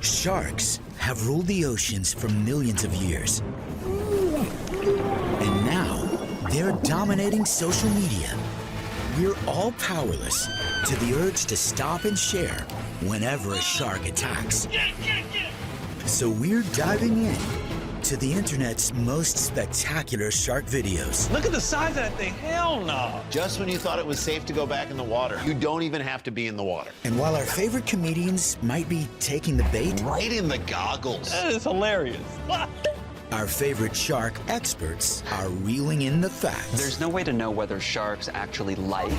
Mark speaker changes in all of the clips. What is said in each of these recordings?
Speaker 1: Sharks have ruled the oceans for millions of years. And now, they're dominating social media. We're all powerless to the urge to stop and share whenever a shark attacks. So we're diving in to the internet's most spectacular shark videos.
Speaker 2: Look at the size of that thing. Hell no.
Speaker 3: Just when you thought it was safe to go back in the water, you don't even have to be in the water.
Speaker 1: And while our favorite comedians might be taking the bait,
Speaker 3: Right in the goggles.
Speaker 2: That is hilarious.
Speaker 1: our favorite shark experts are reeling in the facts.
Speaker 4: There's no way to know whether sharks actually like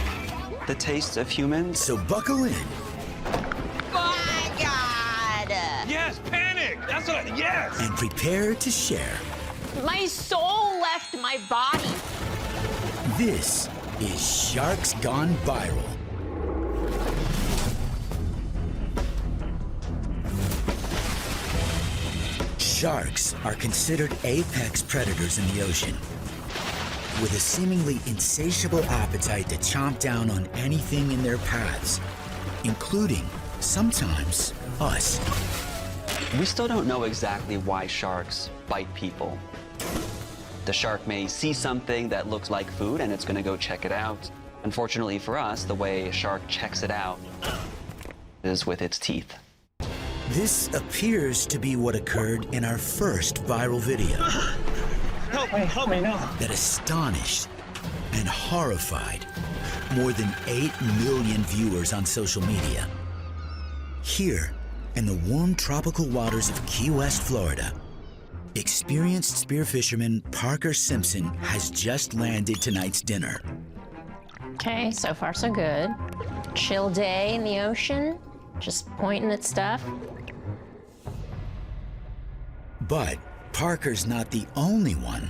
Speaker 4: the taste of humans.
Speaker 1: So buckle in.
Speaker 5: My God!
Speaker 2: Yes, panic. That's what. Yes.
Speaker 1: And prepare to share.
Speaker 5: My soul left my body.
Speaker 1: This is Sharks Gone Viral. Sharks are considered apex predators in the ocean, with a seemingly insatiable appetite to chomp down on anything in their paths, including, sometimes, us.
Speaker 4: We still don't know exactly why sharks bite people. The shark may see something that looks like food and it's gonna go check it out. Unfortunately for us, the way a shark checks it out is with its teeth.
Speaker 1: This appears to be what occurred in our first viral video
Speaker 2: Help me, no.
Speaker 1: that astonished and horrified more than 8 million viewers on social media. Here, in the warm tropical waters of Key West, Florida, experienced spear fisherman Parker Simpson has just landed tonight's dinner.
Speaker 5: Okay, so far so good. Chill day in the ocean, just pointing at stuff.
Speaker 1: But Parker's not the only one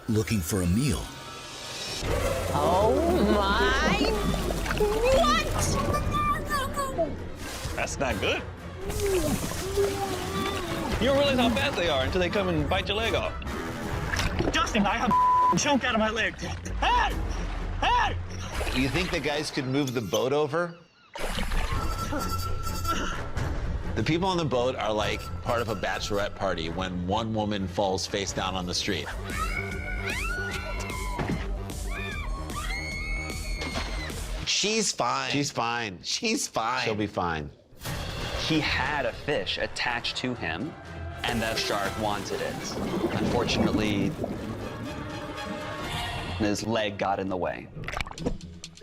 Speaker 1: looking for a meal.
Speaker 5: Oh my! What?
Speaker 2: That's not good. You don't realize how fast they are until they come and bite your leg off.
Speaker 6: Justin, I have a chunk out of my leg. Hey! Hey!
Speaker 3: You think the guys could move the boat over? The people on the boat are like part of a bachelorette party when one woman falls face down on the street. She's fine. She's fine. She's fine. She'll be fine.
Speaker 4: He had a fish attached to him, and the shark wanted it. Unfortunately, his leg got in the way.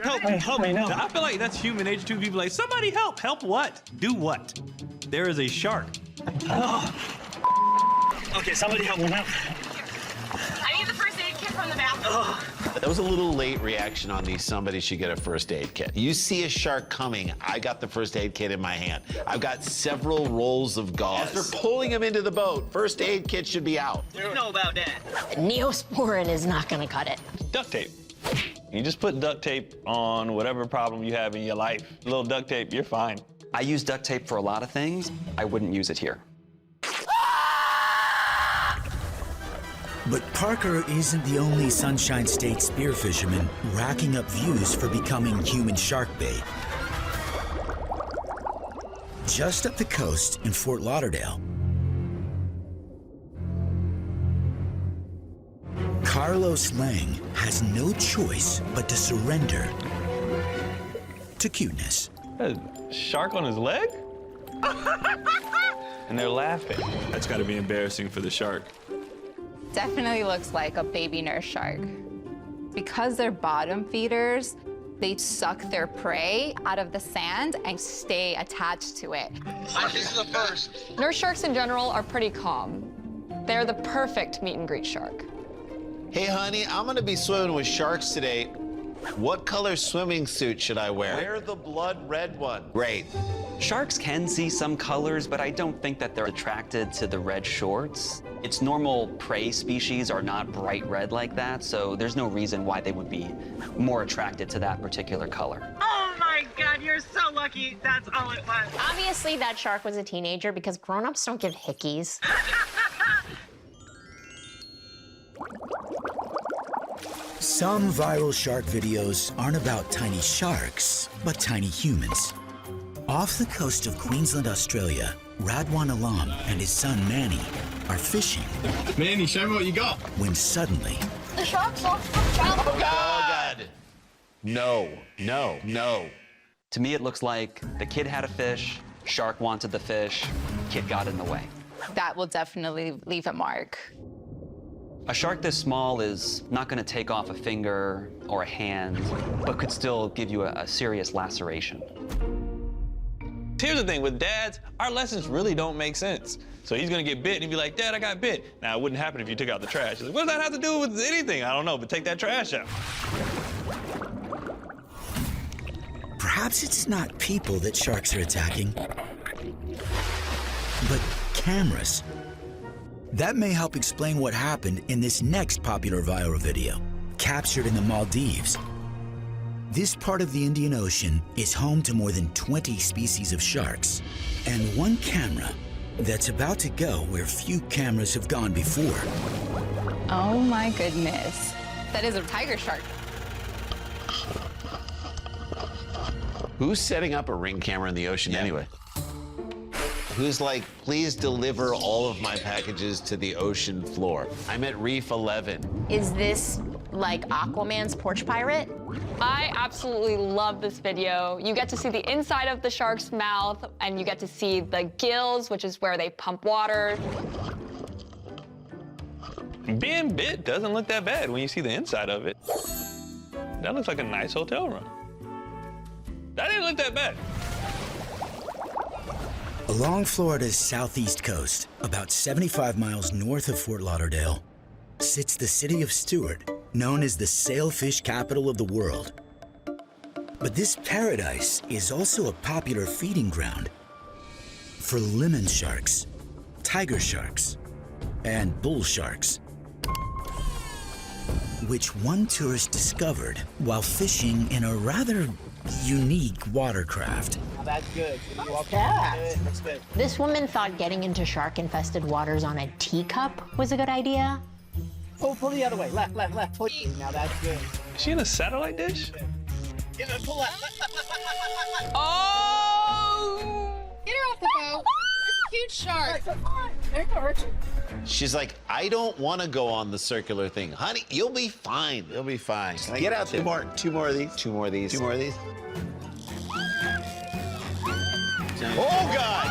Speaker 6: Help me, no.
Speaker 2: I feel like that's human nature too. People like, somebody help. Help what? Do what? There is a shark.
Speaker 6: Okay, somebody help me now.
Speaker 5: I need the first aid kit from the bathroom.
Speaker 3: That was a little late reaction on the somebody should get a first aid kit. You see a shark coming, I got the first aid kit in my hand. I've got several rolls of gauze. As they're pulling him into the boat, first aid kit should be out.
Speaker 6: You know about that.
Speaker 5: Neosporin is not gonna cut it.
Speaker 2: Duct tape. You just put duct tape on whatever problem you have in your life. A little duct tape, you're fine.
Speaker 4: I use duct tape for a lot of things. I wouldn't use it here.
Speaker 1: But Parker isn't the only Sunshine State spear fisherman racking up views for becoming human shark bait. Just up the coast in Fort Lauderdale, Carlos Lang has no choice but to surrender to cuteness.
Speaker 2: A shark on his leg? And they're laughing. That's gotta be embarrassing for the shark.
Speaker 7: Definitely looks like a baby nurse shark. Because they're bottom feeders, they suck their prey out of the sand and stay attached to it.
Speaker 8: This is the first.
Speaker 7: Nurse sharks in general are pretty calm. They're the perfect meet and greet shark.
Speaker 3: Hey, honey, I'm gonna be swimming with sharks today. What color swimming suit should I wear? Wear the blood red one. Great.
Speaker 4: Sharks can see some colors, but I don't think that they're attracted to the red shorts. Its normal prey species are not bright red like that, so there's no reason why they would be more attracted to that particular color.
Speaker 6: Oh my God, you're so lucky. That's all it was.
Speaker 5: Obviously, that shark was a teenager because grown-ups don't give hickeys.
Speaker 1: Some viral shark videos aren't about tiny sharks, but tiny humans. Off the coast of Queensland, Australia, Radwan Alam and his son Manny are fishing.
Speaker 6: Manny, show me what you got.
Speaker 1: When suddenly,
Speaker 8: The shark's off.
Speaker 3: Oh, God. No, no, no.
Speaker 4: To me, it looks like the kid had a fish, shark wanted the fish, kid got in the way.
Speaker 7: That will definitely leave a mark.
Speaker 4: A shark this small is not going to take off a finger or a hand, but could still give you a serious laceration.
Speaker 2: Here's the thing, with dads, our lessons really don't make sense. So he's gonna get bit and he'd be like, Dad, I got bit. Now, it wouldn't happen if you took out the trash. He's like, what does that have to do with anything? I don't know, but take that trash out.
Speaker 1: perhaps it's not people that sharks are attacking, but cameras. That may help explain what happened in this next popular viral video, captured in the Maldives. This part of the Indian Ocean is home to more than 20 species of sharks, and one camera that's about to go where few cameras have gone before.
Speaker 7: Oh my goodness. That is a tiger shark.
Speaker 3: Who's setting up a ring camera in the ocean anyway? Who's like, please deliver all of my packages to the ocean floor? I'm at Reef 11.
Speaker 5: Is this like Aquaman's porch pirate?
Speaker 9: I absolutely love this video. You get to see the inside of the shark's mouth, and you get to see the gills, which is where they pump water.
Speaker 2: Being bit doesn't look that bad when you see the inside of it. That looks like a nice hotel room. That didn't look that bad.
Speaker 1: Along Florida's southeast coast, about 75 miles north of Fort Lauderdale, sits the city of Stuart, known as the sailfish capital of the world. But this paradise is also a popular feeding ground for lemon sharks, tiger sharks, and bull sharks, which one tourist discovered while fishing in a rather unique watercraft.
Speaker 6: That's good. You okay? That's good.
Speaker 5: This woman thought getting into shark-infested waters on a teacup was a good idea.
Speaker 6: Pull the other way. Left. Pull. Now that's good.
Speaker 2: Is she in a satellite dish?
Speaker 6: Get her, pull left.
Speaker 9: Oh!
Speaker 8: Get her off the boat. There's a huge shark.
Speaker 6: There you go, Richard.
Speaker 3: She's like, I don't want to go on the circular thing. Honey, you'll be fine. You'll be fine. Get out there. Two more of these. Two more of these. Oh, God!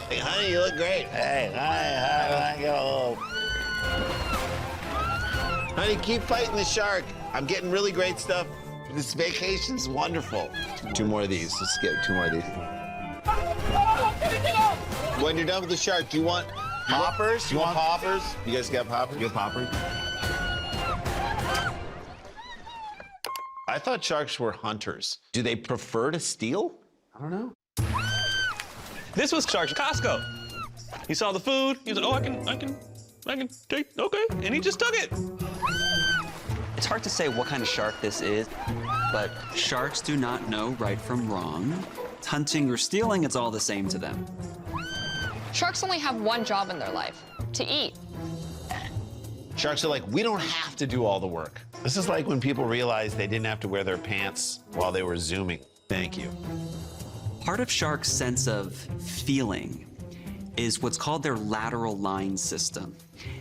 Speaker 3: Hey, honey, you look great. Hey, hi, go. Honey, keep fighting the shark. I'm getting really great stuff. This vacation's wonderful. Two more of these. Let's get two more of these. When you're done with the shark, do you want poppers? You want poppers? You guys got poppers? You got poppers? I thought sharks were hunters. Do they prefer to steal? I don't know.
Speaker 2: This was Shark's Costco. He saw the food. He was like, oh, I can take, okay. And he just took it.
Speaker 4: It's hard to say what kind of shark this is, but sharks do not know right from wrong. Hunting or stealing, it's all the same to them.
Speaker 9: Sharks only have one job in their life, to eat.
Speaker 3: Sharks are like, we don't have to do all the work. This is like when people realized they didn't have to wear their pants while they were zooming. Thank you.
Speaker 4: Part of sharks' sense of feeling is what's called their lateral line system.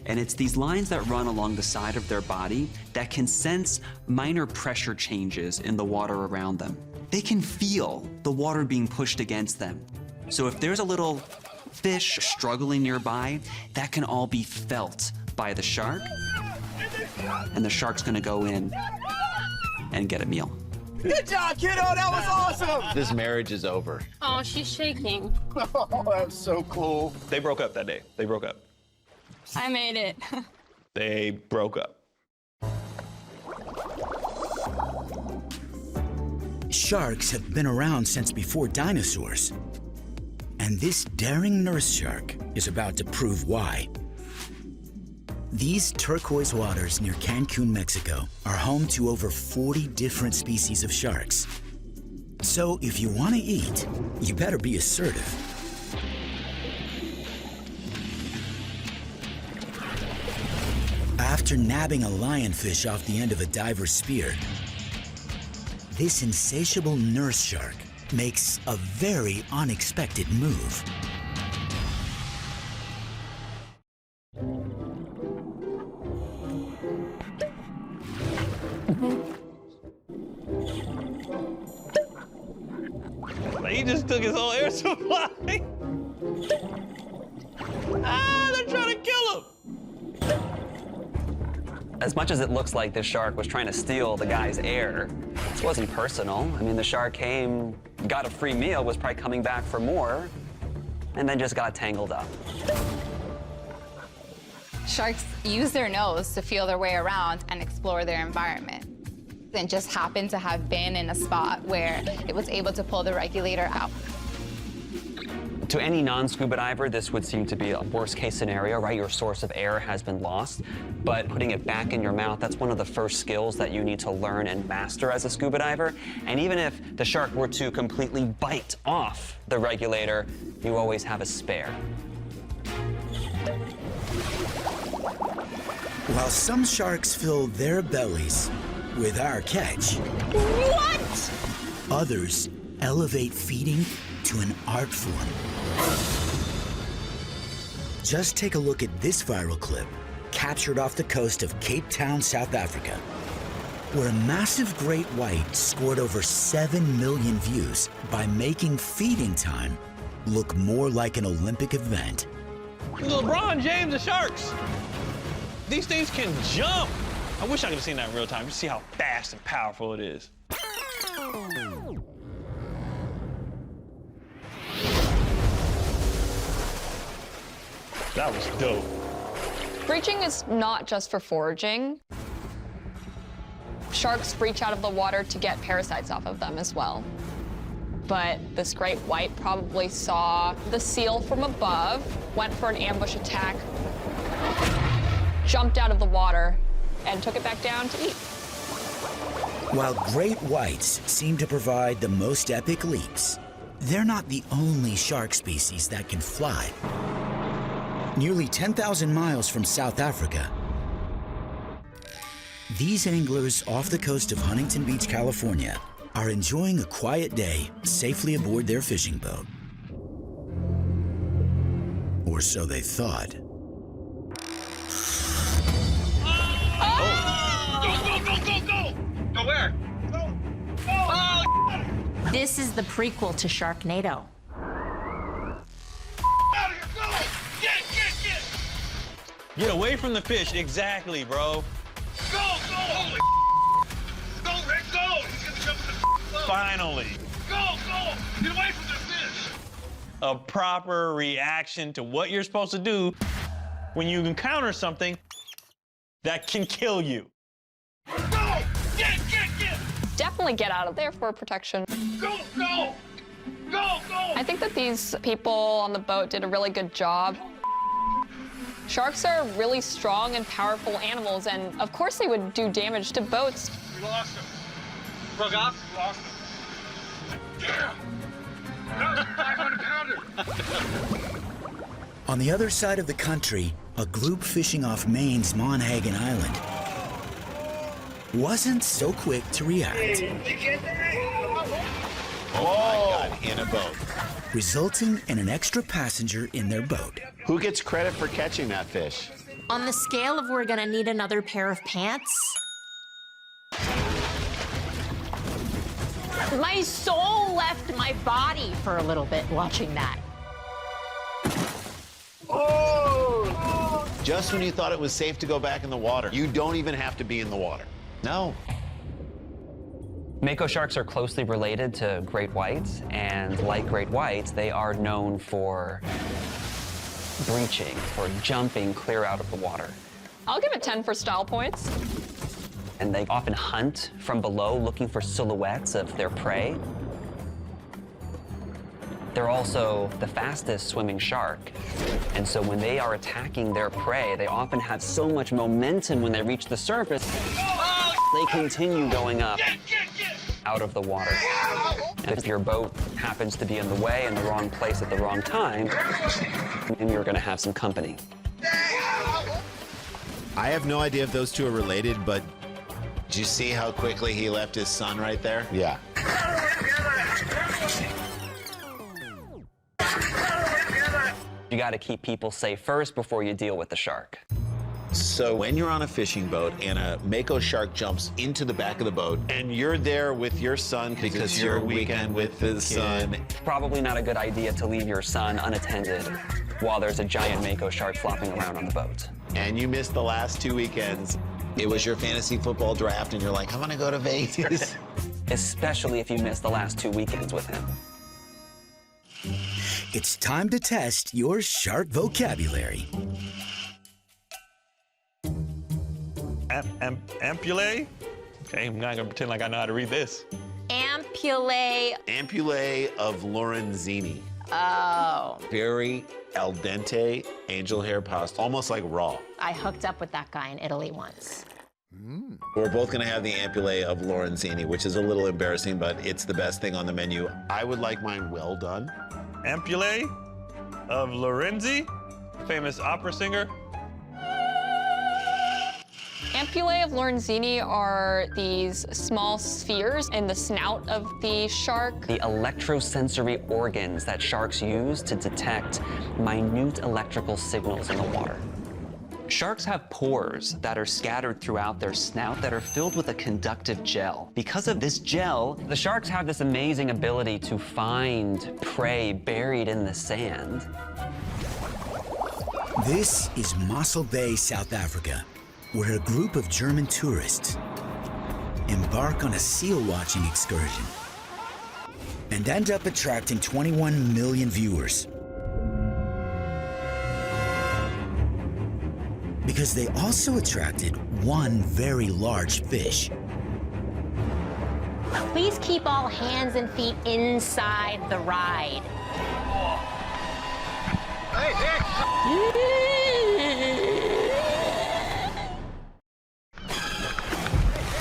Speaker 4: And it's these lines that run along the side of their body that can sense minor pressure changes in the water around them. They can feel the water being pushed against them. So if there's a little fish struggling nearby, that can all be felt by the shark, and the shark's gonna go in and get a meal.
Speaker 6: Good job, kiddo. That was awesome.
Speaker 3: This marriage is over.
Speaker 8: Oh, she's shaking.
Speaker 6: Oh, that was so cool.
Speaker 2: They broke up that day. They broke up.
Speaker 9: I made it.
Speaker 2: They broke up.
Speaker 1: Sharks have been around since before dinosaurs. And this daring nurse shark is about to prove why. These turquoise waters near Cancun, Mexico, are home to over 40 different species of sharks. So if you want to eat, you better be assertive. After nabbing a lionfish off the end of a diver's spear, this insatiable nurse shark makes a very unexpected move.
Speaker 2: He just took his whole air supply. They're trying to kill him.
Speaker 4: As much as it looks like this shark was trying to steal the guy's air, this wasn't personal. I mean, the shark came, got a free meal, was probably coming back for more, and then just got tangled up.
Speaker 7: Sharks use their nose to feel their way around and explore their environment. And just happened to have been in a spot where it was able to pull the regulator out.
Speaker 4: To any non-scuba diver, this would seem to be a worst-case scenario, right? Your source of air has been lost, but putting it back in your mouth, that's one of the first skills that you need to learn and master as a scuba diver. And even if the shark were to completely bite off the regulator, you always have a spare.
Speaker 1: While some sharks fill their bellies with our catch,
Speaker 8: What?
Speaker 1: others elevate feeding to an art form. Just take a look at this viral clip captured off the coast of Cape Town, South Africa, where a massive great white scored over 7 million views by making feeding time look more like an Olympic event.
Speaker 2: LeBron James of sharks. These things can jump. I wish I could have seen that in real time. You see how fast and powerful it is. That was dope.
Speaker 9: Breaching is not just for foraging. Sharks breach out of the water to get parasites off of them as well. But this great white probably saw the seal from above, went for an ambush attack, jumped out of the water, and took it back down to eat.
Speaker 1: While great whites seem to provide the most epic leaps, they're not the only shark species that can fly. Nearly 10,000 miles from South Africa, these anglers off the coast of Huntington Beach, California, are enjoying a quiet day safely aboard their fishing boat. Or so they thought.
Speaker 6: Go where? Go! Oh!
Speaker 5: This is the prequel to Sharknado.
Speaker 6: Out of here! Go! Get!
Speaker 2: Get away from the fish, exactly, bro.
Speaker 6: Go! Holy! Go, Rick! Go! He's gonna jump in the boat.
Speaker 2: Finally.
Speaker 6: Go! Get away from the fish!
Speaker 2: A proper reaction to what you're supposed to do when you encounter something that can kill you.
Speaker 6: Go! Get!
Speaker 9: Definitely get out of there for protection.
Speaker 6: Go!
Speaker 9: I think that these people on the boat did a really good job. Sharks are really strong and powerful animals, and of course they would do damage to boats.
Speaker 6: We lost him. Broke off? We lost him. Yeah! Another 500-pounder!
Speaker 1: On the other side of the country, a group fishing off Maine's Monhegan Island wasn't so quick to react,
Speaker 3: Oh my God, in a boat.
Speaker 1: resulting in an extra passenger in their boat.
Speaker 3: Who gets credit for catching that fish?
Speaker 5: On the scale of we're gonna need another pair of pants, my soul left my body for a little bit watching that.
Speaker 3: Just when you thought it was safe to go back in the water, you don't even have to be in the water. No.
Speaker 4: Mako sharks are closely related to great whites, and like great whites, they are known for breaching, for jumping clear out of the water.
Speaker 9: I'll give it 10 for style points.
Speaker 4: And they often hunt from below, looking for silhouettes of their prey. They're also the fastest swimming shark. And so when they are attacking their prey, they often have so much momentum when they reach the surface, they continue going up out of the water. And if your boat happens to be in the way, in the wrong place at the wrong time, then you're gonna have some company.
Speaker 10: I have no idea if those two are related, but
Speaker 3: Did you see how quickly he left his son right there? Yeah.
Speaker 4: You got to keep people safe first before you deal with the shark.
Speaker 3: So when you're on a fishing boat and a Mako shark jumps into the back of the boat and you're there with your son because it's your weekend with his son.
Speaker 4: Probably not a good idea to leave your son unattended while there's a giant Mako shark flopping around on the boat.
Speaker 3: And you missed the last 2 weekends. It was your fantasy football draft and you're like, I'm gonna go to Vegas.
Speaker 4: Especially if you missed the last 2 weekends with him.
Speaker 1: It's time to test your shark vocabulary.
Speaker 2: Ampullae? Okay, I'm not gonna pretend like I know how to read this.
Speaker 5: Ampullae.
Speaker 3: Ampullae of Lorenzini.
Speaker 5: Oh.
Speaker 3: Very al dente, angel hair pasta, almost like raw.
Speaker 5: I hooked up with that guy in Italy once.
Speaker 3: We're both gonna have the ampullae of Lorenzini, which is a little embarrassing, but it's the best thing on the menu. I would like mine well done.
Speaker 2: Ampullae of Lorenzi, famous opera singer.
Speaker 9: Ampullae of Lorenzini are these small spheres in the snout of the shark.
Speaker 4: The electro-sensory organs that sharks use to detect minute electrical signals in the water. Sharks have pores that are scattered throughout their snout that are filled with a conductive gel. Because of this gel, the sharks have this amazing ability to find prey buried in the sand.
Speaker 1: This is Mossel Bay, South Africa, where a group of German tourists embark on a seal watching excursion and end up attracting 21 million viewers. Because they also attracted one very large fish.
Speaker 5: Please keep all hands and feet inside the ride.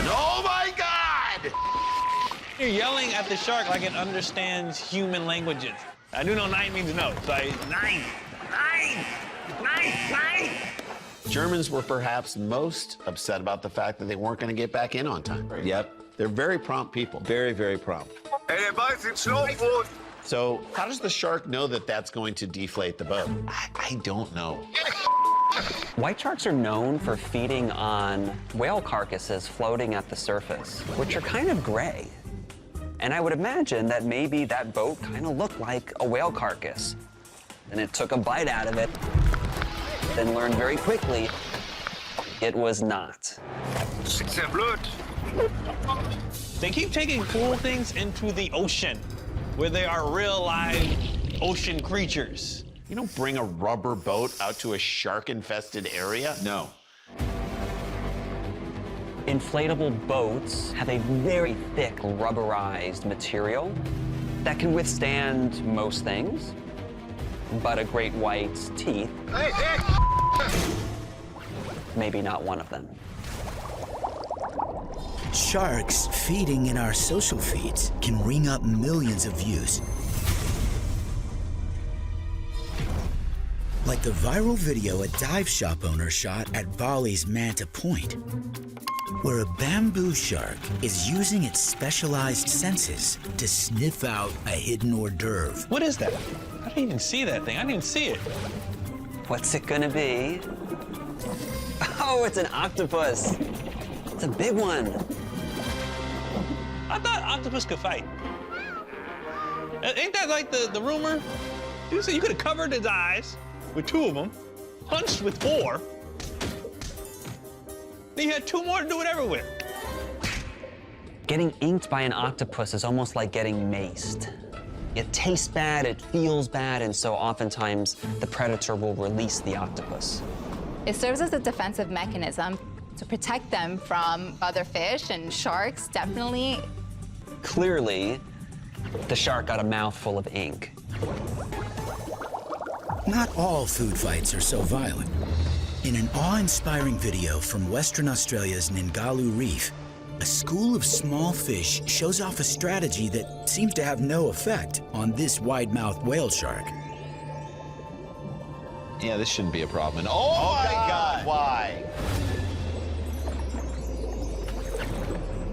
Speaker 3: Oh my God!
Speaker 2: You're yelling at the shark like it understands human languages. I do know 9 means no, so nine.
Speaker 3: Germans were perhaps most upset about the fact that they weren't going to get back in on time. Yep. They're very prompt people. Very, very prompt. So how does the shark know that that's going to deflate the boat? I don't know.
Speaker 4: White sharks are known for feeding on whale carcasses floating at the surface, which are kind of gray. And I would imagine that maybe that boat kind of looked like a whale carcass. And it took a bite out of it, then learned very quickly it was not.
Speaker 2: They keep taking cool things into the ocean, where they are real live ocean creatures.
Speaker 3: You don't bring a rubber boat out to a shark-infested area? No.
Speaker 4: Inflatable boats have a very thick rubberized material that can withstand most things, but a great white's teeth, maybe not one of them.
Speaker 1: Sharks feeding in our social feeds can ring up millions of views. Like the viral video a dive shop owner shot at Bali's Manta Point, where a bamboo shark is using its specialized senses to sniff out a hidden hors d'oeuvre.
Speaker 2: What is that? I didn't even see that thing. I didn't even see it.
Speaker 4: What's it gonna be? Oh, it's an octopus. It's a big one.
Speaker 2: I thought octopus could fight. Ain't that like the rumor? You said you could have covered his eyes with 2 of them, punched with 4. Then you had 2 more to do whatever with.
Speaker 4: Getting inked by an octopus is almost like getting maced. It tastes bad, it feels bad, and so oftentimes the predator will release the octopus.
Speaker 7: It serves as a defensive mechanism to protect them from other fish and sharks, definitely.
Speaker 4: Clearly, the shark got a mouthful of ink.
Speaker 1: Not all food fights are so violent. In an awe-inspiring video from Western Australia's Ningaloo Reef, a school of small fish shows off a strategy that seems to have no effect on this wide-mouthed whale shark.
Speaker 3: Yeah, this shouldn't be a problem. Oh my God! Why?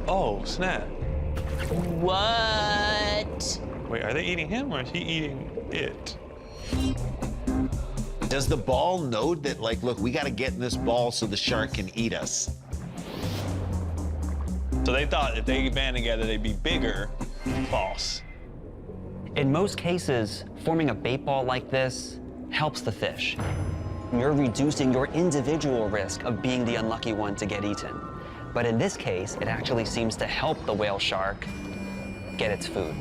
Speaker 2: Oh, snap.
Speaker 5: What?
Speaker 2: Wait, are they eating him or is he eating it?
Speaker 3: Does the ball know that, like, look, we got to get in this ball so the shark can eat us?
Speaker 2: So they thought if they band together, they'd be bigger. False.
Speaker 4: In most cases, forming a bait ball like this helps the fish. You're reducing your individual risk of being the unlucky one to get eaten. But in this case, it actually seems to help the whale shark get its food.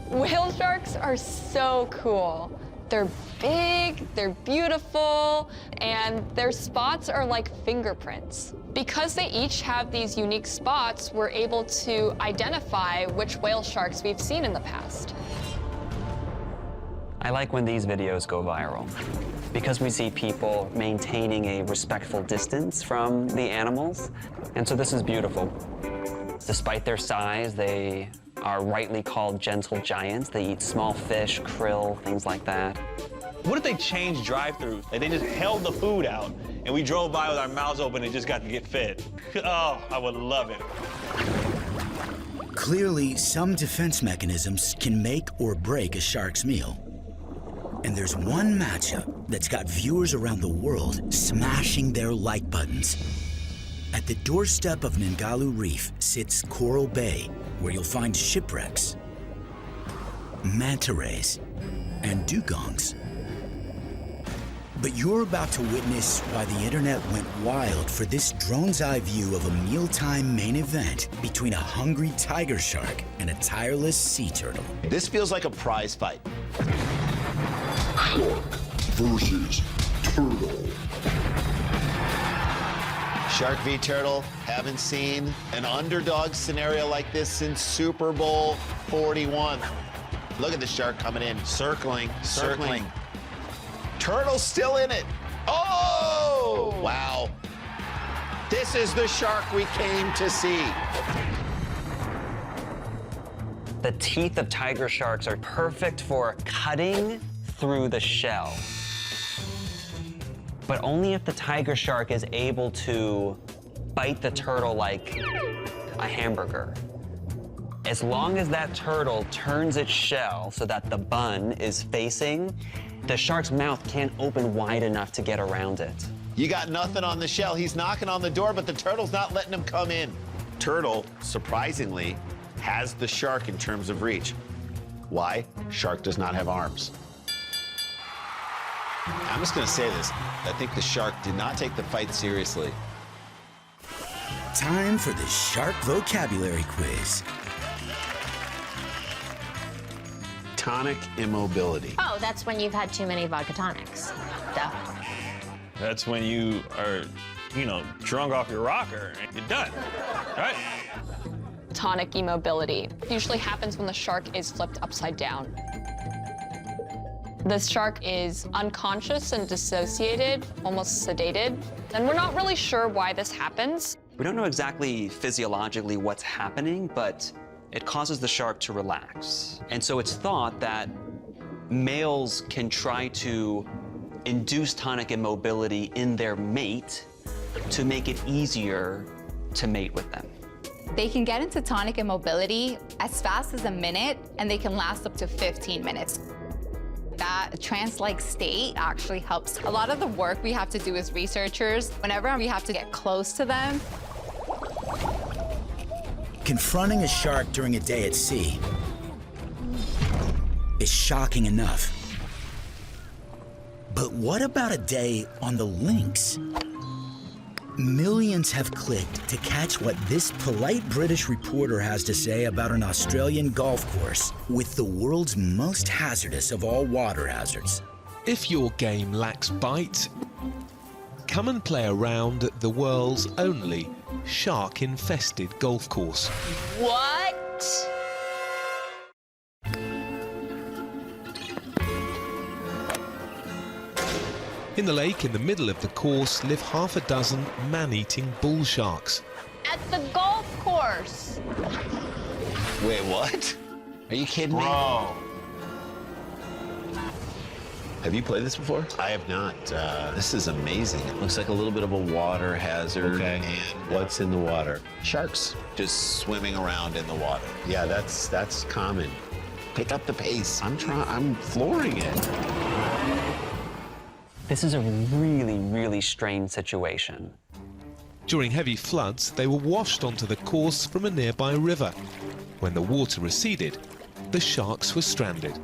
Speaker 9: Whale sharks are so cool. They're big, they're beautiful, and their spots are like fingerprints. Because they each have these unique spots, we're able to identify which whale sharks we've seen in the past.
Speaker 4: I like when these videos go viral because we see people maintaining a respectful distance from the animals, and so this is beautiful. Despite their size, they are rightly called gentle giants. They eat small fish, krill, things like that.
Speaker 2: What if they changed drive-through? Like they just held the food out and we drove by with our mouths open and just got to get fed. Oh, I would love it.
Speaker 1: Clearly, some defense mechanisms can make or break a shark's meal. And there's one matchup that's got viewers around the world smashing their like buttons. At the doorstep of Ningalu Reef sits Coral Bay, where you'll find shipwrecks, manta rays, and dugongs. But you're about to witness why the internet went wild for this drone's eye view of a mealtime main event between a hungry tiger shark and a tireless sea turtle.
Speaker 3: This feels like a prize fight.
Speaker 10: Shark versus turtle.
Speaker 3: Shark v. Turtle, haven't seen an underdog scenario like this since Super Bowl 41. Look at the shark coming in, circling. Turtle's still in it. Oh, wow. This is the shark we came to see.
Speaker 4: The teeth of tiger sharks are perfect for cutting through the shell. But only if the tiger shark is able to bite the turtle like a hamburger. As long as that turtle turns its shell so that the bun is facing, the shark's mouth can't open wide enough to get around it.
Speaker 3: You got nothing on the shell. He's knocking on the door, but the turtle's not letting him come in. Turtle, surprisingly, has the shark in terms of reach. Why? Shark does not have arms. I'm just gonna say this. I think the shark did not take the fight seriously.
Speaker 1: Time for the shark vocabulary quiz.
Speaker 3: Tonic immobility.
Speaker 5: Oh, that's when you've had too many vodka tonics. Duh.
Speaker 2: That's when you are, drunk off your rocker and you're done, right?
Speaker 9: Tonic immobility usually happens when the shark is flipped upside down. The shark is unconscious and dissociated, almost sedated, and we're not really sure why this happens.
Speaker 4: We don't know exactly physiologically what's happening, but it causes the shark to relax. And so it's thought that males can try to induce tonic immobility in their mate to make it easier to mate with them.
Speaker 7: They can get into tonic immobility as fast as a minute, and they can last up to 15 minutes. That trance-like state actually helps. A lot of the work we have to do as researchers, whenever we have to get close to them.
Speaker 1: Confronting a shark during a day at sea is shocking enough. But what about a day on the links? Millions have clicked to catch what this polite British reporter has to say about an Australian golf course with the world's most hazardous of all water hazards.
Speaker 11: If your game lacks bite, come and play around at the world's only shark-infested golf course.
Speaker 5: What?
Speaker 11: In the lake in the middle of the course live half a dozen man-eating bull sharks.
Speaker 5: At the golf course.
Speaker 3: Wait, what? Are you kidding me?
Speaker 2: Bro.
Speaker 3: Have you played this before? I have not. This is amazing. It looks like a little bit of a water hazard. Okay. And what's in the water? Sharks just swimming around in the water. Yeah, that's common. Pick up the pace. I'm flooring it.
Speaker 4: This is a really, really strange situation.
Speaker 11: During heavy floods, they were washed onto the course from a nearby river. When the water receded, the sharks were stranded.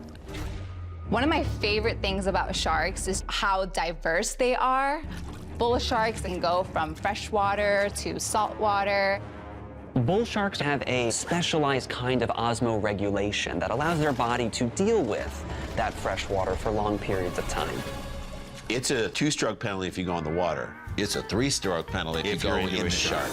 Speaker 7: One of my favorite things about sharks is how diverse they are. Bull sharks can go from freshwater to saltwater.
Speaker 4: Bull sharks have a specialized kind of osmoregulation that allows their body to deal with that fresh water for long periods of time.
Speaker 3: It's a 2-stroke penalty if you go in the water. It's a 3-stroke penalty if you go into a shark.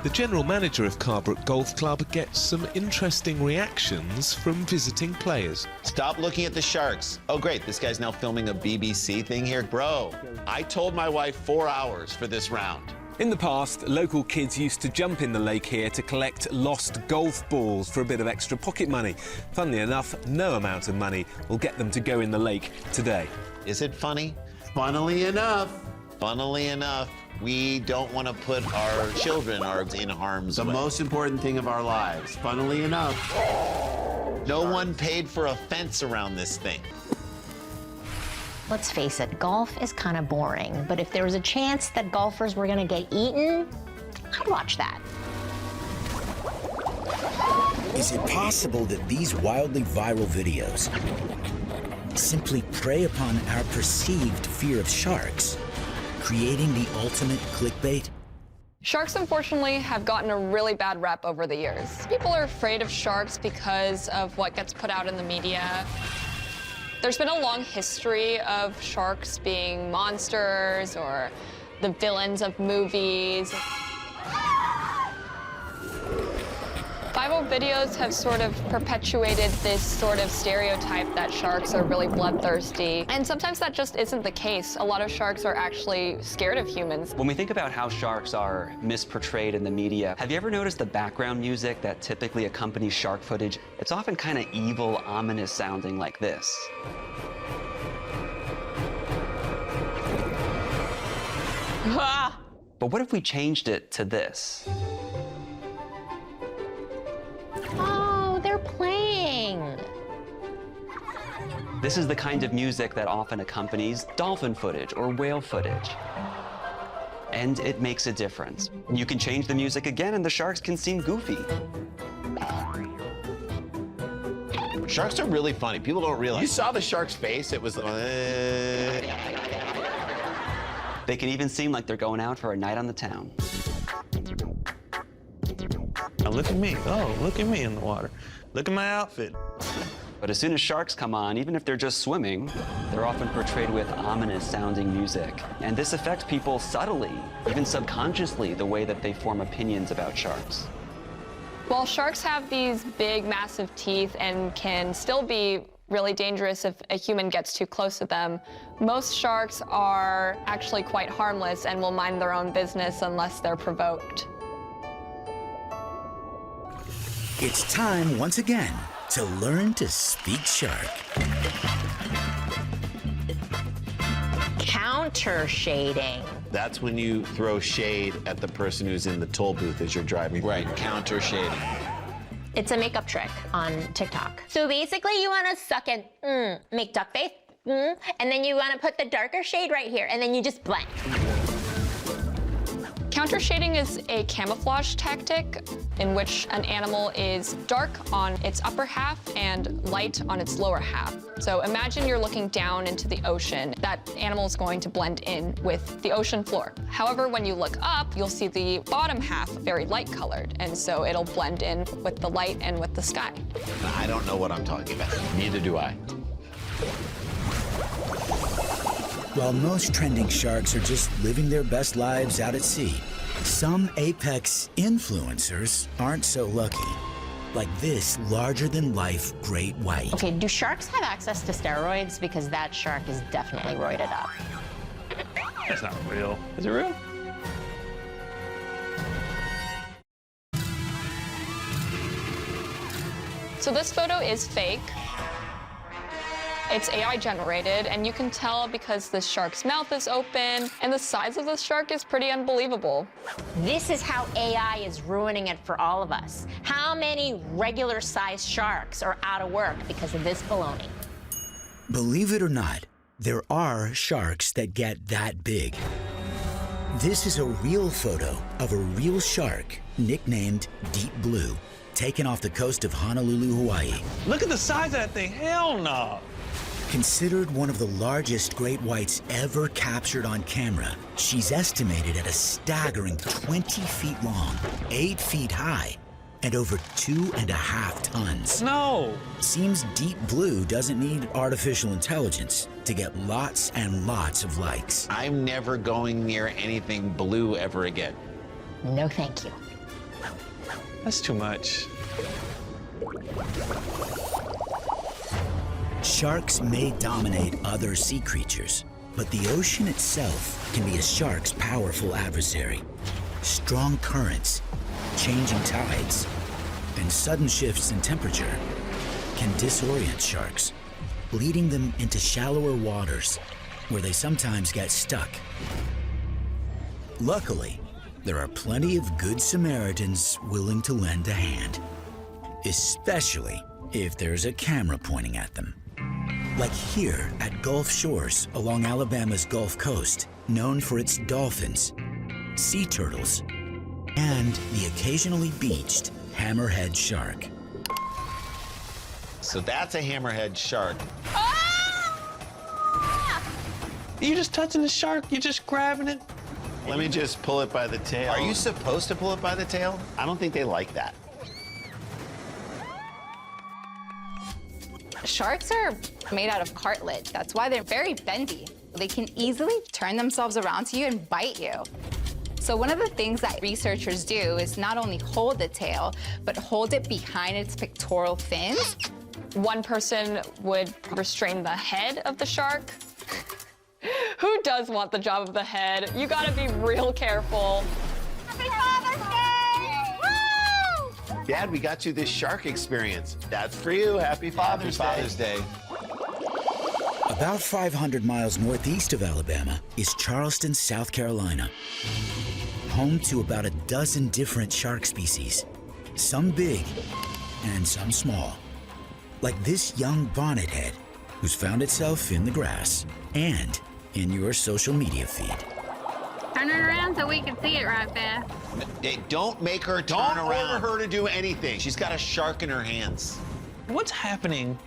Speaker 11: The general manager of Carbrook Golf Club gets some interesting reactions from visiting players.
Speaker 3: Stop looking at the sharks. Oh, great, this guy's now filming a BBC thing here. Bro, I told my wife 4 hours for this round.
Speaker 12: In the past, local kids used to jump in the lake here to collect lost golf balls for a bit of extra pocket money. Funnily enough, no amount of money will get them to go in the lake today.
Speaker 3: Is it funny? Funnily enough, we don't want to put our children in harm's way. The most important thing of our lives, funnily enough. No one paid for a fence around this thing.
Speaker 5: Let's face it, golf is kind of boring, but if there was a chance that golfers were gonna get eaten, I'd watch that.
Speaker 1: Is it possible that these wildly viral videos simply prey upon our perceived fear of sharks, creating the ultimate clickbait?
Speaker 9: Sharks, unfortunately, have gotten a really bad rep over the years. People are afraid of sharks because of what gets put out in the media. There's been a long history of sharks being monsters or the villains of movies. Viral videos have sort of perpetuated this sort of stereotype that sharks are really bloodthirsty. And sometimes that just isn't the case. A lot of sharks are actually scared of humans.
Speaker 4: When we think about how sharks are misportrayed in the media, have you ever noticed the background music that typically accompanies shark footage? It's often kind of evil, ominous sounding like this. But what if we changed it to this?
Speaker 5: Oh, they're playing.
Speaker 4: This is the kind of music that often accompanies dolphin footage or whale footage. And it makes a difference. You can change the music again and the sharks can seem goofy.
Speaker 3: Sharks are really funny. People don't realize. You saw the shark's face? It was
Speaker 4: They can even seem like they're going out for a night on the town.
Speaker 2: Now look at me. Oh, look at me in the water. Look at my outfit.
Speaker 4: But as soon as sharks come on, even if they're just swimming, they're often portrayed with ominous sounding music. And this affects people subtly, even subconsciously, the way that they form opinions about sharks.
Speaker 9: While sharks have these big, massive teeth and can still be really dangerous if a human gets too close to them, most sharks are actually quite harmless and will mind their own business unless they're provoked.
Speaker 1: It's time once again to learn to speak shark.
Speaker 5: Counter shading.
Speaker 3: That's when you throw shade at the person who's in the toll booth as you're driving. Right, counter shading.
Speaker 5: It's a makeup trick on TikTok. So basically you want to suck and make duck face, and then you want to put the darker shade right here, and then you just blend.
Speaker 9: Counter shading is a camouflage tactic in which an animal is dark on its upper half and light on its lower half. So imagine you're looking down into the ocean. That animal is going to blend in with the ocean floor. However, when you look up, you'll see the bottom half very light colored, and so it'll blend in with the light and with the sky.
Speaker 3: I don't know what I'm talking about. Neither do I.
Speaker 1: While most trending sharks are just living their best lives out at sea, some apex influencers aren't so lucky. Like this larger-than-life great white.
Speaker 5: Okay, do sharks have access to steroids? Because that shark is definitely roided up.
Speaker 2: That's not real. Is it real?
Speaker 9: So this photo is fake. It's AI generated, and you can tell because the shark's mouth is open, and the size of the shark is pretty unbelievable.
Speaker 5: This is how AI is ruining it for all of us. How many regular-sized sharks are out of work because of this baloney?
Speaker 1: Believe it or not, there are sharks that get that big. This is a real photo of a real shark nicknamed Deep Blue, taken off the coast of Honolulu, Hawaii.
Speaker 2: Look at the size of that thing. Hell no.
Speaker 1: Considered one of the largest great whites ever captured on camera, she's estimated at a staggering 20 feet long, 8 feet high, and over 2.5 tons.
Speaker 2: No.
Speaker 1: Seems Deep Blue doesn't need artificial intelligence to get lots and lots of likes.
Speaker 3: I'm never going near anything blue ever again.
Speaker 5: No, thank you.
Speaker 2: That's too much.
Speaker 1: Sharks may dominate other sea creatures, but the ocean itself can be a shark's powerful adversary. Strong currents, changing tides, and sudden shifts in temperature can disorient sharks, leading them into shallower waters where they sometimes get stuck. Luckily, there are plenty of good Samaritans willing to lend a hand, especially if there's a camera pointing at them. Like here at Gulf Shores along Alabama's Gulf Coast, known for its dolphins, sea turtles, and the occasionally beached hammerhead shark.
Speaker 3: So that's a hammerhead shark.
Speaker 2: You just touching the shark, you're just grabbing it.
Speaker 3: Let me just pull it by the tail. Are you supposed to pull it by the tail? I don't think they like that.
Speaker 7: Sharks are made out of cartilage. That's why they're very bendy. They can easily turn themselves around to you and bite you. So one of the things that researchers do is not only hold the tail, but hold it behind its pectoral fins.
Speaker 9: One person would restrain the head of the shark. Who does want the job of the head? You gotta be real careful.
Speaker 5: Happy Father's Day! Woo!
Speaker 3: Dad, we got you this shark experience. That's for you. Happy Father's Day.
Speaker 1: About 500 miles northeast of Alabama is Charleston, South Carolina, home to about a dozen different shark species, some big and some small, like this young bonnethead who's found itself in the grass and in your social media feed.
Speaker 8: Turn it around so we can see it right there.
Speaker 3: Hey, don't make her turn around. Don't order her to do anything. She's got a shark in her hands.
Speaker 2: What's happening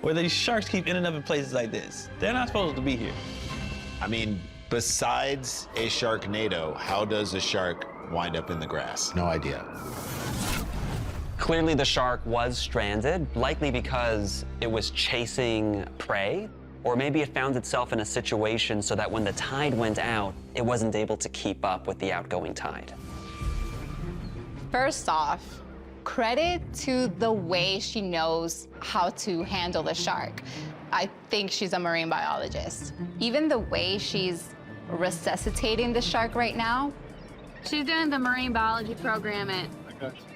Speaker 2: where these sharks keep ending up in places like this? They're not supposed to be here.
Speaker 3: I mean, besides a Sharknado, how does a shark wind up in the grass? No idea.
Speaker 4: Clearly the shark was stranded, likely because it was chasing prey, or maybe it found itself in a situation so that when the tide went out, it wasn't able to keep up with the outgoing tide.
Speaker 7: First off, credit to the way she knows how to handle the shark. I think she's a marine biologist. Even the way she's resuscitating the shark right now.
Speaker 8: She's doing the marine biology program at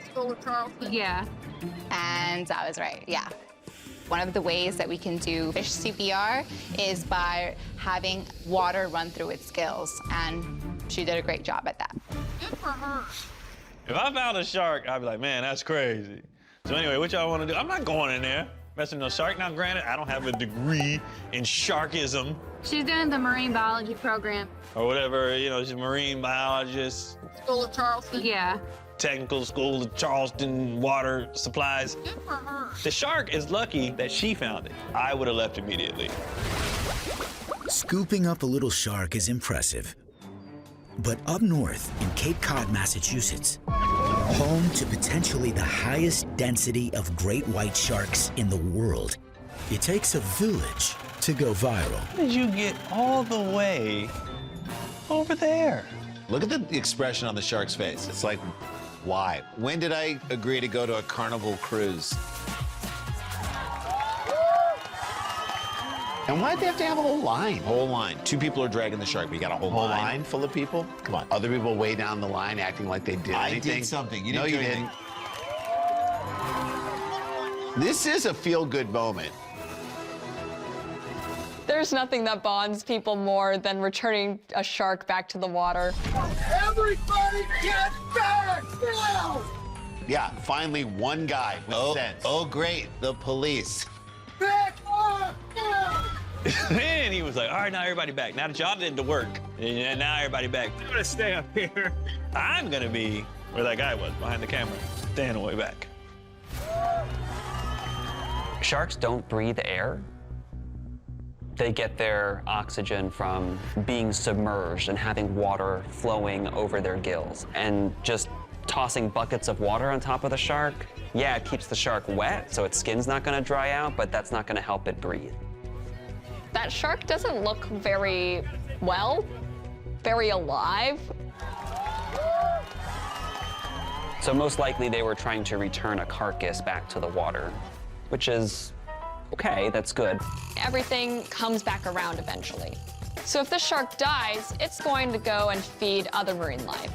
Speaker 8: School of Charleston. Yeah.
Speaker 7: And I was right, yeah. One of the ways that we can do fish CPR is by having water run through its gills, and she did a great job at that.
Speaker 8: Good for her.
Speaker 2: If I found a shark, I'd be like, man, that's crazy. So anyway, what y'all want to do? I'm not going in there messing with no shark. Now, granted, I don't have a degree in sharkism.
Speaker 8: She's doing the marine biology program.
Speaker 2: Or whatever, you know, she's a marine biologist.
Speaker 8: School of Charleston. Yeah.
Speaker 2: Technical School of Charleston, water supplies.
Speaker 8: Good for her.
Speaker 2: The shark is lucky that she found it. I would have left immediately.
Speaker 1: Scooping up a little shark is impressive. But up north in Cape Cod, Massachusetts, home to potentially the highest density of great white sharks in the world, it takes a village to go viral.
Speaker 2: How did you get all the way over there?
Speaker 3: Look at the expression on the shark's face. It's like, why? When did I agree to go to a Carnival cruise? And why'd they have to have a whole line? Whole line. 2 people are dragging the shark, but you got a whole line full of people? Come on. Other people way down the line acting like they did anything. I did something. You didn't do anything. This is a feel-good moment.
Speaker 9: There's nothing that bonds people more than returning a shark back to the water.
Speaker 10: Everybody get back now!
Speaker 3: Yeah, finally one guy with sense. Oh, great, the police.
Speaker 10: Back up now!
Speaker 2: Then he was like, all right, now everybody back. Now that y'all did the work, and now everybody back.
Speaker 6: I'm gonna stay up here.
Speaker 2: I'm gonna be where that guy was, behind the camera, standing way back.
Speaker 4: Sharks don't breathe air. They get their oxygen from being submerged and having water flowing over their gills. And just tossing buckets of water on top of the shark, yeah, it keeps the shark wet, so its skin's not gonna dry out, but that's not gonna help it breathe.
Speaker 9: That shark doesn't look very alive.
Speaker 4: So most likely they were trying to return a carcass back to the water, which is okay, that's good.
Speaker 9: Everything comes back around eventually. So if the shark dies, it's going to go and feed other marine life.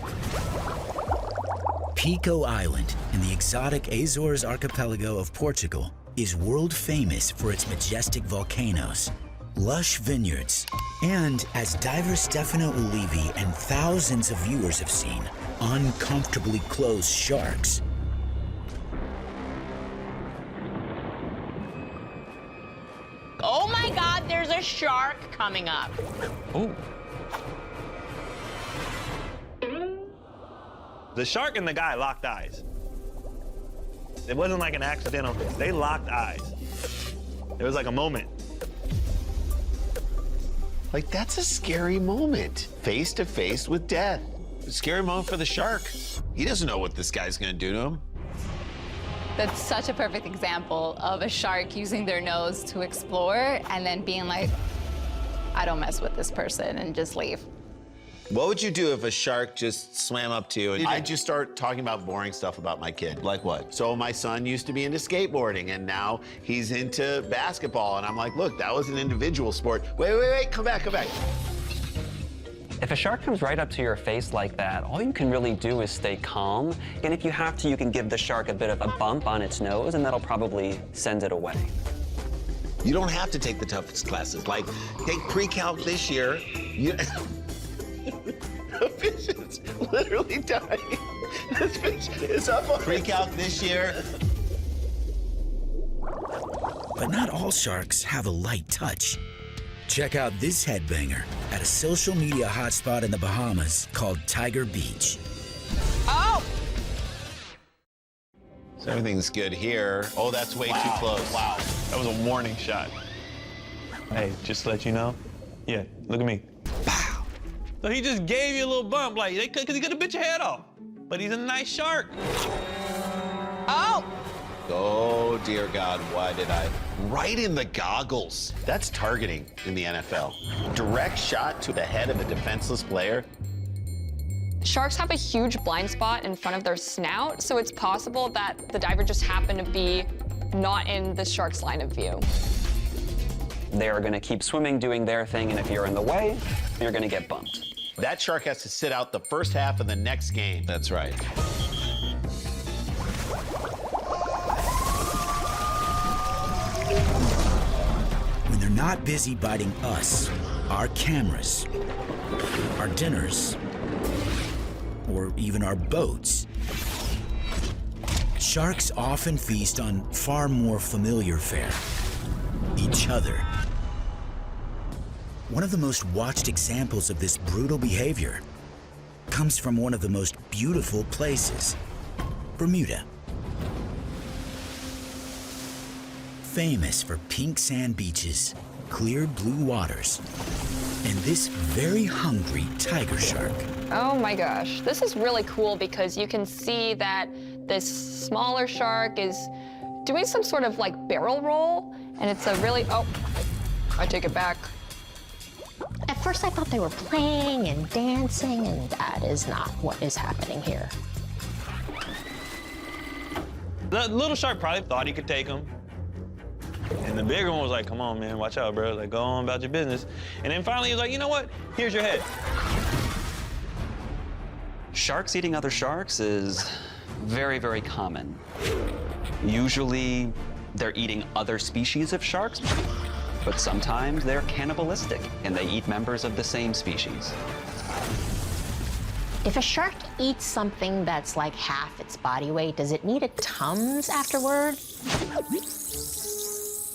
Speaker 1: Pico Island in the exotic Azores archipelago of Portugal is world famous for its majestic volcanoes, lush vineyards, and, as diver Stefano Ulivi and thousands of viewers have seen, uncomfortably close sharks.
Speaker 5: Oh my God, there's a shark coming up.
Speaker 2: Ooh. The shark and the guy locked eyes. It wasn't like an accidental, they locked eyes. There was like a moment.
Speaker 3: Like, that's a scary moment. Face to face with death. A scary moment for the shark. He doesn't know what this guy's gonna do to him.
Speaker 7: That's such a perfect example of a shark using their nose to explore and then being like, I don't mess with this person, and just leave.
Speaker 3: What would you do if a shark just swam up to you and I'd just start talking about boring stuff about my kid? Like what? So my son used to be into skateboarding and now he's into basketball. And I'm like, look, that was an individual sport. Wait, come back.
Speaker 4: If a shark comes right up to your face like that, all you can really do is stay calm. And if you have to, you can give the shark a bit of a bump on its nose, and that'll probably send it away.
Speaker 3: You don't have to take the toughest classes. Like, take pre-calc this year. The fish is literally dying. This fish is up on pre-calc this year.
Speaker 1: But not all sharks have a light touch. Check out this headbanger at a social media hotspot in the Bahamas called Tiger Beach.
Speaker 5: Oh!
Speaker 3: So everything's good here. Oh, that's way too close.
Speaker 2: Wow, that was a warning shot. Hey, just to let you know, yeah, look at me. Pow! So he just gave you a little bump, like, because he could have bit your head off. But he's a nice shark.
Speaker 5: Oh!
Speaker 3: Oh, dear God, why did I? Right in the goggles. That's targeting in the NFL. Direct shot to the head of a defenseless player.
Speaker 9: Sharks have a huge blind spot in front of their snout, so it's possible that the diver just happened to be not in the shark's line of view.
Speaker 4: They are going to keep swimming, doing their thing, and if you're in the way, you're going to get bumped.
Speaker 3: That shark has to sit out the first half of the next game. That's right.
Speaker 1: When they're not busy biting us, our cameras, our dinners, or even our boats, sharks often feast on far more familiar fare: each other. One of the most watched examples of this brutal behavior comes from one of the most beautiful places, Bermuda. Famous for pink sand beaches, clear blue waters, and this very hungry tiger shark.
Speaker 9: Oh my gosh, this is really cool because you can see that this smaller shark is doing some sort of like barrel roll, and it's a really, oh, I take it back.
Speaker 5: At first I thought they were playing and dancing, and that is not what is happening here.
Speaker 2: The little shark probably thought he could take him. And the bigger one was like, come on, man, watch out, bro. Like, go on about your business. And then finally he was like, you know what? Here's your head.
Speaker 4: Sharks eating other sharks is very, very common. Usually, they're eating other species of sharks. But sometimes they're cannibalistic, and they eat members of the same species.
Speaker 5: If a shark eats something that's like half its body weight, does it need a Tums afterward?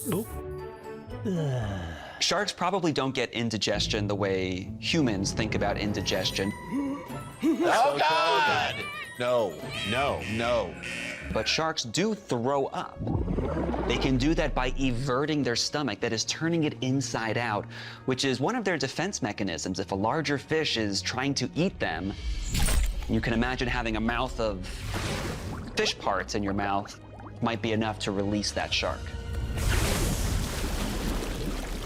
Speaker 4: Nope. Sharks probably don't get indigestion the way humans think about indigestion.
Speaker 3: Oh, God! No, no, no.
Speaker 4: But sharks do throw up. They can do that by everting their stomach, that is turning it inside out, which is one of their defense mechanisms. If a larger fish is trying to eat them, you can imagine having a mouth of fish parts in your mouth might be enough to release that shark.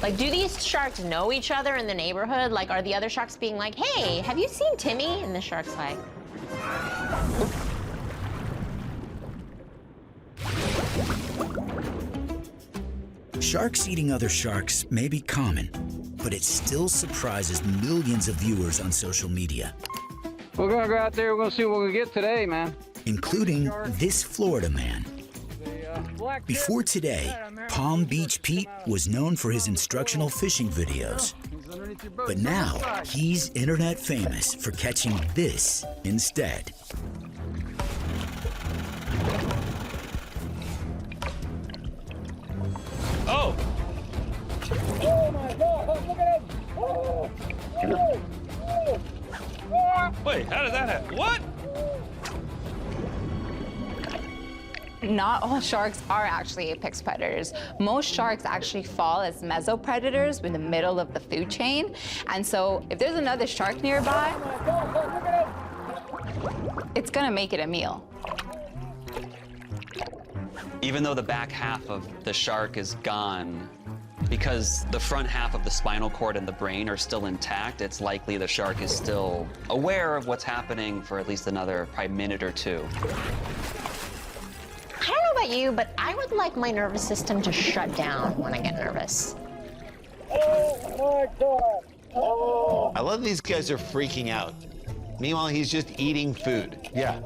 Speaker 5: Like, do these sharks know each other in the neighborhood? Like, are the other sharks being like, hey, have you seen Timmy? And the shark's like,
Speaker 1: Sharks eating other sharks may be common, but it still surprises millions of viewers on social media.
Speaker 6: We're gonna go out there, we're gonna see what we get today, man.
Speaker 1: Including this Florida man. Before today, Palm Beach Pete was known for his instructional fishing videos. But now, he's internet famous for catching this instead.
Speaker 2: Oh!
Speaker 10: Oh my God, look at it! Oh!
Speaker 2: Wait, how did that happen? What?
Speaker 7: Not all sharks are actually apex predators. Most sharks actually fall as mesopredators in the middle of the food chain. And so if there's another shark nearby, it's gonna make it a meal.
Speaker 4: Even though the back half of the shark is gone, because the front half of the spinal cord and the brain are still intact, it's likely the shark is still aware of what's happening for at least another probably minute or two.
Speaker 5: I don't know about you, but I would like my nervous system to shut down when I get nervous.
Speaker 10: Oh my God! Oh!
Speaker 3: I love these guys are freaking out. Meanwhile, he's just eating food.
Speaker 12: Yeah.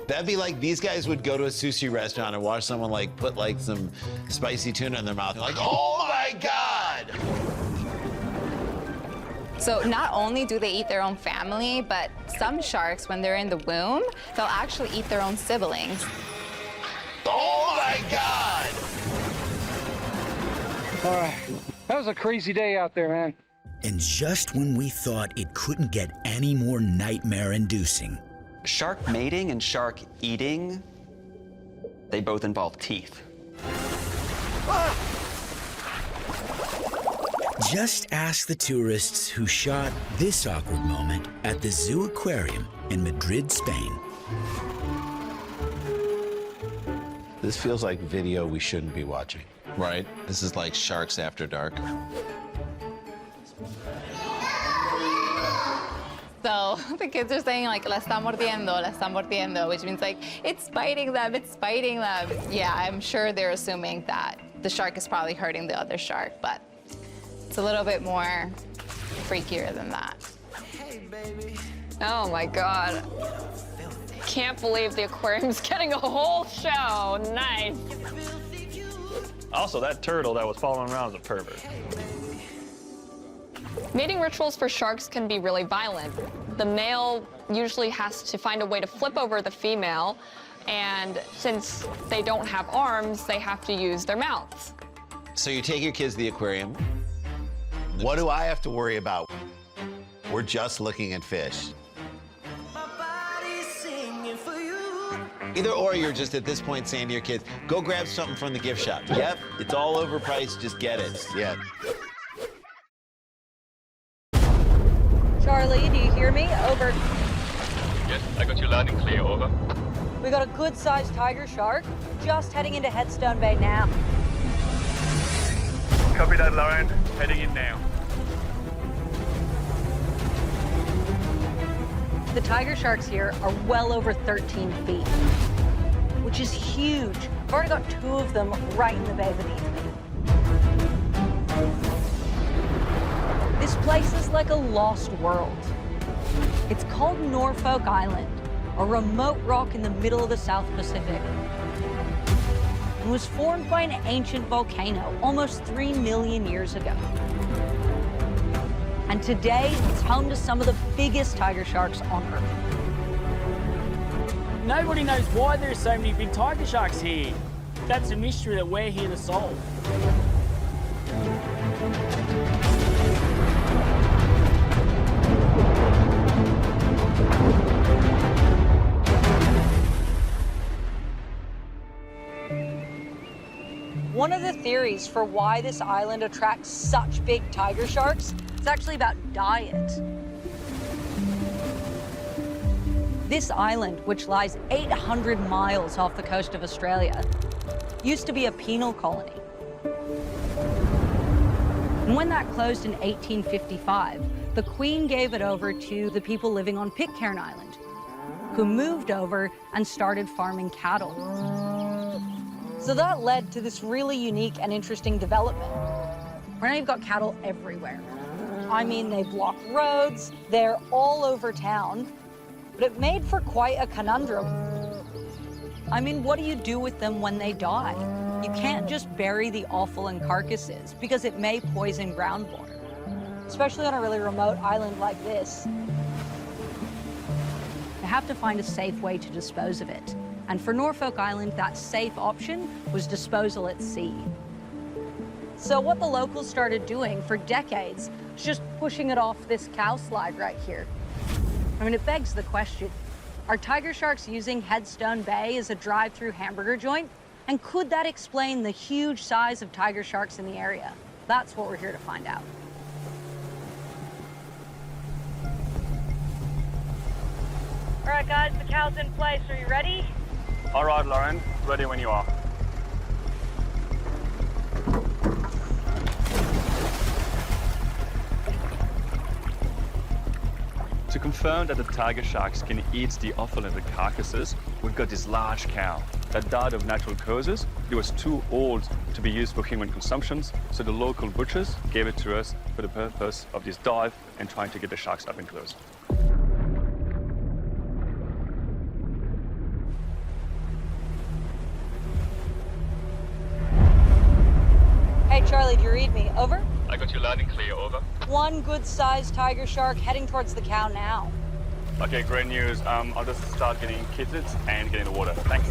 Speaker 3: That'd be like these guys would go to a sushi restaurant and watch someone like put like some spicy tuna in their mouth. They're like, oh my God!
Speaker 7: So not only do they eat their own family, but some sharks, when they're in the womb, they'll actually eat their own siblings.
Speaker 3: Oh my God!
Speaker 6: All right, that was a crazy day out there, man.
Speaker 1: And just when we thought it couldn't get any more nightmare-inducing,
Speaker 4: Shark mating and shark eating, they both involve teeth.
Speaker 1: just ask the tourists who shot this awkward moment at the Zoo Aquarium in Madrid, Spain.
Speaker 3: This feels like video we shouldn't be watching.
Speaker 13: Right? This is like Sharks After Dark.
Speaker 7: So the kids are saying like, la está mordiendo, which means like, it's biting them, it's biting them. Yeah, I'm sure they're assuming that the shark is probably hurting the other shark, but it's a little bit more freakier than that.
Speaker 9: Oh my God. Can't believe the aquarium's getting a whole show. Nice.
Speaker 2: Also, that turtle that was following around is a pervert.
Speaker 9: Mating rituals for sharks can be really violent. The male usually has to find a way to flip over the female, and since they don't have arms, they have to use their mouths.
Speaker 3: So you take your kids to the aquarium. What do I have to worry about? We're just looking at fish. Either or, you're just at this point saying to your kids, go grab something from the gift shop. Yep, it's all overpriced, just get it. Yeah.
Speaker 14: Charlie, do you hear me? Over.
Speaker 6: Yes, I got you loud and clear, over.
Speaker 14: We got a good-sized tiger shark just heading into Headstone Bay now.
Speaker 6: Copy that, Lauren. Heading in now.
Speaker 14: The tiger sharks here are well over 13 feet, which is huge. I've already got 2 of them right in the bay beneath me. This place is like a lost world. It's called Norfolk Island, a remote rock in the middle of the South Pacific. and was formed by an ancient volcano almost 3 million years ago. And today, it's home to some of the biggest tiger sharks on Earth.
Speaker 10: Nobody knows why there's so many big tiger sharks here. That's a mystery that we're here to solve.
Speaker 14: One of the theories for why this island attracts such big tiger sharks is actually about diet. This island, which lies 800 miles off the coast of Australia, used to be a penal colony. And when that closed in 1855, the Queen gave it over to the people living on Pitcairn Island, who moved over and started farming cattle. So that led to this really unique and interesting development. Right now you've got cattle everywhere. I mean, they block roads, they're all over town, but it made for quite a conundrum. I mean, what do you do with them when they die? You can't just bury the offal in carcasses because it may poison groundwater, especially on a really remote island like this. You have to find a safe way to dispose of it. And for Norfolk Island, that safe option was disposal at sea. So what the locals started doing for decades was just pushing it off this cow slide right here. I mean, it begs the question, are tiger sharks using Headstone Bay as a drive-through hamburger joint? And could that explain the huge size of tiger sharks in the area? That's what we're here to find out.
Speaker 10: All right, guys, the cow's in place. Are you ready?
Speaker 6: All right, Lauren. Ready when you are. To confirm that the tiger sharks can eat the offal and the carcasses, we've got this large cow that died of natural causes. It was too old to be used for human consumption, so the local butchers gave it to us for the purpose of this dive and trying to get the sharks up and close.
Speaker 14: Hey, Charlie, do you read me? Over?
Speaker 6: I got you loud and clear, over.
Speaker 14: One good-sized tiger shark heading towards the cow now.
Speaker 6: Okay, great news. I'll just start getting kitted and get in the water. Thanks.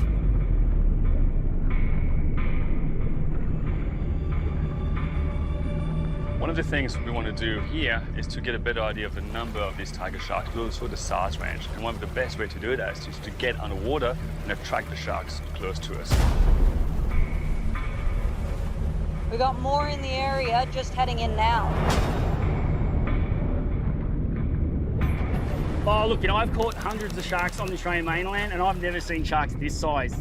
Speaker 6: One of the things we want to do here is to get a better idea of the number of these tiger sharks, but also the size range. And one of the best ways to do that is to get underwater and attract the sharks close to us.
Speaker 14: We got more in the area, just heading in now.
Speaker 10: Oh, look, you know, I've caught hundreds of sharks on the Australian mainland, and I've never seen sharks this size.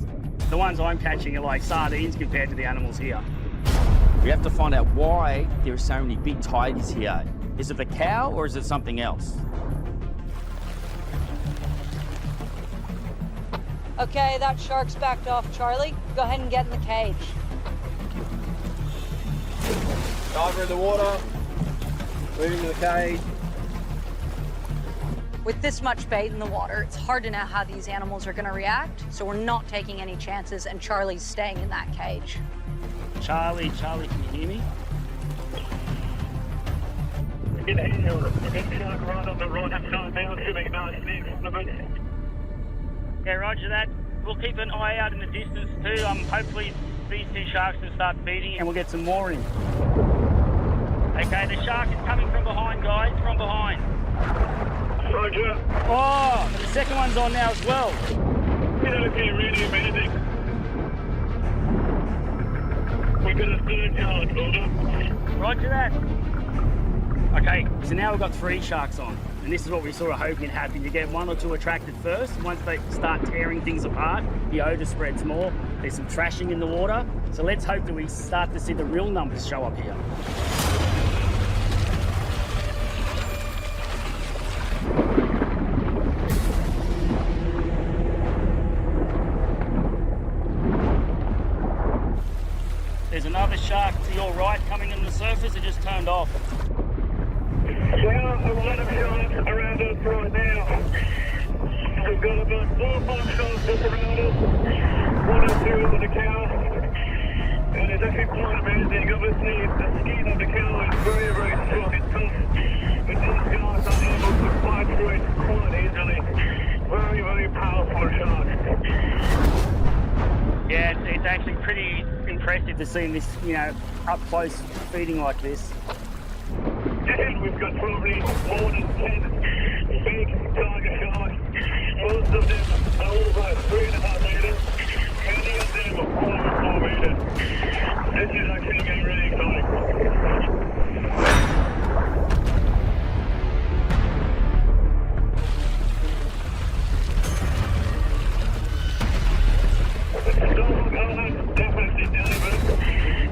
Speaker 10: The ones I'm catching are like sardines compared to the animals here.
Speaker 15: We have to find out why there are so many big tigers here. Is it the cow or is it something else?
Speaker 14: Okay, that shark's backed off, Charlie. Go ahead and get in the cage.
Speaker 10: Diver in the water, moving to the cage.
Speaker 14: With this much bait in the water, it's hard to know how these animals are going to react, so we're not taking any chances, and Charlie's staying in that cage.
Speaker 10: Charlie, can you hear me? Okay, roger that. We'll keep an eye out in the distance too. Hopefully these two sharks will start feeding and we'll get some more in. Okay, the shark is coming from behind, guys, from behind.
Speaker 6: Roger.
Speaker 10: Oh, the second one's on now as well.
Speaker 6: Okay, really amazing. We got a third yard, over.
Speaker 10: Roger that. Okay, so now we've got 3 sharks on, and this is what we sort of hoping would happen. You get 1 or 2 attracted first. Once they start tearing things apart, the odour spreads more. There's some trashing in the water. So let's hope that we start to see the real numbers show up here. There's another shark to your right coming in the surface. It just turned off.
Speaker 6: Yeah, a lot of sharks around us right now. We've got about 4 or 5 sharks just around us. 1 or 2 over the cow.
Speaker 16: it's actually quite amazing. Obviously, the skin of the cow is very, very strong and tough. But these guys are able to fight through it quite easily. Very, very powerful sharks.
Speaker 10: Yeah, it's actually pretty impressive to see this, you know, up close feeding like this.
Speaker 16: And we've got probably more than 10 big tiger sharks. Most of them are over 3.5 meters. Many of them are 4 meters. This is actually getting really exciting. Norfolk Island definitely delivered,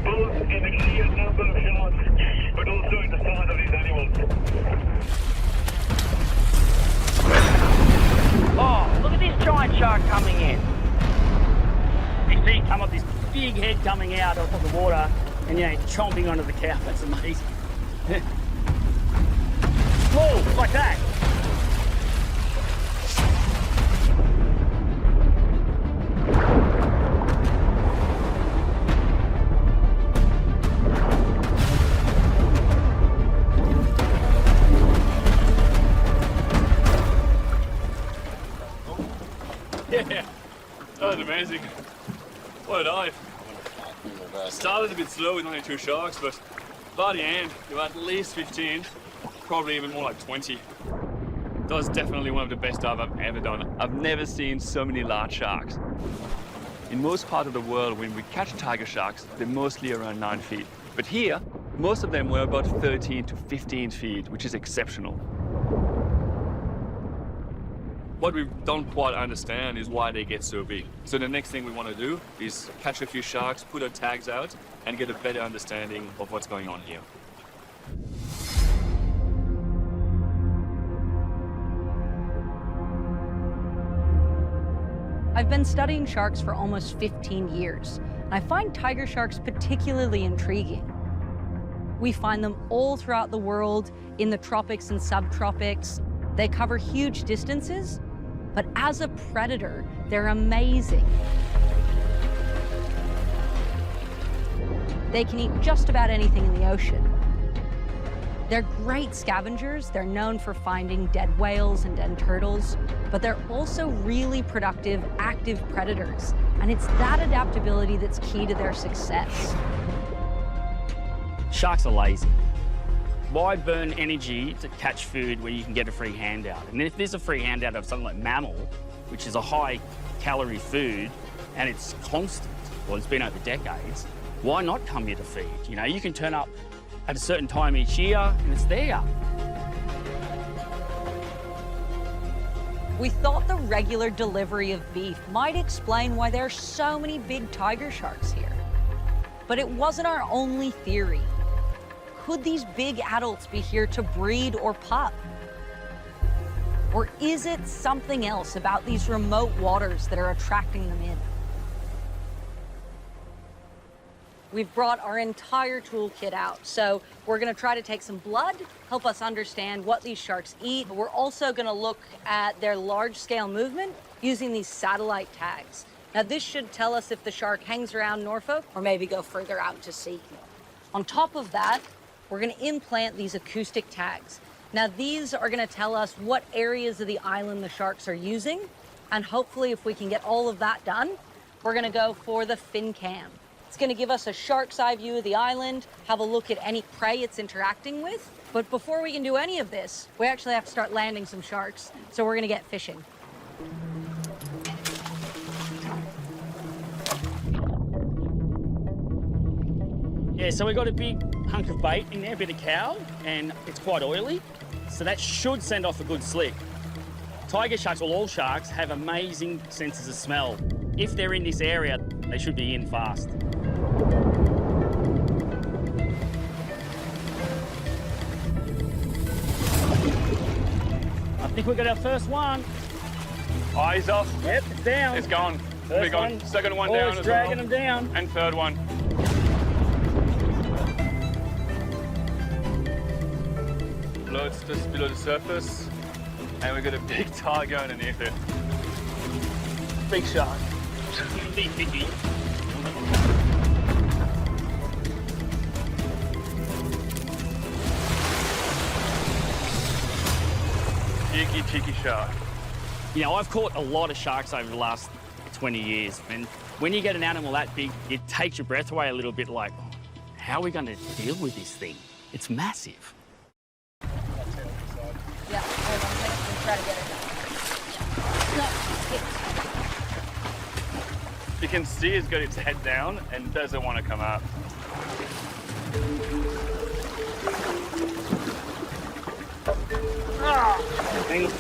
Speaker 16: both in the sheer number of sharks, but also in the size of these animals.
Speaker 10: Oh, look at this giant shark coming in. You see come up this big head coming out of the water and, you know, chomping onto the cow. That's amazing. Whoa, like that.
Speaker 6: Yeah, that was amazing. What a dive. Started a bit slow with only 2 sharks, but by the end, there were at least 15, probably even more like 20. That was definitely one of the best dives I've ever done. I've never seen so many large sharks. In most parts of the world, when we catch tiger sharks, they're mostly around 9 feet. But here, most of them were about 13 to 15 feet, which is exceptional. What we don't quite understand is why they get so big. So the next thing we want to do is catch a few sharks, put our tags out, and get a better understanding of what's going on here.
Speaker 14: I've been studying sharks for almost 15 years, and I find tiger sharks particularly intriguing. We find them all throughout the world, in the tropics and subtropics. They cover huge distances, but as a predator, they're amazing. They can eat just about anything in the ocean. They're great scavengers. They're known for finding dead whales and dead turtles, but they're also really productive, active predators. And it's that adaptability that's key to their success.
Speaker 10: Sharks are lazy. Why burn energy to catch food where you can get a free handout? And if there's a free handout of something like mammal, which is a high-calorie food, and it's constant, well, it's been over decades, why not come here to feed? You know, you can turn up at a certain time each year, and it's there.
Speaker 14: We thought the regular delivery of beef might explain why there are so many big tiger sharks here. But it wasn't our only theory. Could these big adults be here to breed or pup? Or is it something else about these remote waters that are attracting them in? We've brought our entire toolkit out. So we're gonna try to take some blood, help us understand what these sharks eat. We're also gonna look at their large-scale movement using these satellite tags. Now this should tell us if the shark hangs around Norfolk or maybe go further out to sea. On top of that, we're gonna implant these acoustic tags. Now these are gonna tell us what areas of the island the sharks are using, and hopefully if we can get all of that done, we're gonna go for the fin cam. It's gonna give us a shark's eye view of the island, have a look at any prey it's interacting with. But before we can do any of this, we actually have to start landing some sharks. So we're gonna get fishing.
Speaker 10: Yeah, so we got a big hunk of bait in there, a bit of cow, and it's quite oily. So that should send off a good slick. Tiger sharks, or all sharks, have amazing senses of smell. If they're in this area, they should be in fast. I think we got our first one.
Speaker 6: Eyes off.
Speaker 10: Yep, it's down.
Speaker 6: It's gone. We're gone. Second one down as well.
Speaker 10: Dragging them down.
Speaker 6: And third one. Floats just below the surface. And we got a big tiger underneath it. Big shark.
Speaker 10: Big picky.
Speaker 6: cheeky shark.
Speaker 10: You know, I've caught a lot of sharks over the last 20 years, and when you get an animal that big, it takes your breath away a little bit, like, oh, how are we going to deal with this thing? It's massive.
Speaker 14: Yeah, hold on a minute and try to get it down.
Speaker 6: You can see it's got its head down and doesn't want to come up.
Speaker 10: Hang on.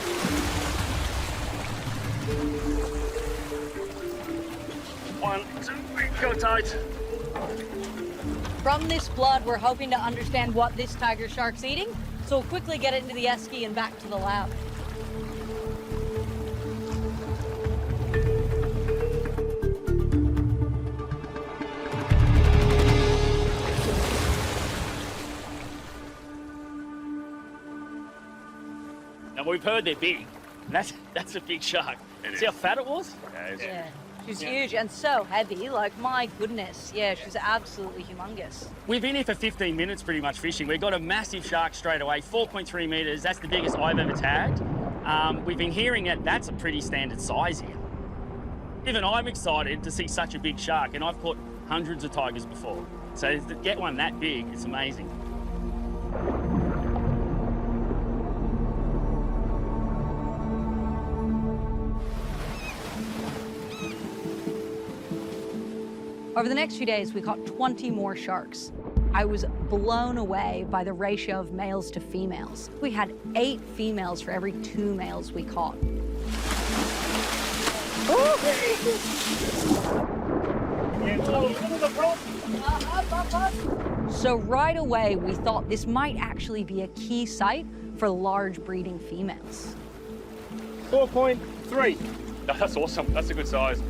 Speaker 10: One, two, three, go tight.
Speaker 14: From this blood, we're hoping to understand what this tiger shark's eating, so we'll quickly get it into the esky and back to the lab.
Speaker 10: Now, we've heard they're big. That's a big shark. See how fat it was?
Speaker 14: Yeah. She's huge and so heavy, like, my goodness. Yeah, she's absolutely humongous.
Speaker 10: We've been here for 15 minutes pretty much fishing. We got a massive shark straight away, 4.3 metres. That's the biggest I've ever tagged. We've been hearing that that's a pretty standard size here. Even I'm excited to see such a big shark, and I've caught hundreds of tigers before. So to get one that big, it's amazing.
Speaker 14: Over the next few days, we caught 20 more sharks. I was blown away by the ratio of males to females. We had 8 females for every 2 males we caught. So right away, we thought this might actually be a key site for large breeding females.
Speaker 6: 4.3. That's awesome. That's a good size.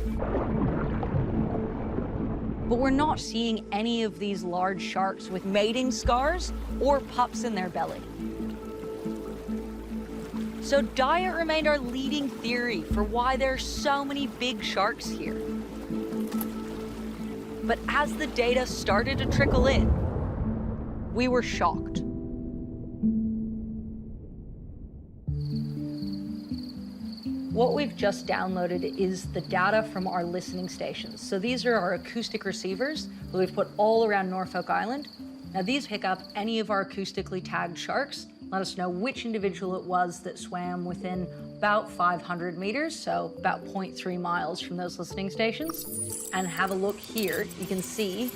Speaker 14: But we're not seeing any of these large sharks with mating scars or pups in their belly. So diet remained our leading theory for why there are so many big sharks here. But as the data started to trickle in, we were shocked. What we've just downloaded is the data from our listening stations. So these are our acoustic receivers that we've put all around Norfolk Island. Now these pick up any of our acoustically tagged sharks, let us know which individual it was that swam within about 500 meters, so about 0.3 miles from those listening stations. And have a look here. You can see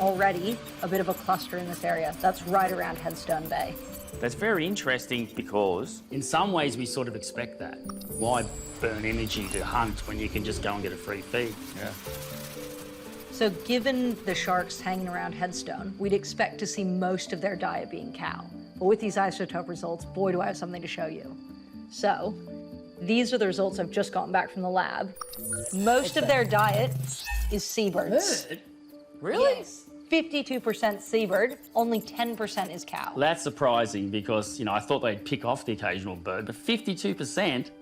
Speaker 14: already a bit of a cluster in this area. That's right around Headstone Bay.
Speaker 10: That's very interesting because in some ways we sort of expect that. Why burn energy to hunt when you can just go and get a free feed?
Speaker 6: Yeah.
Speaker 14: So given the sharks hanging around Headstone, we'd expect to see most of their diet being cow. But with these isotope results, boy, do I have something to show you. So these are the results I've just gotten back from the lab. Most of their diet is seabirds.
Speaker 10: Bird? Really?
Speaker 14: Yes. 52% seabird, only 10% is cow.
Speaker 10: That's surprising because, you know, I thought they'd pick off the occasional bird, but 52%.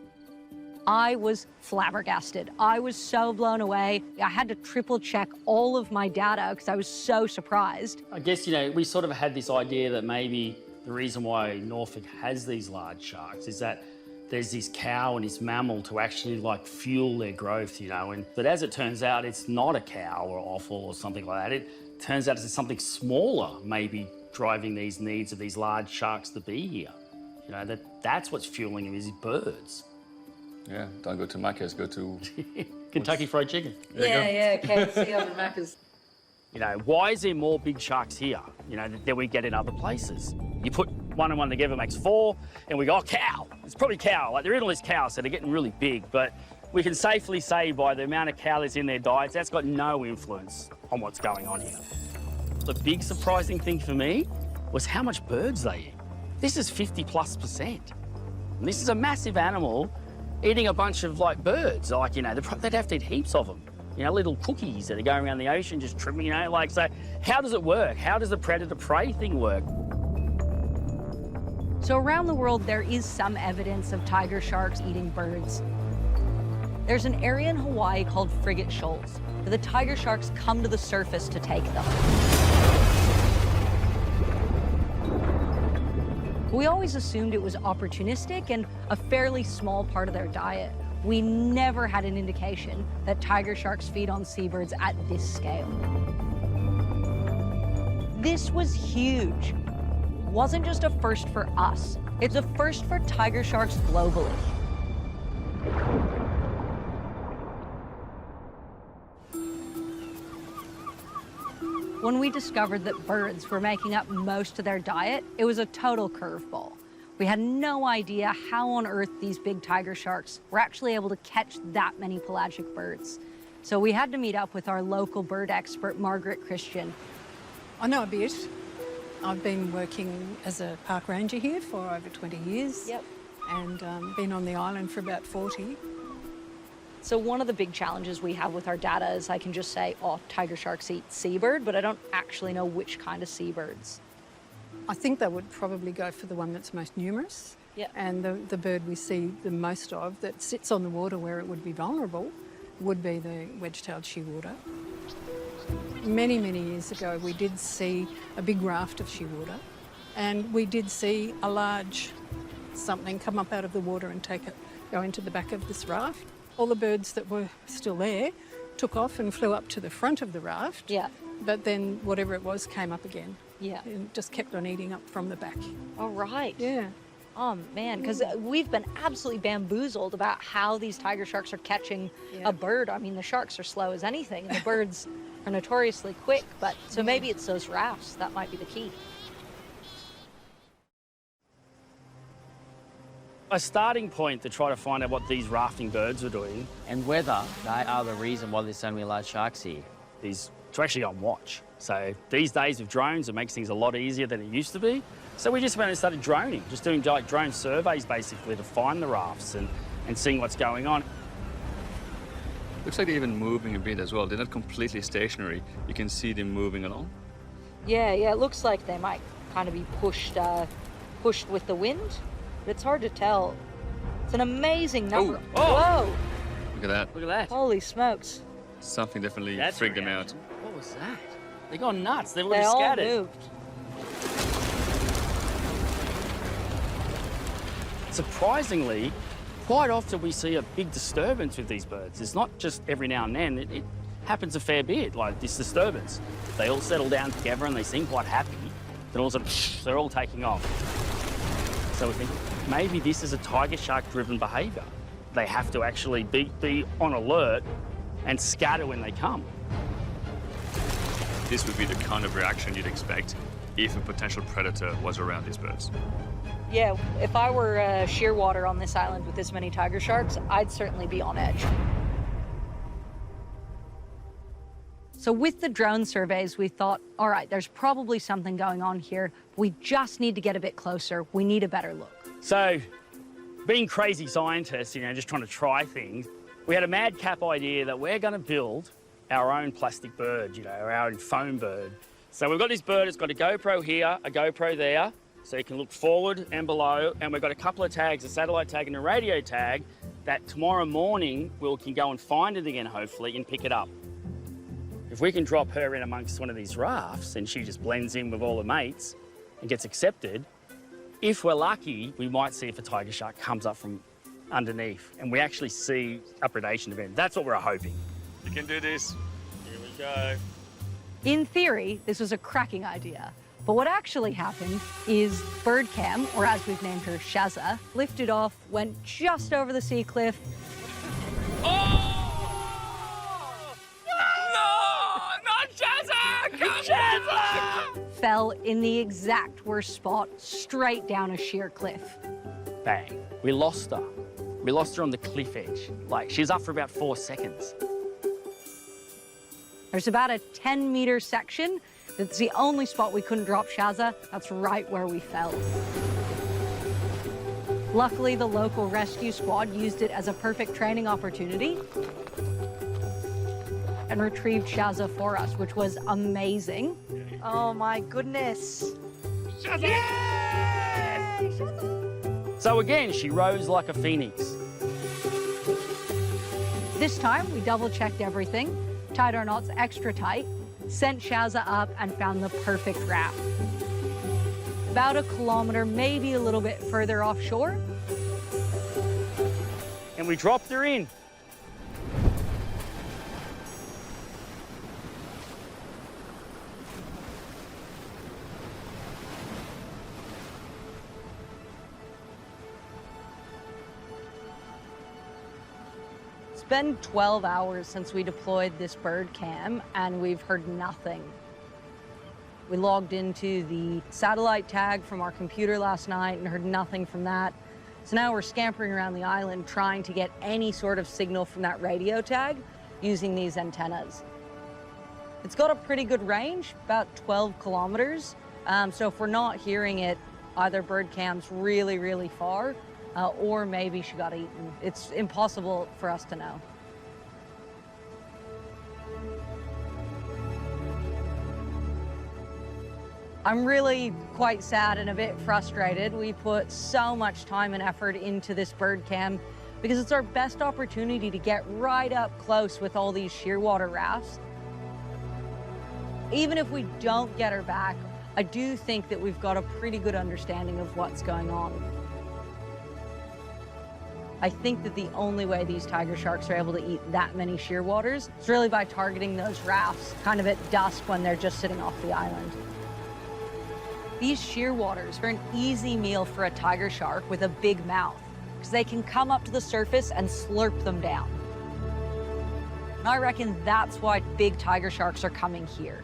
Speaker 14: I was flabbergasted. I was so blown away. I had to triple check all of my data because I was so surprised.
Speaker 10: I guess, you know, we sort of had this idea that maybe the reason why Norfolk has these large sharks is that there's this cow and this mammal to actually like fuel their growth, you know, but as it turns out, it's not a cow or offal or something like that. It turns out it's something smaller maybe driving these needs of these large sharks to be here. You know, that's what's fueling them is birds.
Speaker 6: Yeah, don't go to Maka's, go to...
Speaker 10: Kentucky Fried Chicken.
Speaker 14: Yeah, KFC over Macca's.
Speaker 10: You know, why is there more big sharks here, you know, than we get in other places? You put one and one together, makes 4, and we go, oh, cow. It's probably cow. Like, they're eating all this cow, so they're getting really big. But we can safely say by the amount of cow that's in their diets, that's got no influence on what's going on here. The big surprising thing for me was how much birds they eat. This is 50+%. And this is a massive animal eating a bunch of, like, birds. Like, you know, they'd have to eat heaps of them. You know, little cookies that are going around the ocean just trimming, you know, like, so how does it work? How does the predator-prey thing work?
Speaker 14: So around the world, there is some evidence of tiger sharks eating birds. There's an area in Hawaii called Frigate Shoals, where the tiger sharks come to the surface to take them. We always assumed it was opportunistic and a fairly small part of their diet. We never had an indication that tiger sharks feed on seabirds at this scale. This was huge. It wasn't just a first for us, it's a first for tiger sharks globally. When we discovered that birds were making up most of their diet, it was a total curveball. We had no idea how on earth these big tiger sharks were actually able to catch that many pelagic birds. So we had to meet up with our local bird expert, Margaret Christian.
Speaker 17: I know a bit. I've been working as a park ranger here for over 20 years.
Speaker 14: Yep.
Speaker 17: And been on the island for about 40.
Speaker 14: So one of the big challenges we have with our data is I can just say, oh, tiger sharks eat seabird, but I don't actually know which kind of seabirds.
Speaker 17: I think they would probably go for the one that's most numerous.
Speaker 14: Yeah.
Speaker 17: And the bird we see the most of that sits on the water where it would be vulnerable would be the wedge-tailed shearwater. Many, many years ago, we did see a big raft of shearwater, and we did see a large something come up out of the water and go into the back of this raft. All the birds that were still there took off and flew up to the front of the raft.
Speaker 14: Yeah.
Speaker 17: But then whatever it was came up again.
Speaker 14: Yeah.
Speaker 17: And just kept on eating up from the back.
Speaker 14: All right.
Speaker 17: Yeah.
Speaker 14: Oh, man, because we've been absolutely bamboozled about how these tiger sharks are catching a bird. I mean, the sharks are slow as anything. The birds are notoriously quick, but so maybe it's those rafts. That might be the key.
Speaker 10: A starting point to try to find out what these rafting birds are doing.
Speaker 15: And whether they are the reason why there's so many large sharks here.
Speaker 10: Is to actually on watch. So these days with drones, it makes things a lot easier than it used to be. So we just went and started droning, just doing like drone surveys basically to find the rafts and seeing what's going on.
Speaker 6: Looks like they're even moving a bit as well. They're not completely stationary. You can see them moving along.
Speaker 14: Yeah, it looks like they might kind of be pushed with the wind, but it's hard to tell. It's an amazing number.
Speaker 6: Oh.
Speaker 14: Whoa!
Speaker 6: Look at that.
Speaker 10: Look at that.
Speaker 14: Holy smokes.
Speaker 6: Something definitely
Speaker 10: That's
Speaker 6: freaked them out.
Speaker 10: What was that? They gone nuts. They've
Speaker 14: They
Speaker 10: already
Speaker 14: all
Speaker 10: scattered.
Speaker 14: moved.
Speaker 10: Surprisingly, quite often we see a big disturbance with these birds. It's not just every now and then. It happens a fair bit, like this disturbance. They all settle down together and they seem quite happy. Then all of a sudden, they're all taking off. So we think maybe this is a tiger shark-driven behaviour. They have to actually be on alert and scatter when they come.
Speaker 6: This would be the kind of reaction you'd expect if a potential predator was around these birds.
Speaker 14: Yeah, if I were shearwater on this island with this many tiger sharks, I'd certainly be on edge. So with the drone surveys, we thought, all right, there's probably something going on here. We just need to get a bit closer. We need a better look.
Speaker 10: So, being crazy scientists, just trying to try things, we had a madcap idea that we're going to build our own plastic bird, our own foam bird. So we've got this bird, it's got a GoPro here, a GoPro there, so you can look forward and below, and we've got a couple of tags, a satellite tag and a radio tag, that tomorrow morning we can go and find it again, hopefully, and pick it up. If we can drop her in amongst one of these rafts and she just blends in with all the mates and gets accepted, if we're lucky, we might see if a tiger shark comes up from underneath and we actually see a predation event. That's what we're hoping.
Speaker 6: You can do this.
Speaker 10: Here we go.
Speaker 14: In theory, this was a cracking idea. But what actually happened is Birdcam, or as we've named her, Shazza, lifted off, went just over the sea cliff. Fell in the exact worst spot, straight down a sheer cliff.
Speaker 10: Bang. We lost her. We lost her on the cliff edge. She was up for about 4 seconds.
Speaker 14: There's about a 10-meter section. That's the only spot we couldn't drop Shazza. That's right where we fell. Luckily, the local rescue squad used it as a perfect training opportunity and retrieved Shazza for us, which was amazing. Oh my goodness.
Speaker 10: Shazza! Yay! Shazza! So again, she rose like a phoenix.
Speaker 14: This time, we double-checked everything, tied our knots extra tight, sent Shazza up and found the perfect wrap. about 1 kilometer, maybe a little bit further offshore.
Speaker 10: And we dropped her in.
Speaker 14: It's been 12 hours since we deployed this bird cam, and we've heard nothing. We logged into the satellite tag from our computer last night and heard nothing from that. So now we're scampering around the island trying to get any sort of signal from that radio tag using these antennas. It's got a pretty good range, about 12 kilometers. So if we're not hearing it, either bird cam's really, really far, or maybe she got eaten. It's impossible for us to know. I'm really quite sad and a bit frustrated. We put so much time and effort into this bird cam because it's our best opportunity to get right up close with all these shearwater rafts. Even if we don't get her back, I do think that we've got a pretty good understanding of what's going on. I think that the only way these tiger sharks are able to eat that many shearwaters is really by targeting those rafts kind of at dusk when they're just sitting off the island. These shearwaters are an easy meal for a tiger shark with a big mouth because they can come up to the surface and slurp them down. And I reckon that's why big tiger sharks are coming here.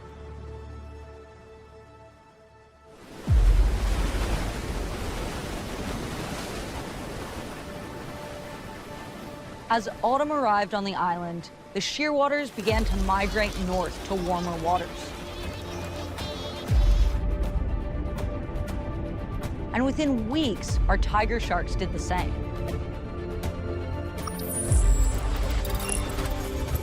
Speaker 14: As autumn arrived on the island, the shearwaters began to migrate north to warmer waters. And within weeks, our tiger sharks did the same.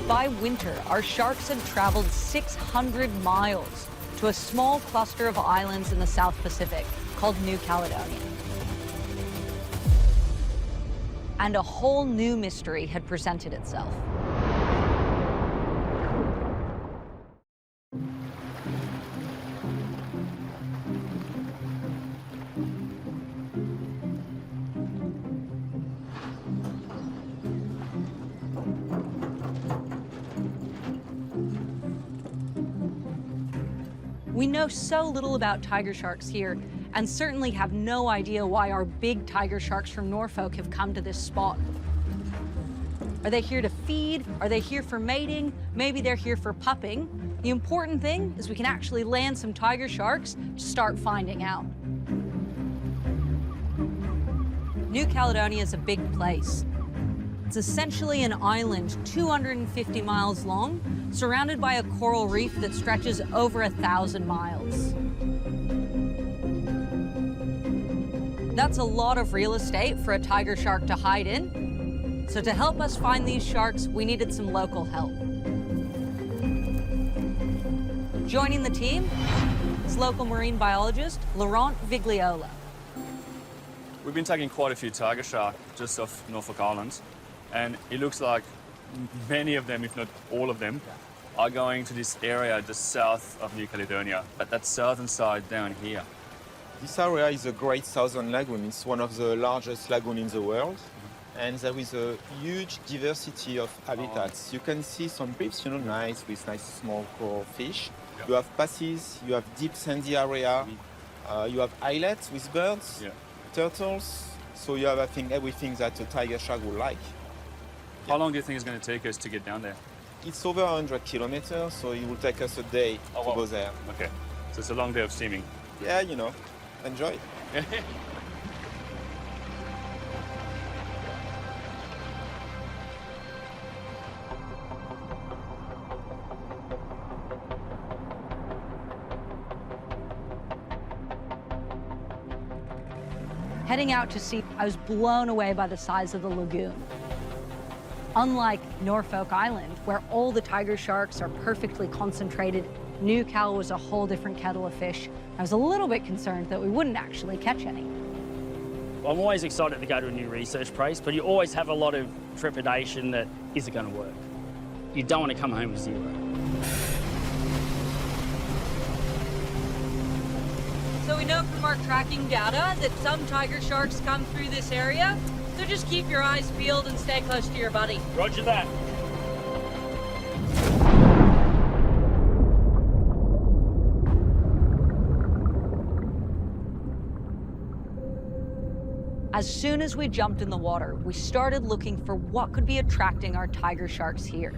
Speaker 14: By winter, our sharks had traveled 600 miles to a small cluster of islands in the South Pacific called New Caledonia. And a whole new mystery had presented itself. We know so little about tiger sharks here, and certainly have no idea why our big tiger sharks from Norfolk have come to this spot. Are they here to feed? Are they here for mating? Maybe they're here for pupping. The important thing is we can actually land some tiger sharks to start finding out. New Caledonia is a big place. It's essentially an island 250 miles long, surrounded by a coral reef that stretches over 1,000 miles. That's a lot of real estate for a tiger shark to hide in. So to help us find these sharks, we needed some local help. Joining the team is local marine biologist Laurent Vigliola.
Speaker 6: We've been tagging quite a few tiger shark just off Norfolk Island, and it looks like many of them, if not all of them, are going to this area just south of New Caledonia, at that southern side down here.
Speaker 18: This area is a Great Southern Lagoon. It's one of the largest lagoons in the world, and there is a huge diversity of habitats. You can see some reefs, nice, with nice small coral fish. You have passes, you have deep sandy area, you have islets with birds, turtles. So you have, I think, everything that a tiger shark would like.
Speaker 6: How long do you think it's going to take us to get down there?
Speaker 18: It's over 100 kilometers, so it will take us a day to go there.
Speaker 6: Okay, so it's a long day of steaming.
Speaker 18: Yeah, enjoy.
Speaker 14: Heading out to sea, I was blown away by the size of the lagoon. Unlike Norfolk Island, where all the tiger sharks are perfectly concentrated, New Cal was a whole different kettle of fish. I was a little bit concerned that we wouldn't actually catch any.
Speaker 10: I'm always excited to go to a new research place, but you always have a lot of trepidation that, is it going to work? You don't want to come home with zero.
Speaker 14: So we know from our tracking data that some tiger sharks come through this area, so just keep your eyes peeled and stay close to your buddy.
Speaker 10: Roger that.
Speaker 14: As soon as we jumped in the water, we started looking for what could be attracting our tiger sharks here.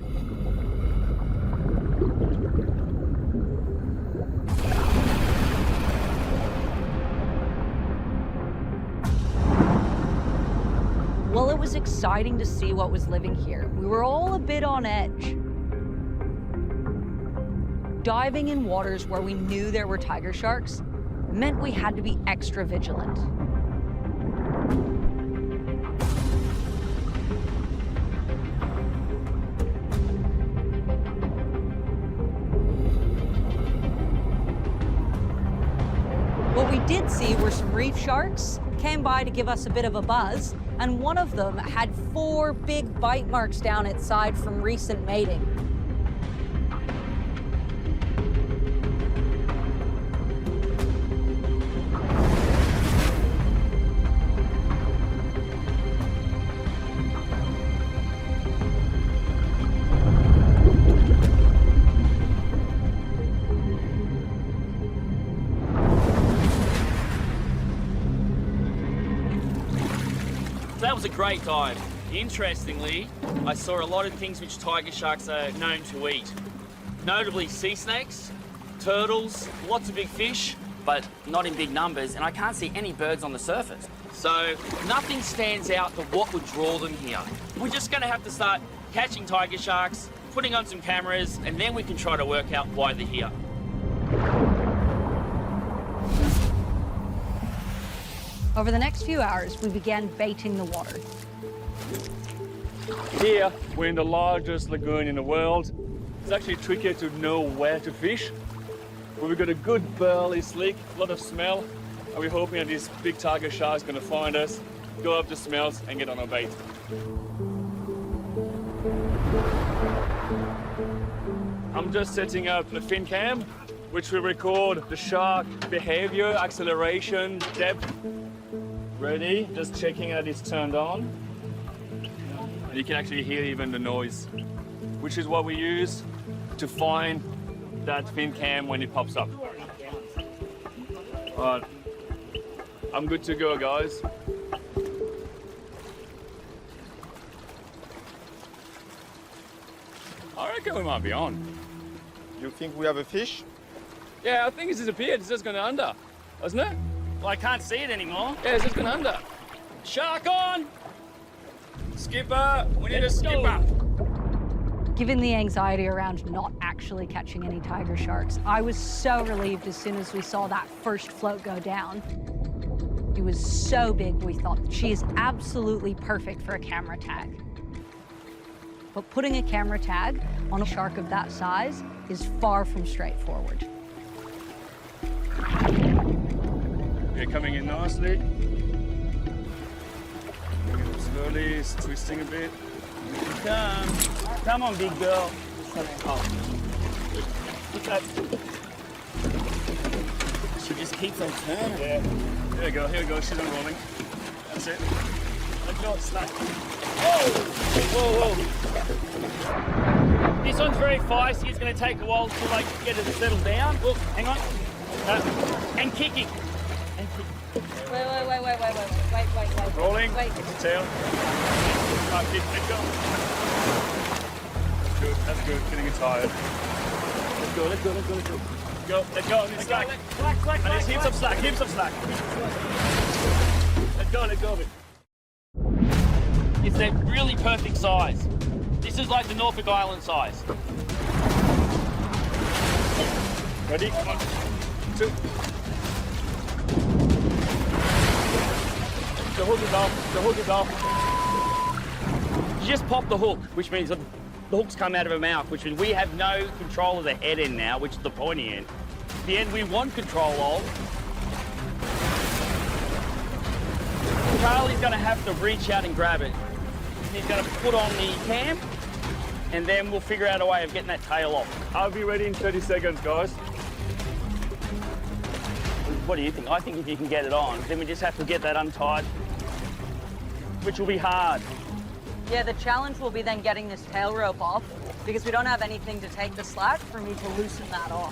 Speaker 14: While it was exciting to see what was living here, we were all a bit on edge. Diving in waters where we knew there were tiger sharks meant we had to be extra vigilant. What we did see were some reef sharks, came by to give us a bit of a buzz, and one of them had 4 big bite marks down its side from recent mating.
Speaker 15: That was a great dive. Interestingly, I saw a lot of things which tiger sharks are known to eat. Notably sea snakes, turtles, lots of big fish, but not in big numbers, and I can't see any birds on the surface. So nothing stands out to what would draw them here. We're just gonna have to start catching tiger sharks, putting on some cameras, and then we can try to work out why they're here.
Speaker 14: Over the next few hours, we began baiting the water.
Speaker 6: Here, we're in the largest lagoon in the world. It's actually trickier to know where to fish. But we've got a good burly slick, a lot of smell, and we're hoping that this big tiger shark is gonna find us, go up the smells, and get on our bait. I'm just setting up the fin cam, which will record the shark behavior, acceleration, depth. Ready? Just checking that it's turned on. And you can actually hear even the noise, which is what we use to find that fin cam when it pops up. All right, I'm good to go, guys. I reckon we might be on.
Speaker 18: You think we have a fish?
Speaker 6: Yeah, I think it's disappeared. It's just gone under, hasn't it?
Speaker 10: Well, I can't see it anymore.
Speaker 6: Yeah, it's just gone under. Shark on! Skipper, we need a skipper.
Speaker 14: Given the anxiety around not actually catching any tiger sharks, I was so relieved as soon as we saw that first float go down. It was so big, we thought she is absolutely perfect for a camera tag. But putting a camera tag on a shark of that size is far from straightforward.
Speaker 6: Yeah, coming in nicely. Bring it up slowly, it's twisting a bit.
Speaker 10: Come on, big girl. Look at that. She just keeps on turning.
Speaker 6: Yeah. Here we go, here we go. She's unrolling. That's it. Let go, slack.
Speaker 10: Whoa! Whoa, whoa. This one's very feisty. It's going to take a while to get it to settle down. Look, hang on. And kicking.
Speaker 14: Wait.
Speaker 6: Rolling.
Speaker 14: Wait.
Speaker 6: That's the tail. Right, kick, let go. Good, that's good. Getting it tired.
Speaker 10: Let go.
Speaker 6: Go, let go. And slack.
Speaker 10: Slack.
Speaker 6: And just heaps of slack. Let go of it.
Speaker 10: It's that really perfect size. This is like the Norfolk Island size.
Speaker 6: Ready? 1, 2. The hook is off.
Speaker 10: You just pop the hook, which means the hook's come out of her mouth, which means we have no control of the head end now, which is the pointy end. The end we want control of, Charlie's going to have to reach out and grab it. He's going to put on the cam, and then we'll figure out a way of getting that tail off.
Speaker 6: I'll be ready in 30 seconds, guys.
Speaker 10: What do you think? I think if you can get it on, then we just have to get that untied, which will be hard.
Speaker 14: Yeah, the challenge will be then getting this tail rope off because we don't have anything to take the slack for me to loosen that off.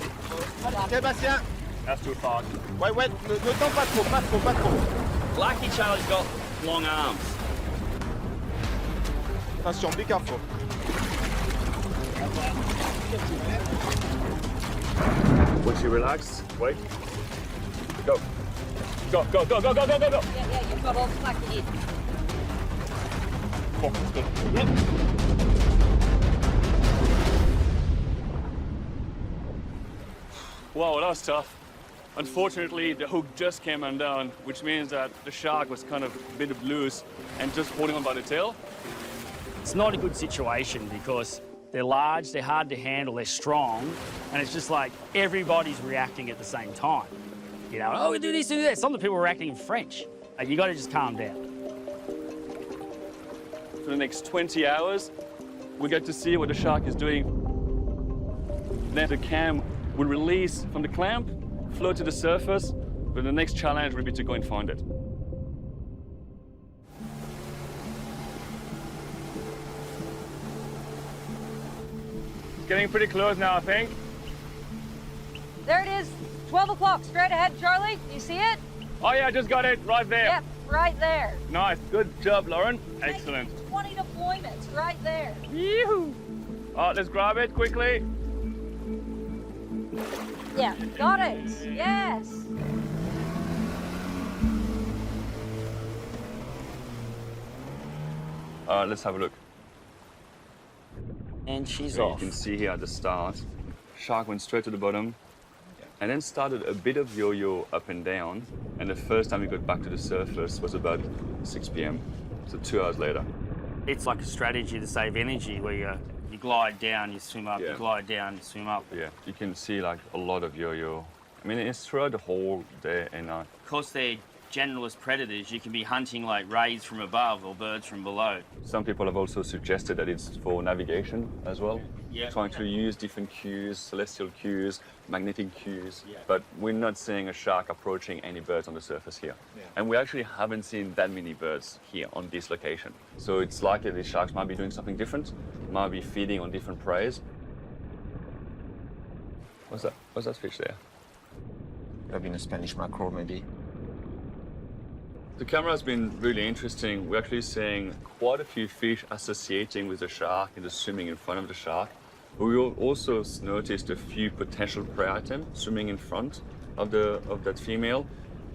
Speaker 18: Sébastien.
Speaker 10: That's too far.
Speaker 18: Ouais, ouais, ne tends pas trop, pas trop, pas trop.
Speaker 10: Lucky Charlie's got long arms.
Speaker 18: Attention, be careful.
Speaker 6: Once you relax, wait. Go. Go, go, go, go, go, go, go, go.
Speaker 14: Yeah, you've got all the slack you need.
Speaker 6: Yep. Wow, that was tough. Unfortunately, the hook just came undone, which means that the shark was kind of a bit loose and just holding on by the tail.
Speaker 10: It's not a good situation because they're large, they're hard to handle, they're strong, and it's just like everybody's reacting at the same time. You know, oh, we do this, do that. Some of the people are reacting in French. You got to just calm down.
Speaker 6: For the next 20 hours, we get to see what the shark is doing. Then the cam will release from the clamp, float to the surface, but the next challenge will be to go and find it. It's getting pretty close now, I think.
Speaker 14: There it is, 12 o'clock, straight ahead, Charlie. You see it?
Speaker 6: Oh yeah, I just got it right there.
Speaker 14: Yep, right there.
Speaker 6: Nice, good job, Lauren. Excellent.
Speaker 14: 20 deployments, right there.
Speaker 6: Yoo-hoo. Oh, let's grab it quickly.
Speaker 14: Yeah, got it, yes.
Speaker 6: Let's have a look.
Speaker 10: And she's
Speaker 6: so
Speaker 10: off.
Speaker 6: You can see here at the start, shark went straight to the bottom and then started a bit of yo-yo up and down. And the first time we got back to the surface was about 6 p.m. So 2 hours later.
Speaker 10: It's like a strategy to save energy where you glide down, you swim up,
Speaker 6: Yeah.
Speaker 10: you glide down, you swim up.
Speaker 6: Yeah, you can see like a lot of yo-yo. I mean, it's throughout the whole day and night.
Speaker 10: Because they're generalist predators, you can be hunting like rays from above or birds from below.
Speaker 6: Some people have also suggested that it's for navigation as well.
Speaker 10: Yeah.
Speaker 6: Trying to use different cues, celestial cues, magnetic cues. Yeah. But we're not seeing a shark approaching any birds on the surface here. Yeah. And we actually haven't seen that many birds here on this location. So it's likely these sharks might be doing something different, might be feeding on different preys. What's that? What's that fish there?
Speaker 18: Maybe a Spanish mackerel, maybe.
Speaker 6: The camera has been really interesting. We're actually seeing quite a few fish associating with the shark and just swimming in front of the shark. But we also noticed a few potential prey items swimming in front of that female.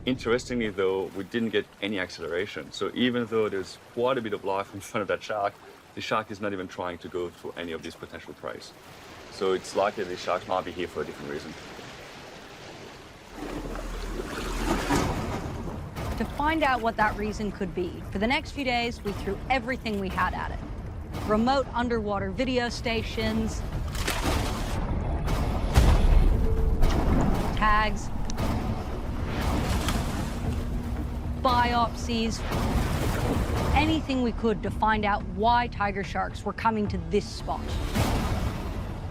Speaker 6: Interestingly, though, we didn't get any acceleration. So even though there's quite a bit of life in front of that shark, the shark is not even trying to go for any of these potential prey. So it's likely the sharks might be here for a different reason.
Speaker 14: To find out what that reason could be, for the next few days, we threw everything we had at it. Remote underwater video stations, tags, biopsies, anything we could to find out why tiger sharks were coming to this spot.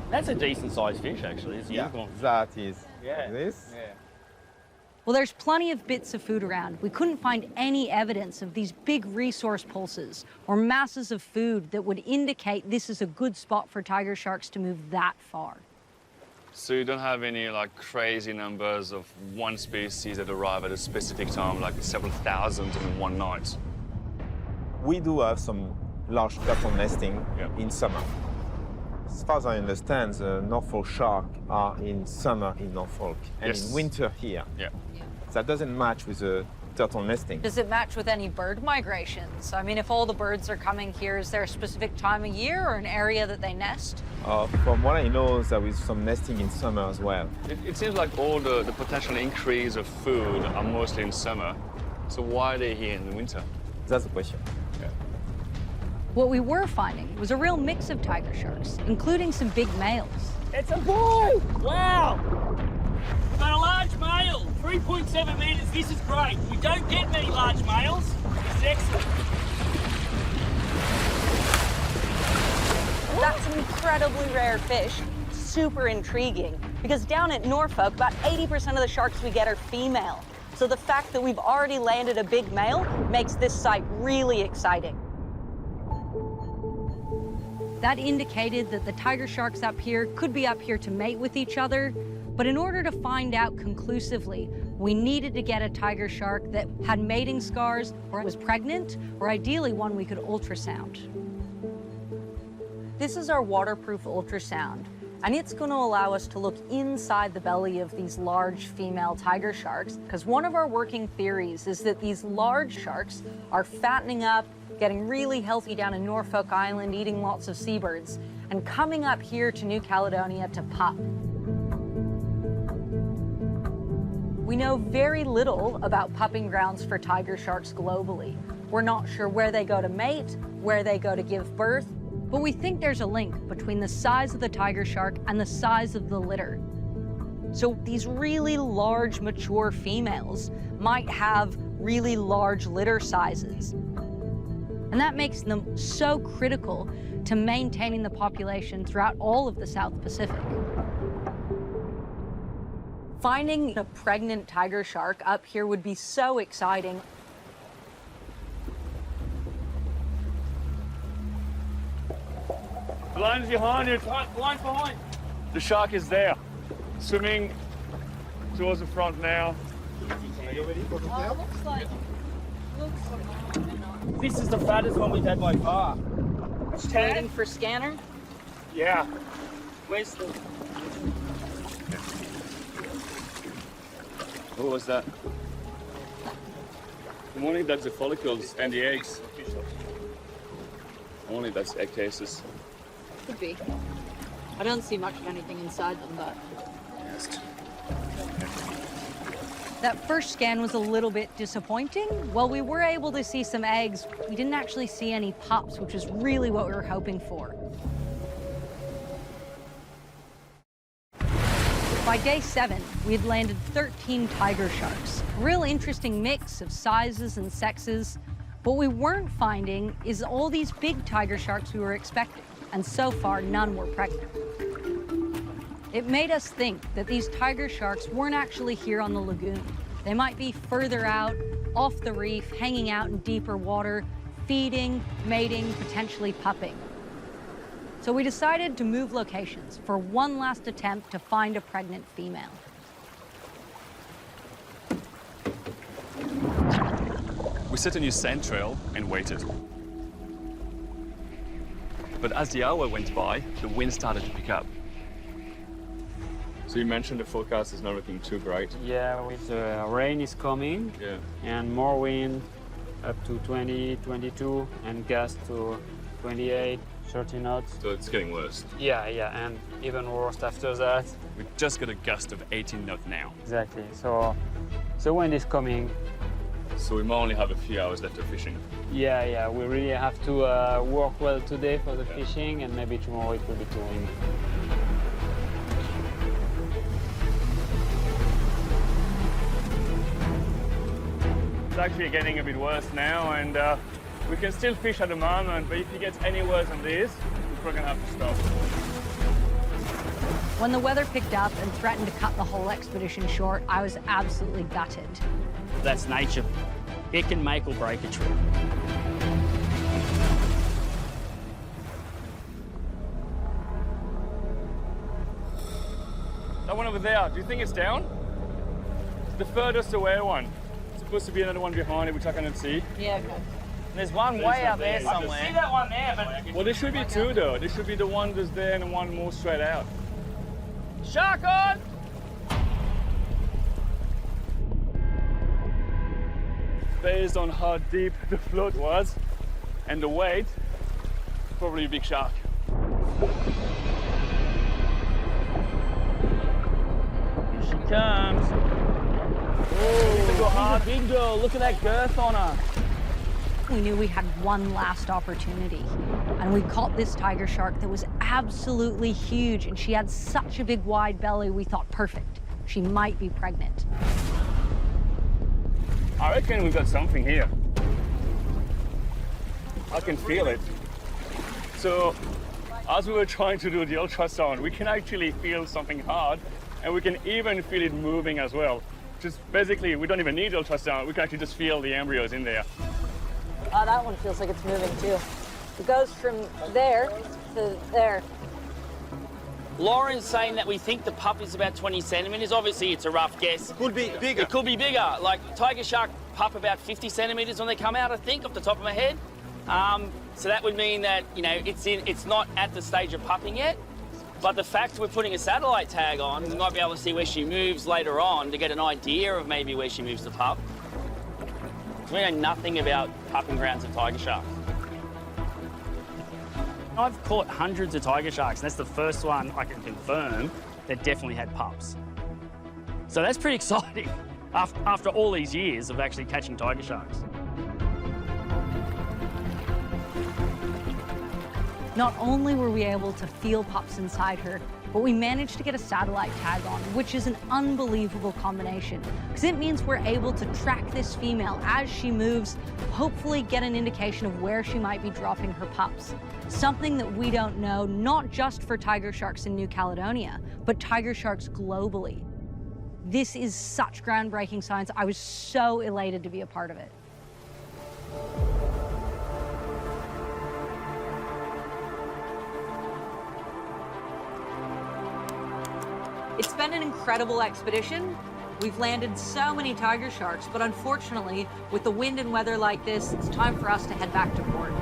Speaker 10: That's a decent sized fish, actually. It's a
Speaker 18: Yeah,
Speaker 10: unicorn.
Speaker 18: that is
Speaker 10: Yeah.
Speaker 18: this.
Speaker 10: Yeah.
Speaker 14: Well, there's plenty of bits of food around. We couldn't find any evidence of these big resource pulses or masses of food that would indicate this is a good spot for tiger sharks to move that far.
Speaker 6: So you don't have any like crazy numbers of one species that arrive at a specific time, like several thousand in one night?
Speaker 18: We do have some large turtle nesting in summer. As far as I understand, the Norfolk shark are in summer in Norfolk and
Speaker 6: Yes.
Speaker 18: in winter here.
Speaker 6: Yeah.
Speaker 18: That doesn't match with the turtle nesting.
Speaker 14: Does it match with any bird migrations? I mean, if all the birds are coming here, is there a specific time of year or an area that they nest?
Speaker 18: From what I know, there is some nesting in summer as well.
Speaker 6: It seems like all the potential increase of food are mostly in summer. So why are they here in the winter?
Speaker 18: That's the question.
Speaker 6: Yeah.
Speaker 14: What we were finding was a real mix of tiger sharks, including some big males.
Speaker 10: It's a boy! Wow! We've got a large male, 3.7 meters. This is great. We don't get many large males. This is excellent.
Speaker 14: That's an incredibly rare fish, super intriguing. Because down at Norfolk, about 80% of the sharks we get are female. So the fact that we've already landed a big male makes this site really exciting. That indicated that the tiger sharks up here could be up here to mate with each other, but in order to find out conclusively, we needed to get a tiger shark that had mating scars or was pregnant, or ideally one we could ultrasound. This is our waterproof ultrasound, and it's going to allow us to look inside the belly of these large female tiger sharks, because one of our working theories is that these large sharks are fattening up, getting really healthy down in Norfolk Island, eating lots of seabirds, and coming up here to New Caledonia to pup. We know very little about pupping grounds for tiger sharks globally. We're not sure where they go to mate, where they go to give birth, but we think there's a link between the size of the tiger shark and the size of the litter. So these really large, mature females might have really large litter sizes. And that makes them so critical to maintaining the population throughout all of the South Pacific. Finding a pregnant tiger shark up here would be so exciting.
Speaker 6: The line's behind you. Line behind. The shark is there, swimming towards the front now.
Speaker 10: This is the fattest one we've had by far.
Speaker 14: Waiting for scanner?
Speaker 10: Yeah. Where's the...
Speaker 6: What was that? Only that's the follicles and the eggs. Only that's egg cases.
Speaker 14: Could be. I don't see much of anything inside them, but... That first scan was a little bit disappointing. While we were able to see some eggs, we didn't actually see any pups, which is really what we were hoping for. By day 7, we had landed 13 tiger sharks. A real interesting mix of sizes and sexes. What we weren't finding is all these big tiger sharks we were expecting, and so far, none were pregnant. It made us think that these tiger sharks weren't actually here on the lagoon. They might be further out, off the reef, hanging out in deeper water, feeding, mating, potentially pupping. So we decided to move locations for one last attempt to find a pregnant female.
Speaker 6: We set a new sand trail and waited. But as the hour went by, the wind started to pick up. So you mentioned the forecast is not looking too bright.
Speaker 10: Yeah, with rain is coming.
Speaker 6: Yeah.
Speaker 10: And more wind, up to 20, 22, and gusts to 28, 30 knots.
Speaker 6: So it's getting worse.
Speaker 10: Yeah, and even worse after that.
Speaker 6: We just got a gust of 18 knots now.
Speaker 10: Exactly. So wind is coming.
Speaker 6: So we might only have a few hours left of fishing.
Speaker 10: Yeah, we really have to work well today for the fishing, and maybe tomorrow it will be too windy.
Speaker 6: It's actually getting a bit worse now, and we can still fish at the moment, but if it gets any worse than this, we're gonna have to stop.
Speaker 14: When the weather picked up and threatened to cut the whole expedition short, I was absolutely gutted.
Speaker 10: That's nature. It can make or break a trip.
Speaker 6: That one over there, do you think it's down? It's the furthest away one. It's supposed to be another one behind it, which I cannot see.
Speaker 14: Yeah, okay.
Speaker 10: There's one way out there somewhere. I see that one there, but...
Speaker 6: Well, there should be two, though. There should be the one that's there and the one more straight out.
Speaker 10: Shark on!
Speaker 6: Based on how deep the float was and the weight, probably a big shark.
Speaker 10: Here she comes. Oh, she's a big girl. Look at that girth on her.
Speaker 14: We knew we had one last opportunity, and we caught this tiger shark that was absolutely huge, and she had such a big wide belly, we thought, perfect. She might be pregnant.
Speaker 6: I reckon we've got something here. I can feel it. So, as we were trying to do the ultrasound, we can actually feel something hard And we can even feel it moving as well. Just basically, we don't even need ultrasound. We can actually just feel the embryos in there.
Speaker 14: Oh, that one feels like it's moving too. It goes from there to there.
Speaker 15: Lauren's saying that we think the pup is about 20 centimeters. Obviously, it's a rough guess.
Speaker 3: Could be bigger.
Speaker 15: It could be bigger. Like tiger shark pup about 50 centimeters when they come out, I think, off the top of my head. So that would mean that, you know, it's not at the stage of pupping yet. But the fact we're putting a satellite tag on, we might be able to see where she moves later on to get an idea of maybe where she moves the pup. We know nothing about pupping grounds of tiger sharks.
Speaker 10: I've caught hundreds of tiger sharks, and that's the first one I can confirm that definitely had pups. So that's pretty exciting after all these years of actually catching tiger sharks.
Speaker 14: Not only were we able to feel pups inside her, but we managed to get a satellite tag on, which is an unbelievable combination, because it means we're able to track this female as she moves, hopefully get an indication of where she might be dropping her pups. Something that we don't know, not just for tiger sharks in New Caledonia, but tiger sharks globally. This is such groundbreaking science. I was so elated to be a part of it. It's been an incredible expedition. We've landed so many tiger sharks, but unfortunately, with the wind and weather like this, it's time for us to head back to port.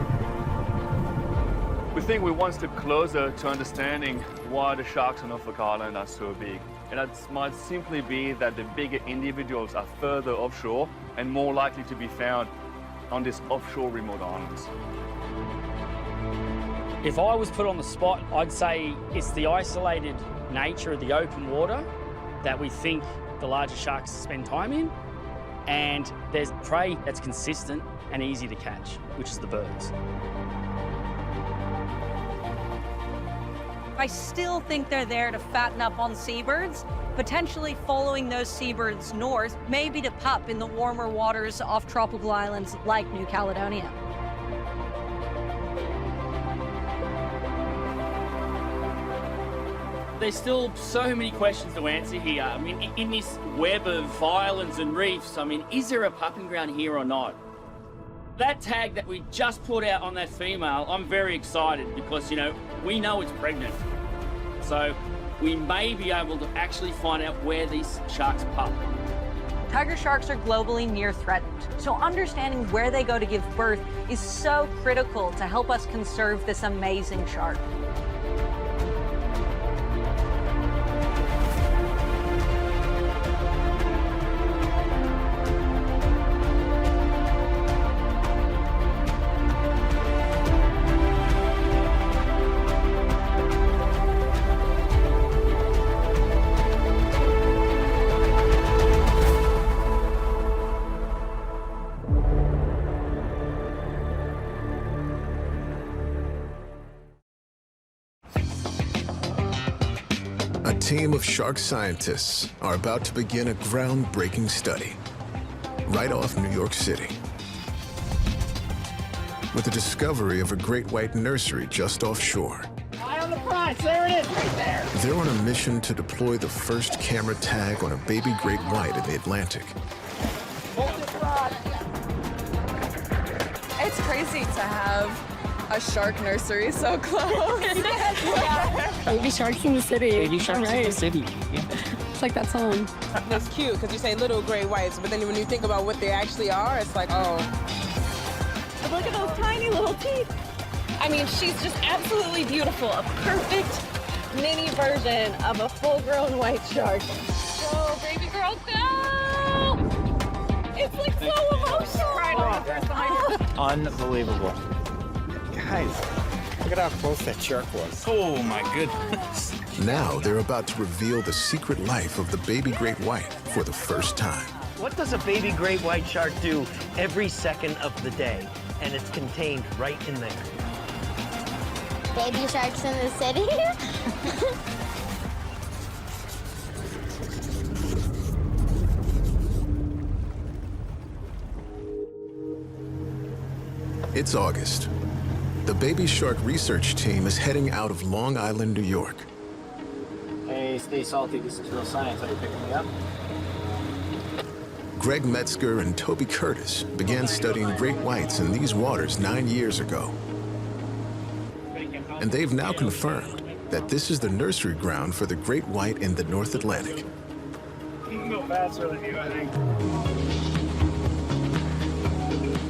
Speaker 6: We think we're one step closer to understanding why the sharks on Norfolk Island are so big. And that might simply be that the bigger individuals are further offshore and more likely to be found on these offshore remote islands.
Speaker 10: If I was put on the spot, I'd say it's the isolated nature of the open water that we think the larger sharks spend time in, and there's prey that's consistent and easy to catch, which is the birds.
Speaker 14: I still think they're there to fatten up on seabirds, potentially following those seabirds north, maybe to pup in the warmer waters off tropical islands like New Caledonia.
Speaker 15: There's still so many questions to answer here. I mean, in this web of islands and reefs, I mean, is there a pupping ground here or not? That tag that we just put out on that female, I'm very excited because, you know, we know it's pregnant. So we may be able to actually find out where these sharks pup.
Speaker 14: Tiger sharks are globally near threatened, so understanding where they go to give birth is so critical to help us conserve this amazing shark.
Speaker 19: A team of shark scientists are about to begin a groundbreaking study right off New York City with the discovery of a great white nursery just offshore.
Speaker 10: Eye on the prize, there it is, right there.
Speaker 19: They're on a mission to deploy the first camera tag on a baby great white in the Atlantic.
Speaker 20: It's crazy to have a shark nursery so close. Yeah. Baby sharks in the city.
Speaker 10: Baby sharks in the city. Yeah.
Speaker 20: It's like that song.
Speaker 21: It's cute because you say little gray whites, but then when you think about what they actually are, it's like, oh.
Speaker 14: Look at those tiny little teeth.
Speaker 20: I mean, she's just absolutely beautiful. A perfect mini version of a full-grown white shark. Go, baby girl, go! It's like so emotional.
Speaker 18: Unbelievable. Guys, look at how close that shark was.
Speaker 22: Oh my goodness.
Speaker 19: Now they're about to reveal the secret life of the baby great white for the first time.
Speaker 23: What does a baby great white shark do every second of the day? And it's contained right in there.
Speaker 5: Baby sharks in the city?
Speaker 19: It's August. The baby shark research team is heading out of Long Island, New York.
Speaker 18: A
Speaker 8: stay salty. This is real science. Are you picking me up?
Speaker 19: Greg Metzger and Toby Curtis began studying great whites in these waters 9 years ago. And they've now confirmed that this is the nursery ground for the great white in the North Atlantic.
Speaker 10: You can go faster than you, I think.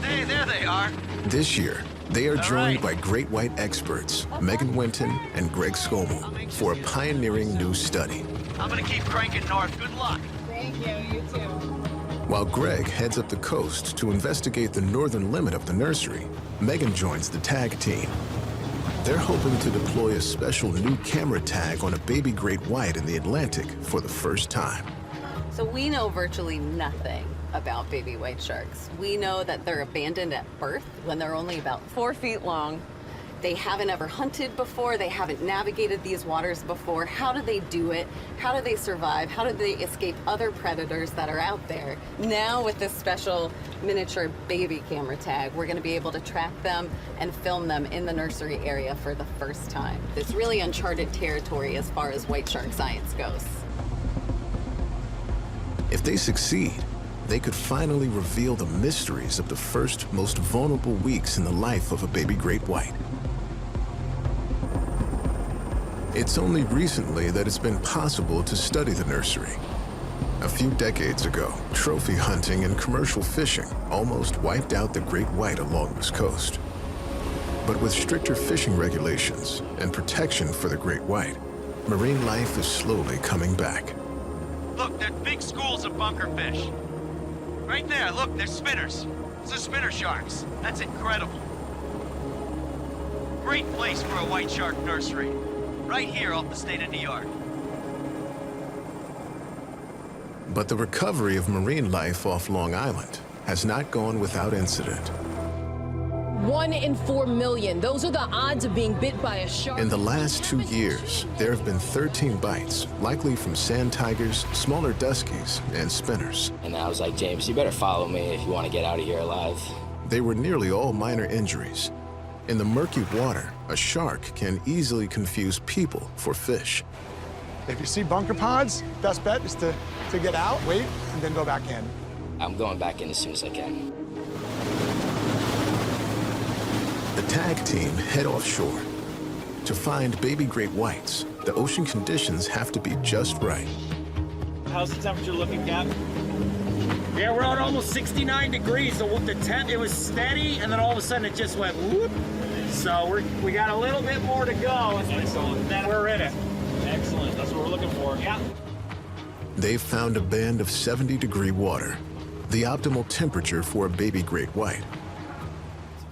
Speaker 11: Hey, there they are.
Speaker 19: This year, they are joined by great white experts, Megan Winton and Greg Scommel, for a pioneering new study.
Speaker 11: I'm gonna keep cranking north. Good luck.
Speaker 20: Thank you, you too.
Speaker 19: While Greg heads up the coast to investigate the northern limit of the nursery, Megan joins the tag team. They're hoping to deploy a special new camera tag on a baby great white in the Atlantic for the first time.
Speaker 12: So we know virtually nothing about baby white sharks. We know that they're abandoned at birth when they're only about 4 feet long. They haven't ever hunted before. They haven't navigated these waters before. How do they do it? How do they survive? How do they escape other predators that are out there? Now with this special miniature baby camera tag, we're gonna be able to track them and film them in the nursery area for the first time. It's really uncharted territory as far as white shark science goes.
Speaker 19: If they succeed, they could finally reveal the mysteries of the first, most vulnerable weeks in the life of a baby great white. It's only recently that it's been possible to study the nursery. A few decades ago, trophy hunting and commercial fishing almost wiped out the great white along this coast. But with stricter fishing regulations and protection for the great white, marine life is slowly coming back.
Speaker 11: Look, there's big schools of bunkerfish. Right there, look, there's spinners. Those are spinner sharks. That's incredible. Great place for a white shark nursery. Right here off the state of New York.
Speaker 19: But the recovery of marine life off Long Island has not gone without incident.
Speaker 24: 1 in 4 million. Those are the odds of being bit by a shark.
Speaker 19: In the last 2 years, there have been 13 bites, likely from sand tigers, smaller duskies, and spinners.
Speaker 8: And I was like, James, you better follow me if you want to get out of here alive.
Speaker 19: They were nearly all minor injuries. In the murky water, a shark can easily confuse people for fish.
Speaker 25: If you see bunker pods, best bet is to get out, wait, and then go back in.
Speaker 8: I'm going back in as soon as I can.
Speaker 19: The tag team head offshore. To find baby great whites, the ocean conditions have to be just right.
Speaker 15: How's the temperature looking, Cap?
Speaker 10: Yeah, we're at almost 69 degrees. The temp, it was steady, and then all of a sudden it just went whoop. So we got a little bit more to go, and then we're in it.
Speaker 15: Excellent. That's what we're looking for.
Speaker 10: Yeah.
Speaker 19: They've found a band of 70-degree water, the optimal temperature for a baby great white.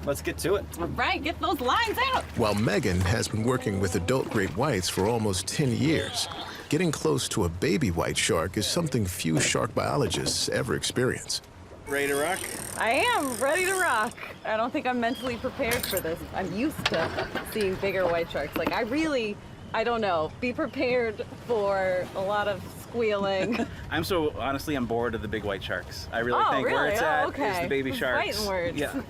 Speaker 15: Let's get to it.
Speaker 24: All right, get those lines out.
Speaker 19: While Megan has been working with adult great whites for almost 10 years, getting close to a baby white shark is something few shark biologists ever experience.
Speaker 15: Ready to rock?
Speaker 24: I am ready to rock. I don't think I'm mentally prepared for this. I'm used to seeing bigger white sharks. Like, I don't know, be prepared for a lot of squealing.
Speaker 15: I'm bored of the big white sharks. I really think where it's at is the baby sharks.
Speaker 24: Fighting words.
Speaker 15: Yeah.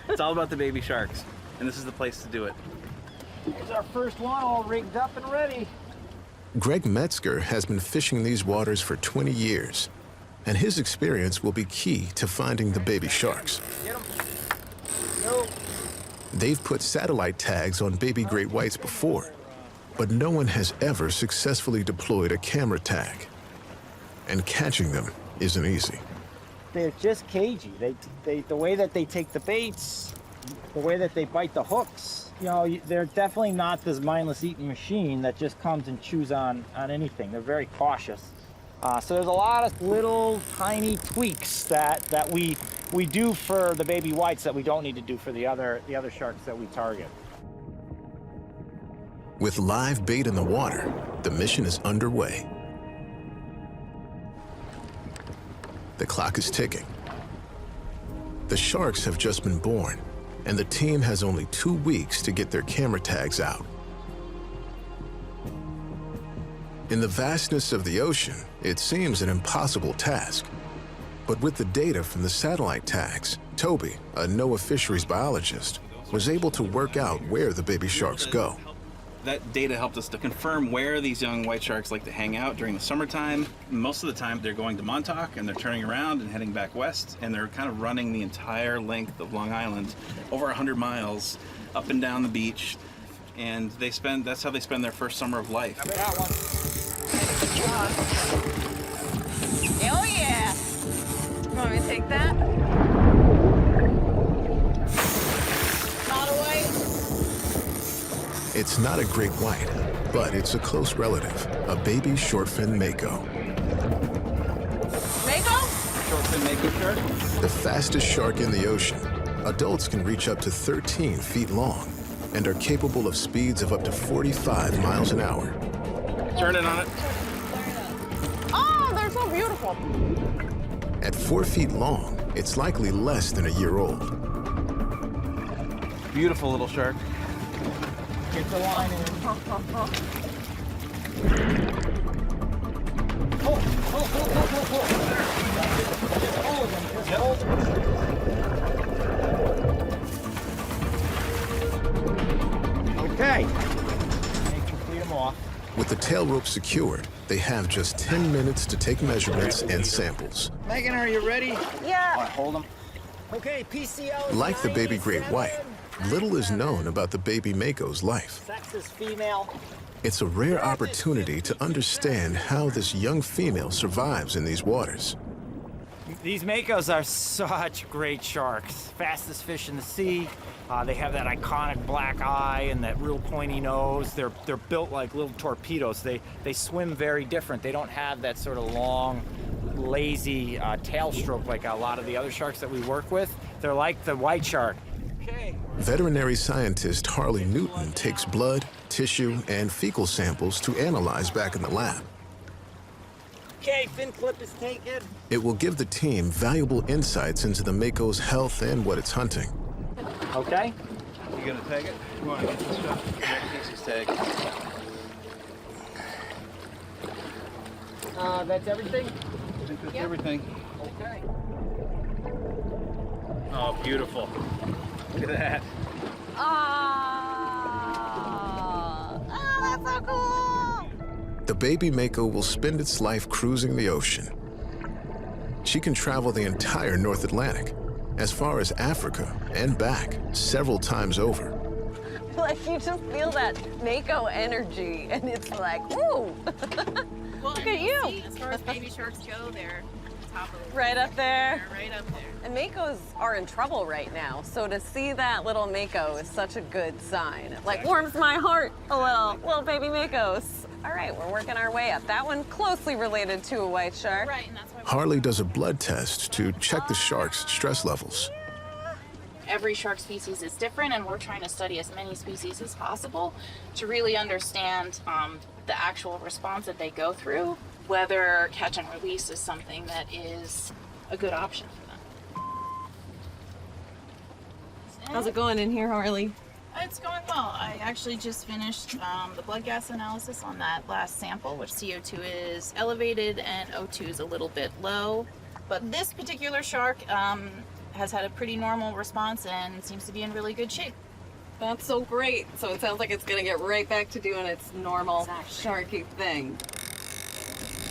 Speaker 15: It's all about the baby sharks, and this is the place to do it.
Speaker 10: Here's our first one, all rigged up and ready.
Speaker 19: Greg Metzger has been fishing these waters for 20 years, and his experience will be key to finding the baby sharks.
Speaker 10: Get 'em. Go.
Speaker 19: They've put satellite tags on baby great whites before, but no one has ever successfully deployed a camera tag. And catching them isn't easy.
Speaker 10: They're just cagey. The way that they take the baits, the way that they bite the hooks, they're definitely not this mindless eating machine that just comes and chews on anything. They're very cautious. So there's a lot of little tiny tweaks that we do for the baby whites that we don't need to do for the other sharks that we target.
Speaker 19: With live bait in the water, the mission is underway. The clock is ticking. The sharks have just been born, and the team has only 2 weeks to get their camera tags out. In the vastness of the ocean, it seems an impossible task. But with the data from the satellite tags, Toby, a NOAA fisheries biologist, was able to work out where the baby sharks go.
Speaker 22: That data helped us to confirm where these young white sharks like to hang out during the summertime. Most of the time they're going to Montauk and they're turning around and heading back west, and they're kind of running the entire length of Long Island, over 100 miles, up and down the beach. And that's how they spend their first summer of life.
Speaker 20: Oh yeah! You want me to take that? Not away.
Speaker 19: It's not a great white, but it's a close relative, a baby shortfin Mako.
Speaker 20: Mako?
Speaker 22: Shortfin Mako shark?
Speaker 19: The fastest shark in the ocean. Adults can reach up to 13 feet long and are capable of speeds of up to 45 miles an hour.
Speaker 22: Turn it on it.
Speaker 20: Oh, they're so beautiful.
Speaker 19: At 4 feet long, it's likely less than a year old.
Speaker 22: Beautiful little shark.
Speaker 23: Get the line in. Okay. Make sure clean them off.
Speaker 19: With the tail rope secured, they have just 10 minutes to take measurements and samples.
Speaker 23: Megan, are you ready?
Speaker 20: Yeah.
Speaker 23: All right, hold them. Okay, PCO.
Speaker 19: Like the baby great white, little is known about the baby Mako's life.
Speaker 23: Sex is female.
Speaker 19: It's a rare opportunity to understand how this young female survives in these waters.
Speaker 23: These Makos are such great sharks. Fastest fish in the sea. They have that iconic black eye and that real pointy nose. They're built like little torpedoes. They swim very different. They don't have that sort of long, lazy tail stroke like a lot of the other sharks that we work with. They're like the white shark. Okay.
Speaker 19: Veterinary scientist Harley Newton takes blood, tissue, and fecal samples to analyze back in the lab.
Speaker 23: Okay, fin clip is taken.
Speaker 19: It will give the team valuable insights into the Mako's health and what it's hunting.
Speaker 23: Okay.
Speaker 22: You gonna tag it? You wanna get this stuff? Casey's tag.
Speaker 23: That's everything?
Speaker 22: I think that's everything.
Speaker 23: Okay.
Speaker 22: Oh, beautiful. Look at that.
Speaker 20: Oh, that's so cool.
Speaker 19: The baby Mako will spend its life cruising the ocean. She can travel the entire North Atlantic, as far as Africa and back, several times over.
Speaker 20: Like, you just feel that Mako energy, and it's like, woo!
Speaker 1: Well,
Speaker 20: Look at you.
Speaker 1: See, as far as baby sharks go, they're top of the
Speaker 20: Right up there.
Speaker 1: They're right up there.
Speaker 20: And Makos are in trouble right now, so to see that little Mako is such a good sign. It like warms my heart a little baby Makos. All right, we're working our way up. That one closely related to a white shark.
Speaker 1: Right, and that's why
Speaker 19: Harley does a blood test to check the shark's stress levels.
Speaker 1: every shark species is different, and we're trying to study as many species as possible to really understand the actual response that they go through, whether catch and release is something that is a good option for them.
Speaker 20: How's it going in here, Harley?
Speaker 1: It's going well. I actually just finished the blood gas analysis on that last sample, which CO2 is elevated and O2 is a little bit low. But this particular shark has had a pretty normal response and seems to be in really good shape.
Speaker 20: That's so great. So it sounds like it's gonna get right back to doing its normal sharky thing.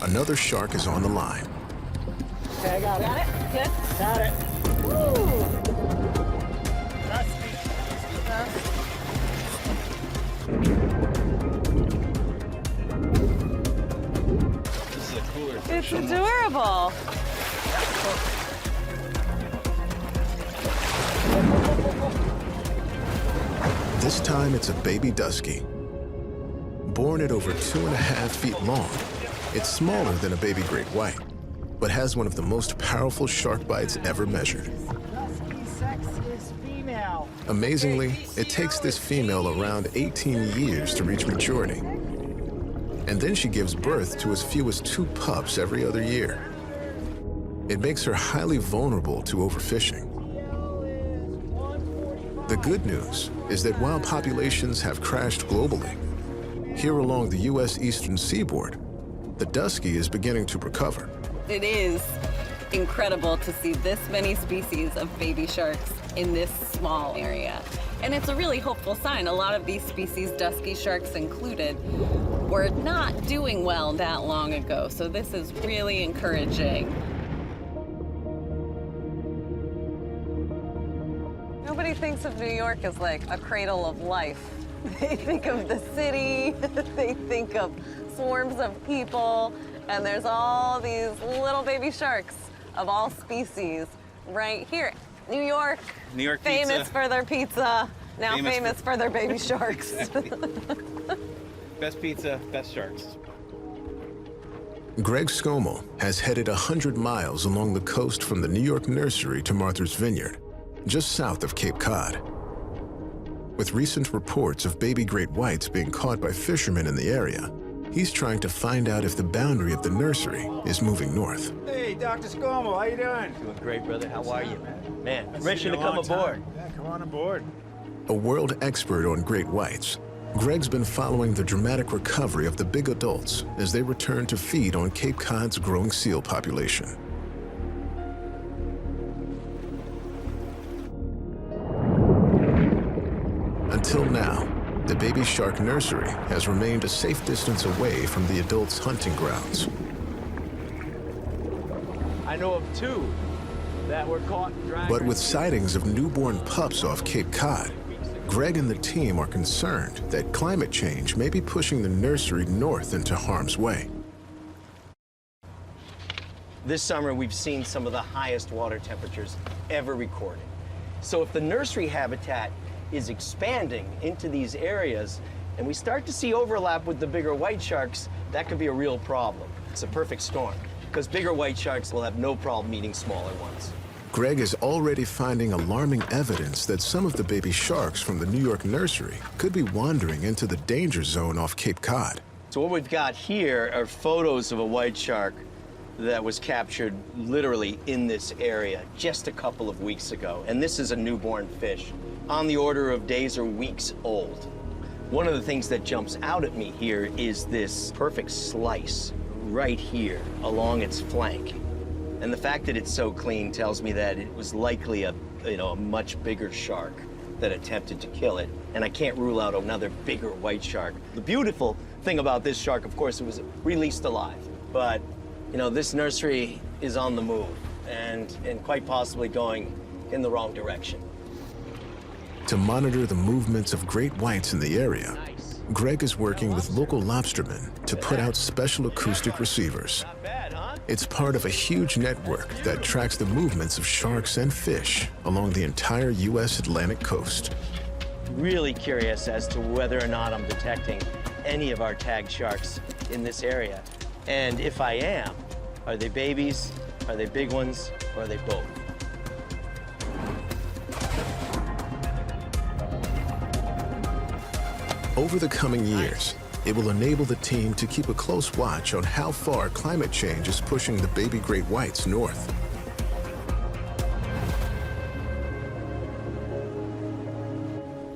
Speaker 19: Another shark is on the line.
Speaker 23: Okay, I got it.
Speaker 20: Got it? Good?
Speaker 23: Got it.
Speaker 20: Woo!
Speaker 22: This is a cooler fish.
Speaker 20: It's adorable.
Speaker 19: This time it's a baby dusky. Born at over 2.5 feet long, it's smaller than a baby great white, but has one of the most powerful shark bites ever measured.
Speaker 23: Sex is female.
Speaker 19: Amazingly, it takes this female around 18 years to reach maturity. And then she gives birth to as few as 2 pups every other year. It makes her highly vulnerable to overfishing. The good news is that while populations have crashed globally, here along the U.S. eastern seaboard, the dusky is beginning to recover.
Speaker 20: It is incredible to see this many species of baby sharks in this small area.
Speaker 24: And it's a really hopeful sign. A lot of these species, dusky sharks included, were not doing well that long ago. So this is really encouraging. Nobody thinks of New York as like a cradle of life. They think of the city, they think of swarms of people, and there's all these little baby sharks of all species right here. New York famous
Speaker 22: pizza.
Speaker 24: for their pizza, now famous for their baby sharks.
Speaker 22: Best pizza, best sharks.
Speaker 19: Greg Scomo has headed 100 miles along the coast from the New York nursery to Martha's Vineyard, just south of Cape Cod. With recent reports of baby great whites being caught by fishermen in the area, he's trying to find out if the boundary of the nursery is moving north.
Speaker 2: Hey, Dr. Scomo, how you doing?
Speaker 4: Doing great, brother. How are you? Man, permission to come aboard.
Speaker 2: Yeah, come on aboard.
Speaker 19: A world expert on great whites, Greg's been following the dramatic recovery of the big adults as they return to feed on Cape Cod's growing seal population. Until now, the baby shark nursery has remained a safe distance away from the adults' hunting grounds.
Speaker 4: I know of 2 that were caught dragged.
Speaker 19: But with sightings of newborn pups off Cape Cod, Greg and the team are concerned that climate change may be pushing the nursery north into harm's way.
Speaker 4: This summer, we've seen some of the highest water temperatures ever recorded. So if the nursery habitat is expanding into these areas, and we start to see overlap with the bigger white sharks, that could be a real problem. It's a perfect storm, because bigger white sharks will have no problem eating smaller ones.
Speaker 19: Greg is already finding alarming evidence that some of the baby sharks from the New York nursery could be wandering into the danger zone off Cape Cod.
Speaker 4: So what we've got here are photos of a white shark that was captured literally in this area just a couple of weeks ago. And this is a newborn fish, on the order of days or weeks old. One of the things that jumps out at me here is this perfect slice right here along its flank. And the fact that it's so clean tells me that it was likely a much bigger shark that attempted to kill it. And I can't rule out another bigger white shark. The beautiful thing about this shark, of course, it was released alive. But, this nursery is on the move and quite possibly going in the wrong direction.
Speaker 19: To monitor the movements of great whites in the area, Greg is working with local lobstermen to put out special acoustic receivers. It's part of a huge network that tracks the movements of sharks and fish along the entire U.S. Atlantic coast.
Speaker 4: Really curious as to whether or not I'm detecting any of our tagged sharks in this area. And if I am, are they babies, are they big ones, or are they both?
Speaker 19: Over the coming years, it will enable the team to keep a close watch on how far climate change is pushing the baby great whites north.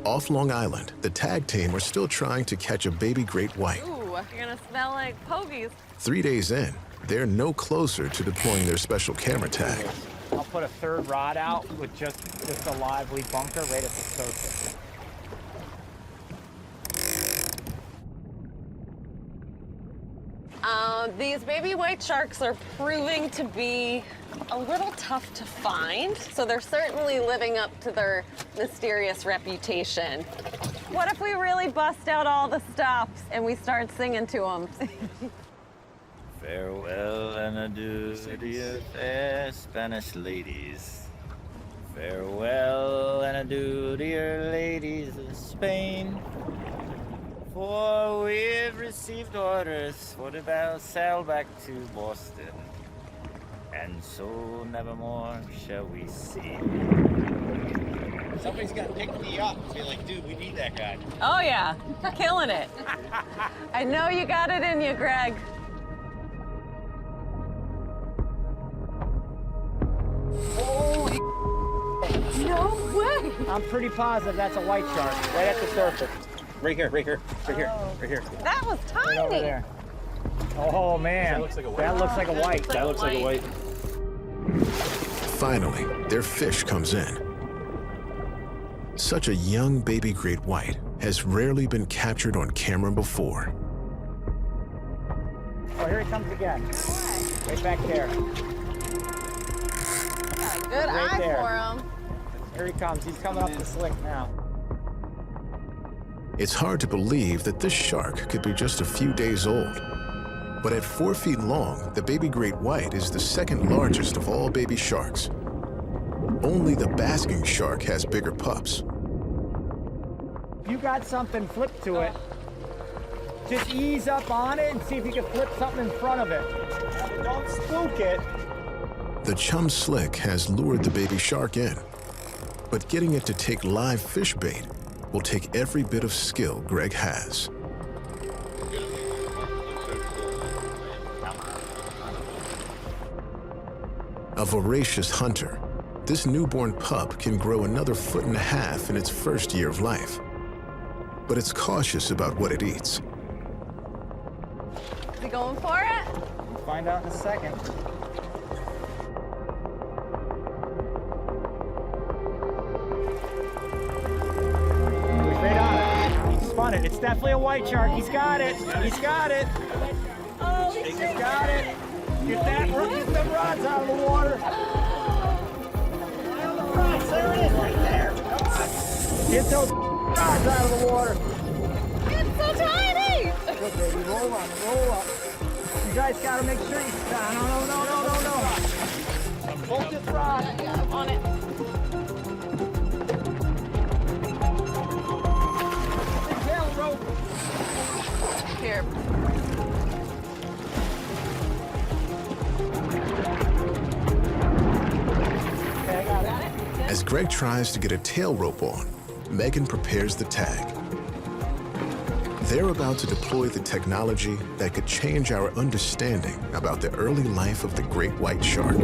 Speaker 19: Off Long Island, the tag team are still trying to catch a baby great white.
Speaker 24: Ooh, you're gonna smell like pogies.
Speaker 19: 3 days in, they're no closer to deploying their special camera tag.
Speaker 23: I'll put a 3rd rod out with just a lively bunker right at the surface.
Speaker 24: These baby white sharks are proving to be a little tough to find, so they're certainly living up to their mysterious reputation. What if we really bust out all the stops and we start singing to them?
Speaker 7: Farewell and adieu, dear fair Spanish ladies. Farewell and adieu, dear ladies of Spain. For we've received orders for the sail back to Boston, and so nevermore shall we see.
Speaker 3: Somebody's got to pick me up and be like, dude, we need that guy.
Speaker 24: Oh yeah, killing it. I know you got it in you, Greg.
Speaker 23: Holy
Speaker 24: no way!
Speaker 23: I'm pretty positive that's a white shark right at the surface.
Speaker 4: Right here, right here, right here, right here.
Speaker 24: That was tiny.
Speaker 23: Right over there. Oh man, that looks like a white.
Speaker 4: That looks like a white.
Speaker 19: Finally, their fish comes in. Such a young baby great white has rarely been captured on camera before.
Speaker 23: Oh, here he comes again. Right back there.
Speaker 24: Good
Speaker 23: Right
Speaker 24: eye
Speaker 23: there.
Speaker 24: for him.
Speaker 23: Here he comes. He's coming up the slick now.
Speaker 19: It's hard to believe that this shark could be just a few days old. But at 4 feet long, the baby great white is the second largest of all baby sharks. Only the basking shark has bigger pups.
Speaker 23: If you got something, flip to it. Just ease up on it and see if you can flip something in front of it. Don't spook it.
Speaker 19: The chum slick has lured the baby shark in, but getting it to take live fish bait will take every bit of skill Greg has. A voracious hunter, this newborn pup can grow another 1.5 feet in its first year of life. But it's cautious about what it eats.
Speaker 24: Is he going for it?
Speaker 23: We'll find out in a second. He's right on it. He spun it. It's definitely a white shark. He's got it. He's got it.
Speaker 24: Oh,
Speaker 23: He's got it. Get them rods out of the water. There it is, right there. Get those rods out of the water.
Speaker 24: It's so tiny.
Speaker 23: Good, baby. Roll up, roll up. You guys gotta make sure you. No. Hold this rod.
Speaker 24: Yeah, I'm on it.
Speaker 23: Tail rope.
Speaker 24: Here.
Speaker 19: As Greg tries to get a tail rope on, Megan prepares the tag. They're about to deploy the technology that could change our understanding about the early life of the great white shark.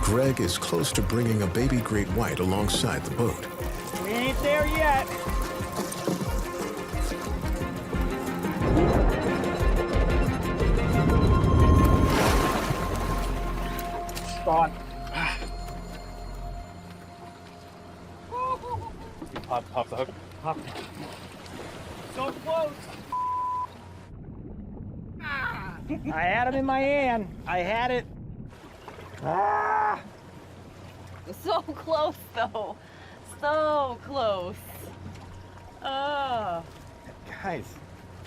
Speaker 19: Greg is close to bringing a baby great white alongside the boat.
Speaker 23: We ain't there yet. Gone.
Speaker 2: Pop the hook.
Speaker 23: Pop. So close. I had him in my hand. I had it. Ah!
Speaker 24: So close, though. So close. Oh.
Speaker 23: Guys,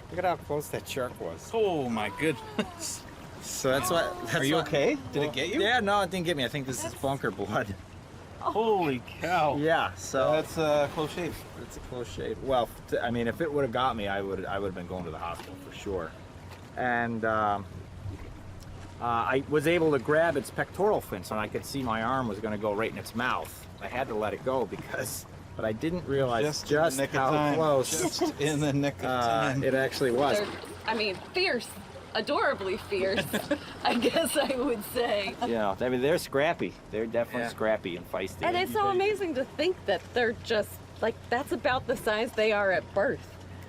Speaker 23: look at how close that shark was.
Speaker 22: Oh my goodness.
Speaker 23: So that's what.
Speaker 22: Are you okay? Did it get you?
Speaker 23: Yeah, no, it didn't get me. I think this is bunker blood.
Speaker 22: Holy cow.
Speaker 23: Yeah, so
Speaker 22: That's close shave.
Speaker 23: it's a close shave. Well, I mean, if it would have got me, I would have been going to the hospital for sure. And I was able to grab its pectoral fin, so I could see my arm was going to go right in its mouth. I had to let it go but I didn't realize just how close.
Speaker 22: Just in the nick of time.
Speaker 23: It actually was.
Speaker 24: I mean, fierce. Adorably fierce, I guess I would say.
Speaker 23: Yeah, I mean, they're scrappy. They're definitely scrappy and feisty.
Speaker 24: And it's so amazing to think that they're just, like, that's about the size they are at birth.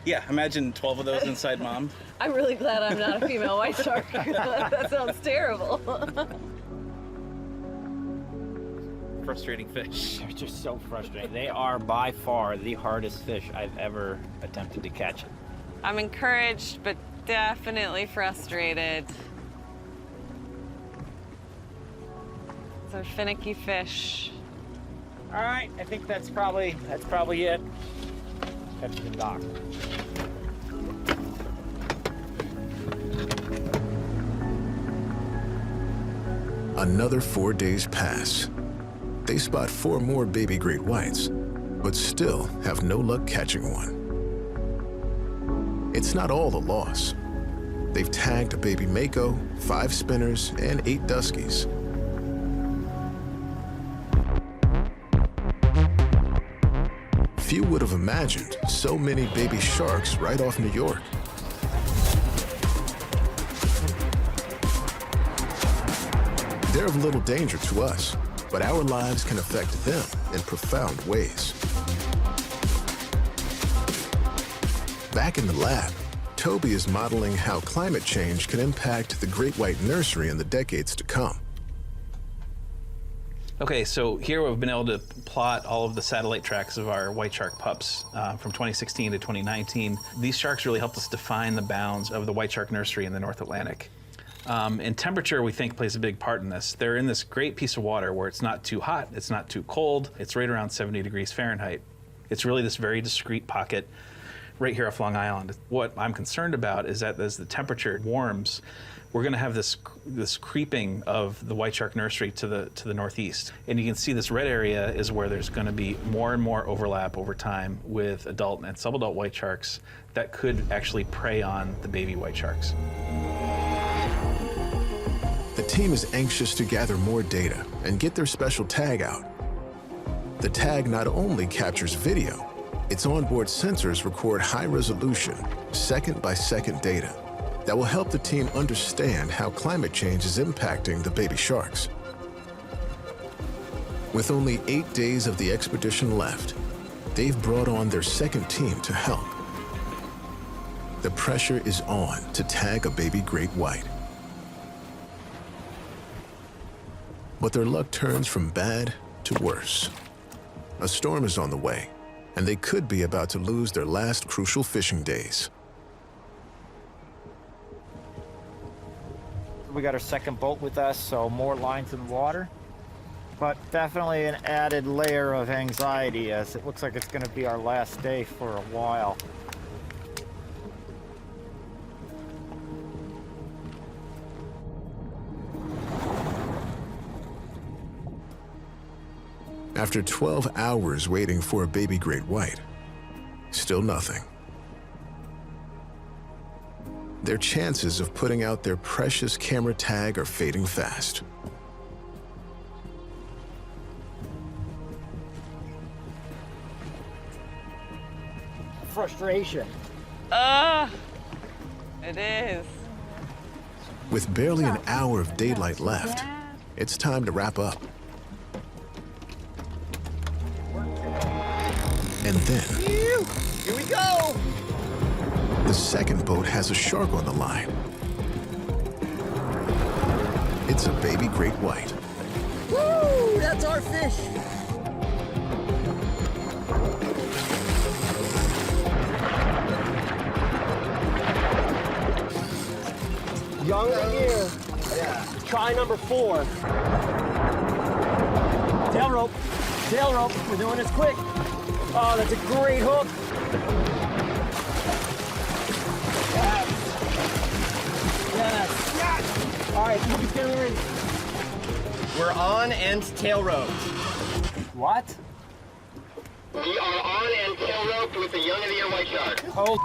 Speaker 22: Yeah, imagine 12 of those inside mom.
Speaker 24: I'm really glad I'm not a female white shark. That sounds terrible.
Speaker 22: Frustrating fish.
Speaker 23: They're just so frustrating. They are by far the hardest fish I've ever attempted to catch.
Speaker 24: I'm encouraged, but definitely frustrated. They're finicky fish.
Speaker 23: All right, I think that's probably it. Catch the dock.
Speaker 19: Another 4 days pass. They spot 4 more baby great whites, but still have no luck catching one. It's not all a loss. They've tagged a baby Mako, 5 spinners, and 8 duskies. Few would have imagined so many baby sharks right off New York. They're of little danger to us, but our lives can affect them in profound ways. Back in the lab, Toby is modeling how climate change can impact the great white nursery in the decades to come.
Speaker 22: Okay, so here we've been able to plot all of the satellite tracks of our white shark pups from 2016 to 2019. These sharks really helped us define the bounds of the white shark nursery in the North Atlantic. And temperature, we think, plays a big part in this. They're in this great piece of water where it's not too hot, it's not too cold, it's right around 70 degrees Fahrenheit. It's really this very discrete pocket right here off Long Island. What I'm concerned about is that as the temperature warms, we're going to have this creeping of the white shark nursery to the northeast. And you can see this red area is where there's going to be more and more overlap over time with adult and subadult white sharks that could actually prey on the baby white sharks.
Speaker 19: The team is anxious to gather more data and get their special tag out. The tag not only captures video, its onboard sensors record high-resolution, second-by-second data that will help the team understand how climate change is impacting the baby sharks. With only 8 days of the expedition left, they've brought on their second team to help. The pressure is on to tag a baby great white. But their luck turns from bad to worse. A storm is on the way, and they could be about to lose their last crucial fishing days.
Speaker 23: We got our second boat with us, so more lines in the water. But definitely an added layer of anxiety as it looks like it's going to be our last day for a while.
Speaker 19: After 12 hours waiting for a baby great white, still nothing. Their chances of putting out their precious camera tag are fading fast.
Speaker 23: Frustration.
Speaker 24: It is.
Speaker 19: With barely an hour of daylight left, it's time to wrap up. And then,
Speaker 23: Here we go!
Speaker 19: the second boat has a shark on the line. It's a baby great white.
Speaker 23: Woo! That's our fish! Young right here. Yeah. Try number 4. Tail rope. Tail rope. We're doing this quick. Oh, that's a great hook. Yes. Yes. Yes. All right, keep it going. We're on and tail roped. What?
Speaker 11: We are on and tail roped with the young of the year white shark.
Speaker 23: Holy,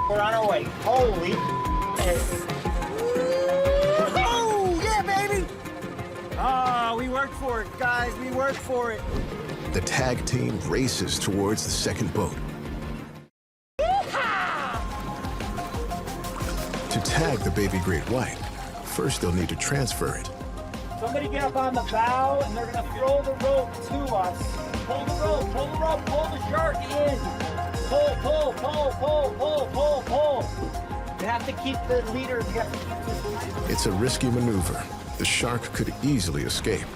Speaker 23: we're on our way. Holy. Oh, yeah, baby. Ah, we worked for it, guys. We worked for it.
Speaker 19: The tag team races towards the second boat. To tag the baby great white, first they'll need to transfer it.
Speaker 23: Somebody get up on the bow, and they're gonna throw the rope to us. Pull the rope, pull the rope, pull the shark in. Pull, pull, pull, pull, pull, pull, pull. You have to keep the leader, you have to keep this.
Speaker 19: It's a risky maneuver. The shark could easily escape.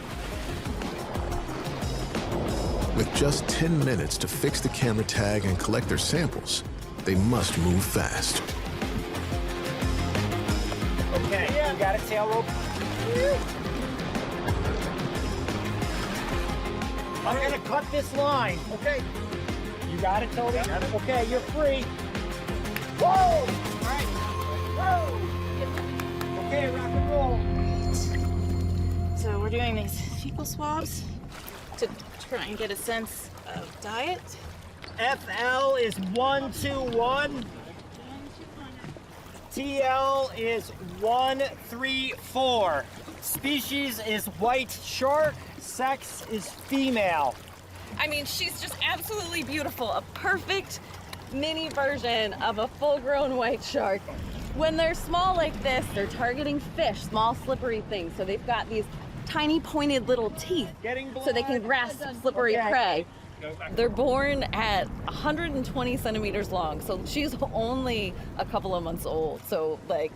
Speaker 19: With just 10 minutes to fix the camera tag and collect their samples, they must move fast.
Speaker 23: Okay, you got it, tail rope. I'm gonna cut this line. Okay. You got it, Tony? Got it. Okay, you're free. Whoa! All right. Whoa! Okay, rock and roll.
Speaker 1: So we're doing these fecal swabs to try and get a sense of diet.
Speaker 23: FL is 121. TL is 134. Species is white shark. Sex is female.
Speaker 24: I mean, she's just absolutely beautiful. A perfect mini version of a full-grown white shark. When they're small like this, they're targeting fish, small slippery things. So they've got these tiny pointed little teeth so they can grasp slippery prey. They're born at 120 centimeters long, so she's only a couple of months old. So like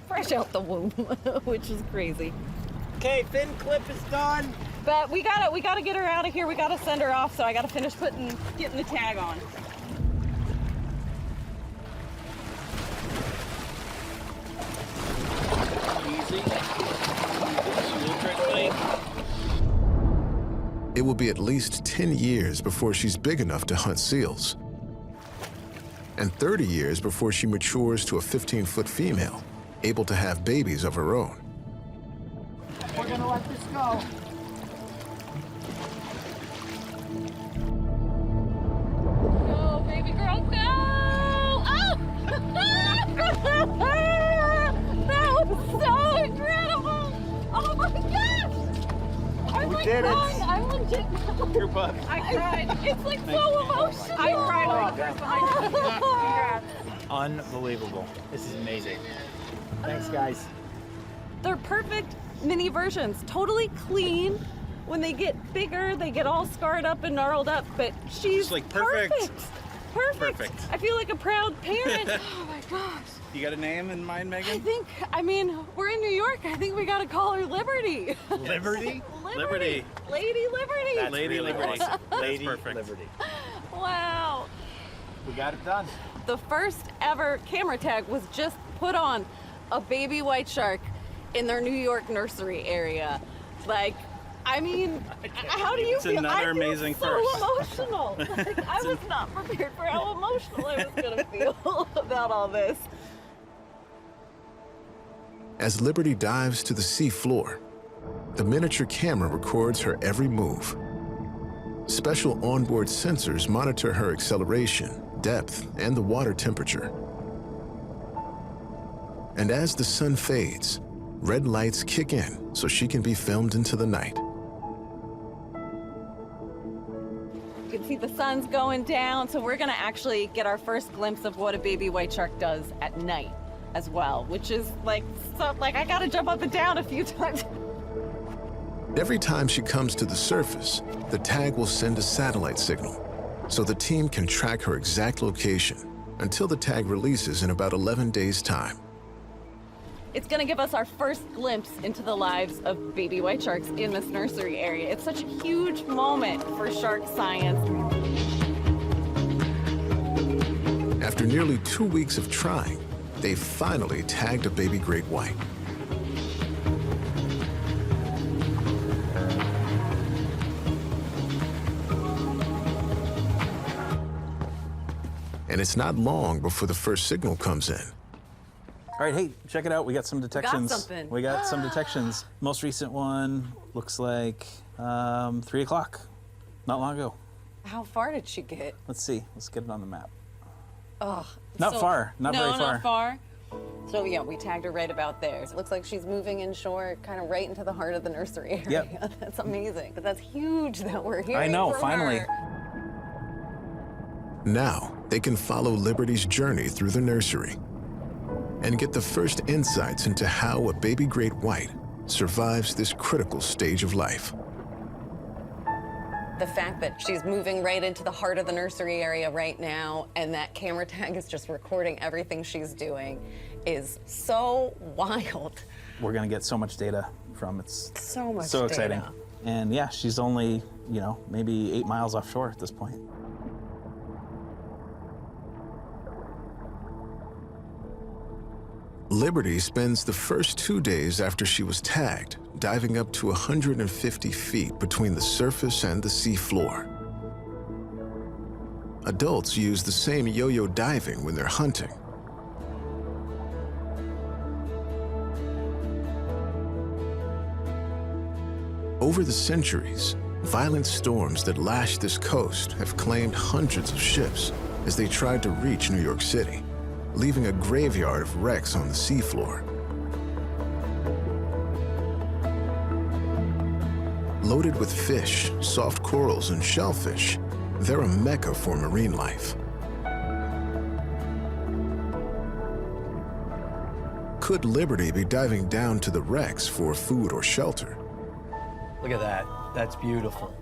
Speaker 24: fresh out the womb, which is crazy.
Speaker 23: Okay, fin clip is done.
Speaker 24: But we gotta get her out of here. We gotta send her off, so I gotta finish getting the tag on.
Speaker 19: It will be at least 10 years before she's big enough to hunt seals, and 30 years before she matures to a 15-foot female, able to have babies of her own.
Speaker 2: We're gonna let this go.
Speaker 20: Go, baby girl, go! Oh! That was so incredible! Oh my gosh!
Speaker 2: We did it.
Speaker 20: I'm legit.
Speaker 2: Your butt.
Speaker 20: I cried. It's like so emotional. I cried like this.
Speaker 23: Unbelievable. This is amazing. Thanks, guys.
Speaker 24: They're perfect mini versions, totally clean. When they get bigger, they get all scarred up and gnarled up, but she's
Speaker 22: like perfect.
Speaker 24: Perfect. I feel like a proud parent. Oh my gosh.
Speaker 22: You got a name in mind, Megan?
Speaker 24: We're in New York. I think we gotta call her Liberty.
Speaker 22: Liberty? Liberty.
Speaker 24: Lady Liberty.
Speaker 22: That's Lady really Liberty.
Speaker 23: Awesome.
Speaker 22: Lady Liberty.
Speaker 24: Wow.
Speaker 23: We got it done.
Speaker 24: The first ever camera tag was just put on a baby white shark in their New York nursery area. How do you
Speaker 22: It's
Speaker 24: feel?
Speaker 22: another
Speaker 24: I
Speaker 22: amazing
Speaker 24: feel
Speaker 22: first.
Speaker 24: so emotional. I was not prepared for how emotional I was gonna feel about all this.
Speaker 19: As Liberty dives to the sea floor, the miniature camera records her every move. Special onboard sensors monitor her acceleration, depth, and the water temperature. And as the sun fades, red lights kick in so she can be filmed into the night.
Speaker 24: You can see the sun's going down, so we're gonna actually get our first glimpse of what a baby white shark does at night as well, which is I gotta jump up and down a few times.
Speaker 19: Every time she comes to the surface, the tag will send a satellite signal, so the team can track her exact location until the tag releases in about 11 days' time.
Speaker 24: It's gonna give us our first glimpse into the lives of baby white sharks in this nursery area. It's such a huge moment for shark science.
Speaker 19: After nearly 2 weeks of trying, they finally tagged a baby great white. And it's not long before the first signal comes in.
Speaker 22: All right, hey, check it out. We got some detections.
Speaker 24: something.
Speaker 22: We got some detections. Most recent one looks like 3 o'clock, not long ago.
Speaker 24: How far did she get?
Speaker 22: Let's see. Let's get it on the map.
Speaker 24: Oh,
Speaker 22: Not far. Not very far.
Speaker 24: Not far. So yeah, we tagged her right about there. It looks like she's moving inshore, kind of right into the heart of the nursery area.
Speaker 22: Yep.
Speaker 24: That's amazing. But that's huge that we're here.
Speaker 22: I know, finally.
Speaker 19: Now, they can follow Liberty's journey through the nursery and get the first insights into how a baby great white survives this critical stage of life.
Speaker 12: The fact that she's moving right into the heart of the nursery area right now and that camera tag is just recording everything she's doing is so wild.
Speaker 22: We're gonna get so much data from it.
Speaker 12: So much
Speaker 22: So exciting.
Speaker 12: data.
Speaker 22: And yeah, she's only, maybe 8 miles offshore at this point.
Speaker 19: Liberty spends the first 2 days after she was tagged diving up to 150 feet between the surface and the sea floor. Adults use the same yo-yo diving when they're hunting. Over the centuries, violent storms that lashed this coast have claimed hundreds of ships as they tried to reach New York City, leaving a graveyard of wrecks on the seafloor. Loaded with fish, soft corals, and shellfish, they're a mecca for marine life. Could Liberty be diving down to the wrecks for food or shelter?
Speaker 4: Look at that. That's beautiful.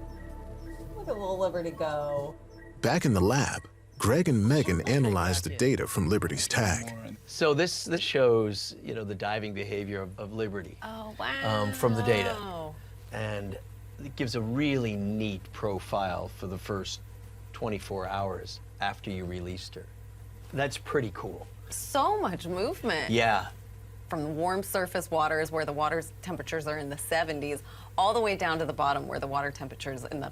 Speaker 24: Look at little Liberty go.
Speaker 19: Back in the lab, Greg and Megan analyzed the data from Liberty's tag.
Speaker 4: So this shows, the diving behavior of Liberty.
Speaker 24: Oh, wow.
Speaker 4: From the data. And it gives a really neat profile for the first 24 hours after you released her. That's pretty cool.
Speaker 12: So much movement.
Speaker 4: Yeah.
Speaker 12: From the warm surface waters where the water's temperatures are in the 70s, all the way down to the bottom where the water temperature's in the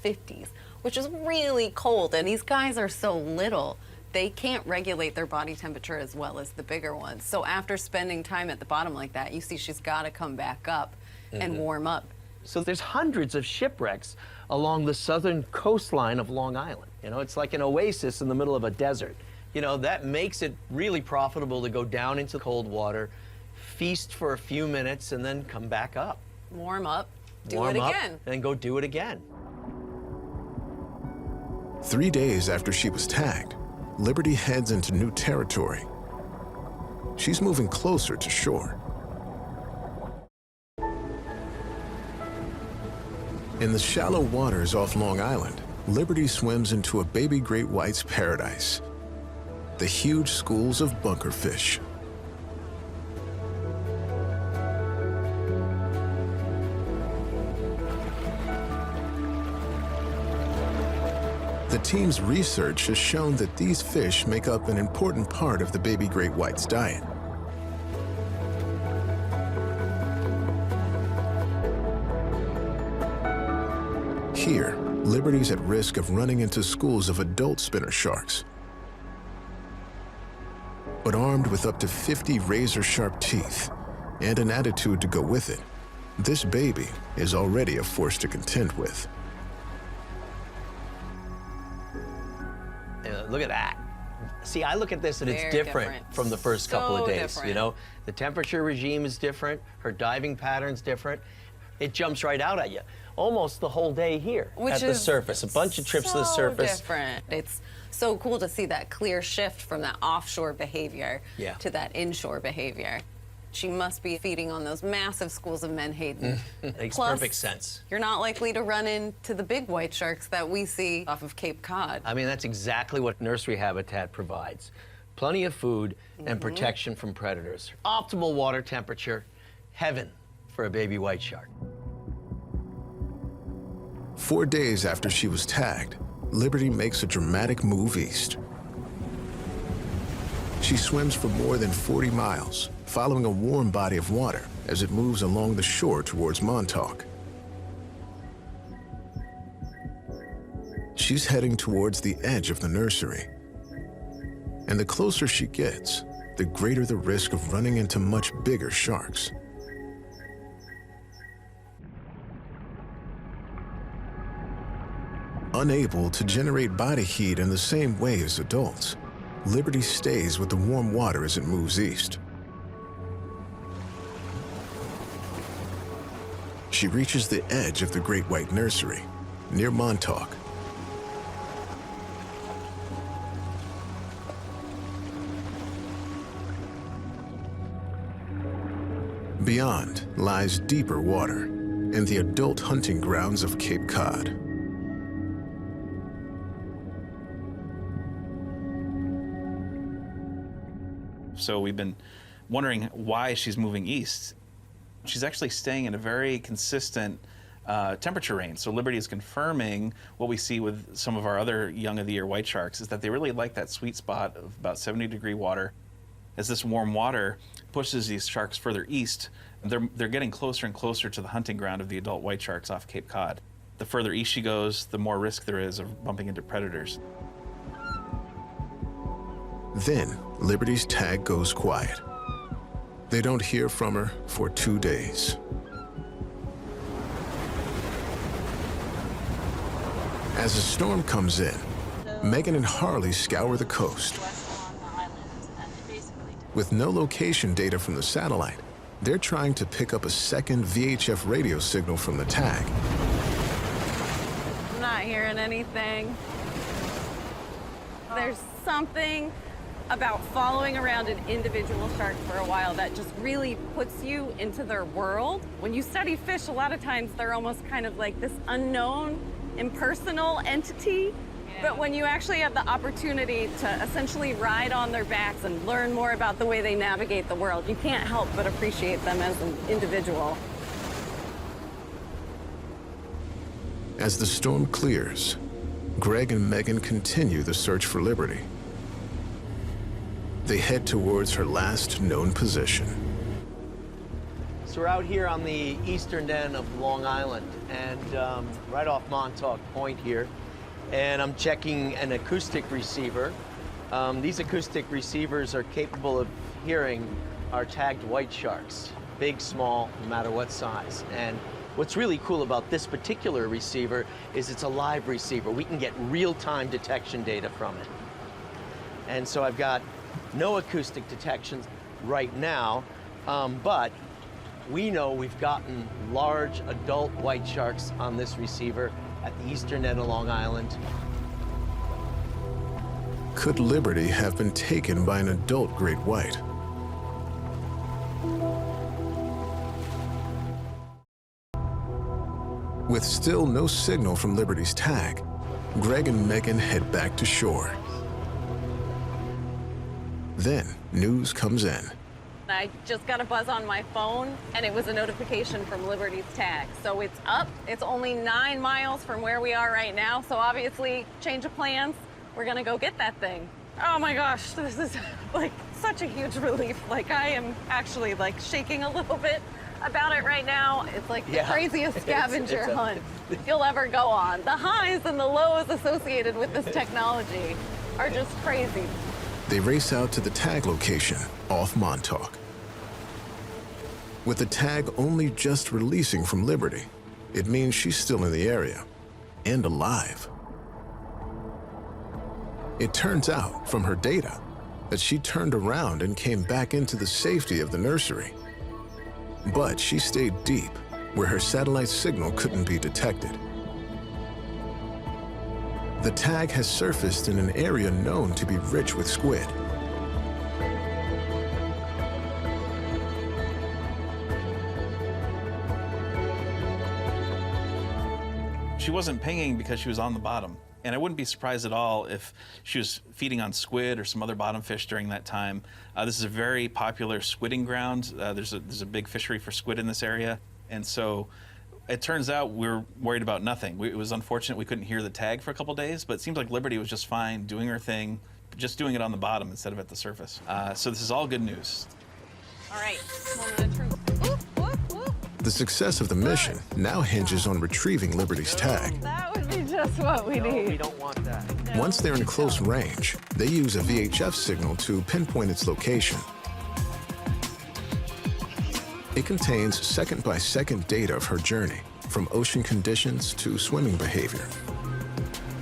Speaker 12: 50s, which is really cold. And these guys are so little, they can't regulate their body temperature as well as the bigger ones. So after spending time at the bottom like that, you see she's got to come back up and warm up.
Speaker 4: So there's hundreds of shipwrecks along the southern coastline of Long Island. You know, it's like an oasis in the middle of a desert. You know, that makes it really profitable to go down into cold water, feast for a few minutes, and then come back up.
Speaker 12: Warm up, do
Speaker 4: Warm
Speaker 12: it
Speaker 4: up,
Speaker 12: again.
Speaker 4: and then go do it again.
Speaker 19: 3 days after she was tagged, Liberty heads into new territory. She's moving closer to shore. In the shallow waters off Long Island, Liberty swims into a baby great white's paradise, the huge schools of bunkerfish. The team's research has shown that these fish make up an important part of the baby great white's diet. Here, Liberty's at risk of running into schools of adult spinner sharks. But armed with up to 50 razor-sharp teeth and an attitude to go with it, this baby is already a force to contend with.
Speaker 4: Look at that. See, I look at this and it's
Speaker 12: Very
Speaker 4: different
Speaker 12: different.
Speaker 4: from the first couple of
Speaker 12: So
Speaker 4: days.
Speaker 12: different.
Speaker 4: You know, the temperature regime is different, her diving pattern's different. It jumps right out at you. Almost the whole day here at the surface. A bunch of trips to the surface.
Speaker 12: Different. It's so cool to see that clear shift from that offshore behavior to that inshore behavior. She must be feeding on those massive schools of menhaden.
Speaker 4: Makes
Speaker 12: Plus,
Speaker 4: perfect sense.
Speaker 12: You're not likely to run into the big white sharks that we see off of Cape Cod.
Speaker 4: I mean, that's exactly what nursery habitat provides. Plenty of food and protection from predators. Optimal water temperature, heaven for a baby white shark.
Speaker 19: 4 days after she was tagged, Liberty makes a dramatic move east. She swims for more than 40 miles, following a warm body of water as it moves along the shore towards Montauk. She's heading towards the edge of the nursery. And the closer she gets, the greater the risk of running into much bigger sharks. Unable to generate body heat in the same way as adults, Liberty stays with the warm water as it moves east. She reaches the edge of the Great White Nursery, near Montauk. Beyond lies deeper water and the adult hunting grounds of Cape Cod.
Speaker 22: So we've been wondering why she's moving east. She's actually staying in a very consistent temperature range. So Liberty is confirming what we see with some of our other young of the year white sharks, is that they really like that sweet spot of about 70-degree water. As this warm water pushes these sharks further east, they're getting closer and closer to the hunting ground of the adult white sharks off Cape Cod. The further east she goes, the more risk there is of bumping into predators.
Speaker 19: Then, Liberty's tag goes quiet. They don't hear from her for 2 days. As a storm comes in, Megan and Harley scour the coast. With no location data from the satellite, they're trying to pick up a second VHF radio signal from the tag.
Speaker 24: I'm not hearing anything. There's something about following around an individual shark for a while that just really puts you into their world. When you study fish, a lot of times they're almost kind of like this unknown, impersonal entity. But when you actually have the opportunity to essentially ride on their backs and learn more about the way they navigate the world, you can't help but appreciate them as an individual.
Speaker 19: As the storm clears, Greg and Megan continue the search for Liberty. They head towards her last known position.
Speaker 4: So we're out here on the eastern end of Long Island, and right off Montauk Point here, and I'm checking an acoustic receiver. These acoustic receivers are capable of hearing our tagged white sharks, big, small, no matter what size. And what's really cool about this particular receiver is it's a live receiver. We can get real-time detection data from it. And so I've got no acoustic detections right now, but we know we've gotten large adult white sharks on this receiver at the eastern end of Long Island.
Speaker 19: Could Liberty have been taken by an adult great white? With still no signal from Liberty's tag, Greg and Megan head back to shore. Then news comes in.
Speaker 24: I just got a buzz on my phone, and it was a notification from Liberty's tag. So it's up. It's only 9 miles from where we are right now. So obviously, change of plans. We're gonna go get that thing. Oh my gosh, this is like such a huge relief. Like I am actually like shaking a little bit about it right now. It's like the craziest scavenger hunt you'll ever go on. The highs and the lows associated with this technology are just crazy.
Speaker 19: They race out to the tag location off Montauk. With the tag only just releasing from Liberty, it means she's still in the area and alive. It turns out from her data that she turned around and came back into the safety of the nursery. But she stayed deep, where her satellite signal couldn't be detected. The tag has surfaced in an area known to be rich with squid.
Speaker 22: She wasn't pinging because she was on the bottom. And I wouldn't be surprised at all if she was feeding on squid or some other bottom fish during that time. This is a very popular squidding ground. There's a big fishery for squid in this area. And so it turns out we're worried about nothing. It was unfortunate we couldn't hear the tag for a couple days, but it seems like Liberty was just fine doing her thing, just doing it on the bottom instead of at the surface. So this is all good news.
Speaker 24: All right, moment of truth. Whoop, whoop, whoop.
Speaker 19: The success of the mission now hinges on retrieving Liberty's tag.
Speaker 24: That would be just what we need.
Speaker 4: We don't want that.
Speaker 19: Once they're in close range, they use a VHF signal to pinpoint its location. It contains second-by-second data of her journey, from ocean conditions to swimming behavior.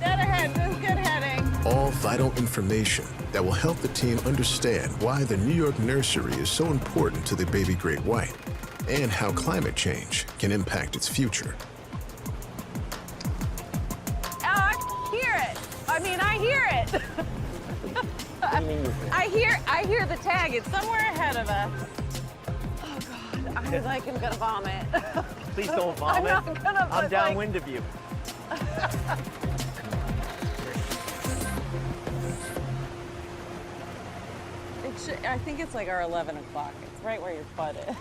Speaker 24: Dead ahead, just good heading.
Speaker 19: All vital information that will help the team understand why the New York nursery is so important to the baby great white, and how climate change can impact its future.
Speaker 24: I hear it. I mean, I hear it. I hear the tag. It's somewhere ahead of us. Oh God, I was like, I'm gonna vomit.
Speaker 4: Please don't vomit.
Speaker 24: I'm not gonna.
Speaker 4: I'm downwind of you.
Speaker 24: I think it's like our 11 o'clock. It's right where your butt is.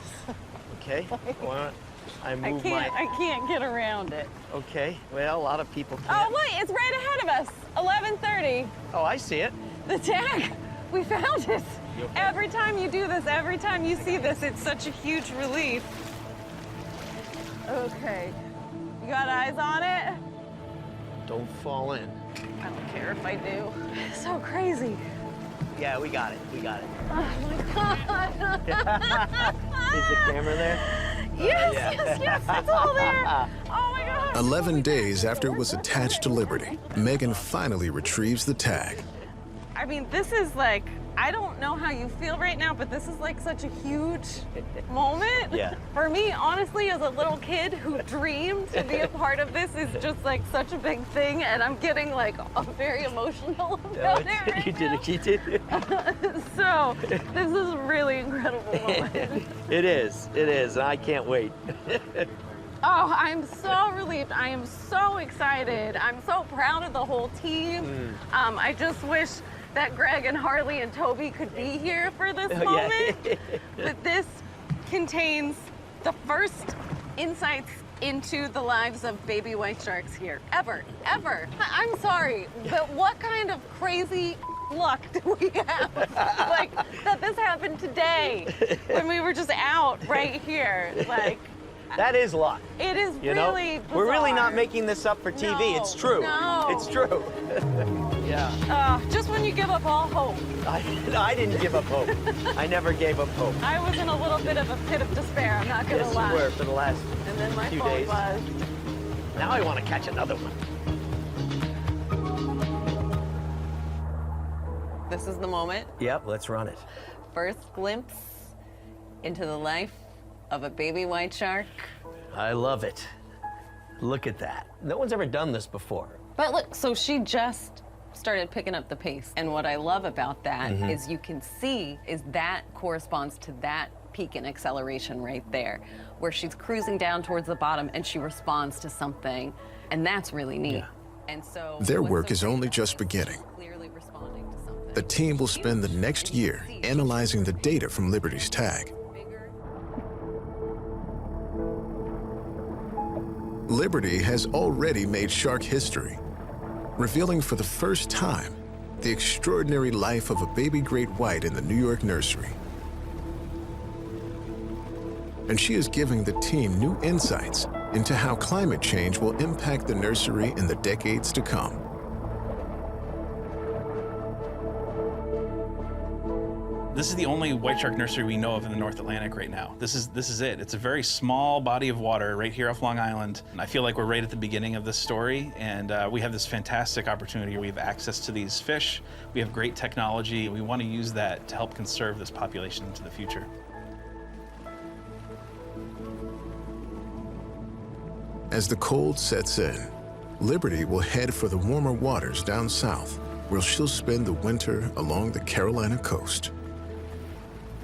Speaker 4: Okay. Well, I move
Speaker 24: I can't get around it.
Speaker 4: Okay. Well, a lot of people can't.
Speaker 24: Oh, wait, it's right ahead of us. 11:30.
Speaker 4: Oh, I see it.
Speaker 24: The tag. We found it.
Speaker 4: Okay?
Speaker 24: Every time you do this, every time you see this, it's such a huge relief. Okay. You got eyes on it?
Speaker 4: Don't fall in.
Speaker 24: I don't care if I do. It's so crazy.
Speaker 4: Yeah, we got it. We got it.
Speaker 24: Oh my God.
Speaker 4: Is the camera there?
Speaker 24: Yes,
Speaker 4: Yeah.
Speaker 24: yes, it's all there. Oh my God.
Speaker 19: 11 days after it was attached to Liberty, Megan finally retrieves the tag.
Speaker 24: I mean, this is like, I don't know how you feel right now, but this is like such a huge moment.
Speaker 4: Yeah.
Speaker 24: For me, honestly, as a little kid who dreamed to be a part of this is just like such a big thing, and I'm getting like very emotional about it right
Speaker 4: You did it. You did it.
Speaker 24: So, this is a really incredible moment.
Speaker 4: It is, and I can't wait.
Speaker 24: Oh, I'm so relieved. I am so excited. I'm so proud of the whole team. I just wish that Greg and Harley and Toby could be here for this moment. But this contains the first
Speaker 12: insights into the lives of baby white sharks here, ever. I'm sorry, but what kind of crazy luck do we have? Like, that this happened today when we were just out right here, like.
Speaker 4: That is luck.
Speaker 12: It is
Speaker 4: you know?
Speaker 12: really bizarre.
Speaker 4: We're really not making this up for TV.
Speaker 12: No,
Speaker 4: it's true.
Speaker 12: no.
Speaker 4: It's true. Yeah.
Speaker 12: Just when you give up all hope.
Speaker 4: I didn't give up hope. I never gave up hope.
Speaker 12: I was in a little bit of a pit of despair, I'm not gonna lie.
Speaker 4: Yes, you were for the last
Speaker 12: and then my
Speaker 4: few
Speaker 12: phone
Speaker 4: days.
Speaker 12: buzzed.
Speaker 4: Now I want to catch another one.
Speaker 12: This is the moment.
Speaker 4: Yep, let's run it.
Speaker 12: First glimpse into the life of a baby white shark.
Speaker 4: I love it. Look at that. No one's ever done this before.
Speaker 12: But look, so she just started picking up the pace. And what I love about that is you can see is that corresponds to that peak in acceleration right there, where she's cruising down towards the bottom and she responds to something. And that's really neat.
Speaker 4: Yeah.
Speaker 12: And so
Speaker 19: Their work is only just beginning.
Speaker 12: clearly responding to something.
Speaker 19: The team will spend the next year analyzing the data from Liberty's tag. Liberty has already made shark history, revealing for the first time the extraordinary life of a baby great white in the New York nursery. And she is giving the team new insights into how climate change will impact the nursery in the decades to come.
Speaker 22: This is the only white shark nursery we know of in the North Atlantic right now. This is it. It's a very small body of water right here off Long Island. I feel like we're right at the beginning of this story, and we have this fantastic opportunity. We have access to these fish. We have great technology. We want to use that to help conserve this population into the future.
Speaker 19: As the cold sets in, Liberty will head for the warmer waters down south, where she'll spend the winter along the Carolina coast.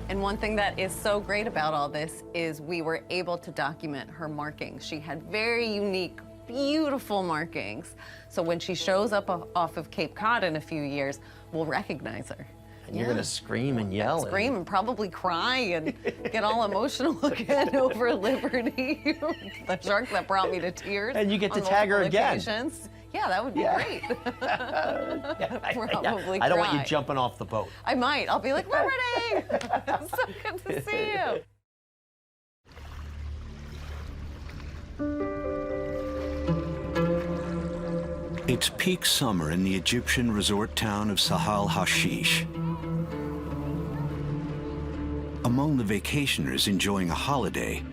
Speaker 12: And one thing that is so great about all this is we were able to document her markings. She had very unique, beautiful markings. So when she shows up off of Cape Cod in a few years, we'll recognize her.
Speaker 4: And you're gonna scream and yell.
Speaker 12: Scream and probably cry and get all emotional again over Liberty, the shark that brought me to tears.
Speaker 4: And you get to
Speaker 12: on
Speaker 4: tag her
Speaker 12: multiple
Speaker 4: again.
Speaker 12: occasions. Yeah, that would be great. Probably
Speaker 4: I don't want you
Speaker 12: cry.
Speaker 4: jumping off the boat.
Speaker 12: I might. I'll be like, Liberty! It's so good to see you.
Speaker 6: It's peak summer in the Egyptian resort town of Sahal Hashish. Among the vacationers enjoying a holiday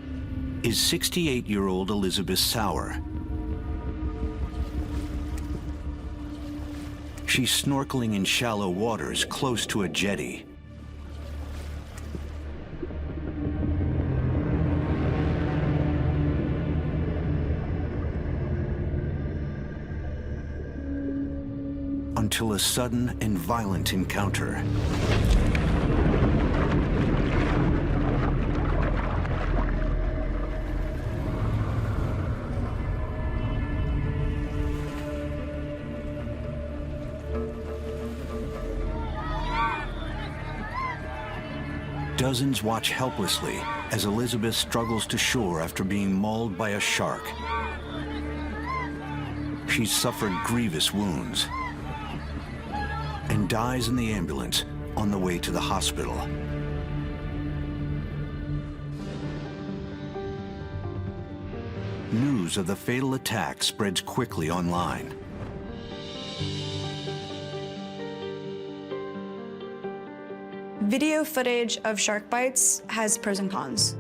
Speaker 6: is 68-year-old Elizabeth Sauer. She's snorkeling in shallow waters close to a jetty. Until a sudden and violent encounter. Dozens watch helplessly as Elizabeth struggles to shore after being mauled by a shark. She's suffered grievous wounds and dies in the ambulance on the way to the hospital. News of the fatal attack spreads quickly online.
Speaker 9: Video footage of shark bites has pros and cons.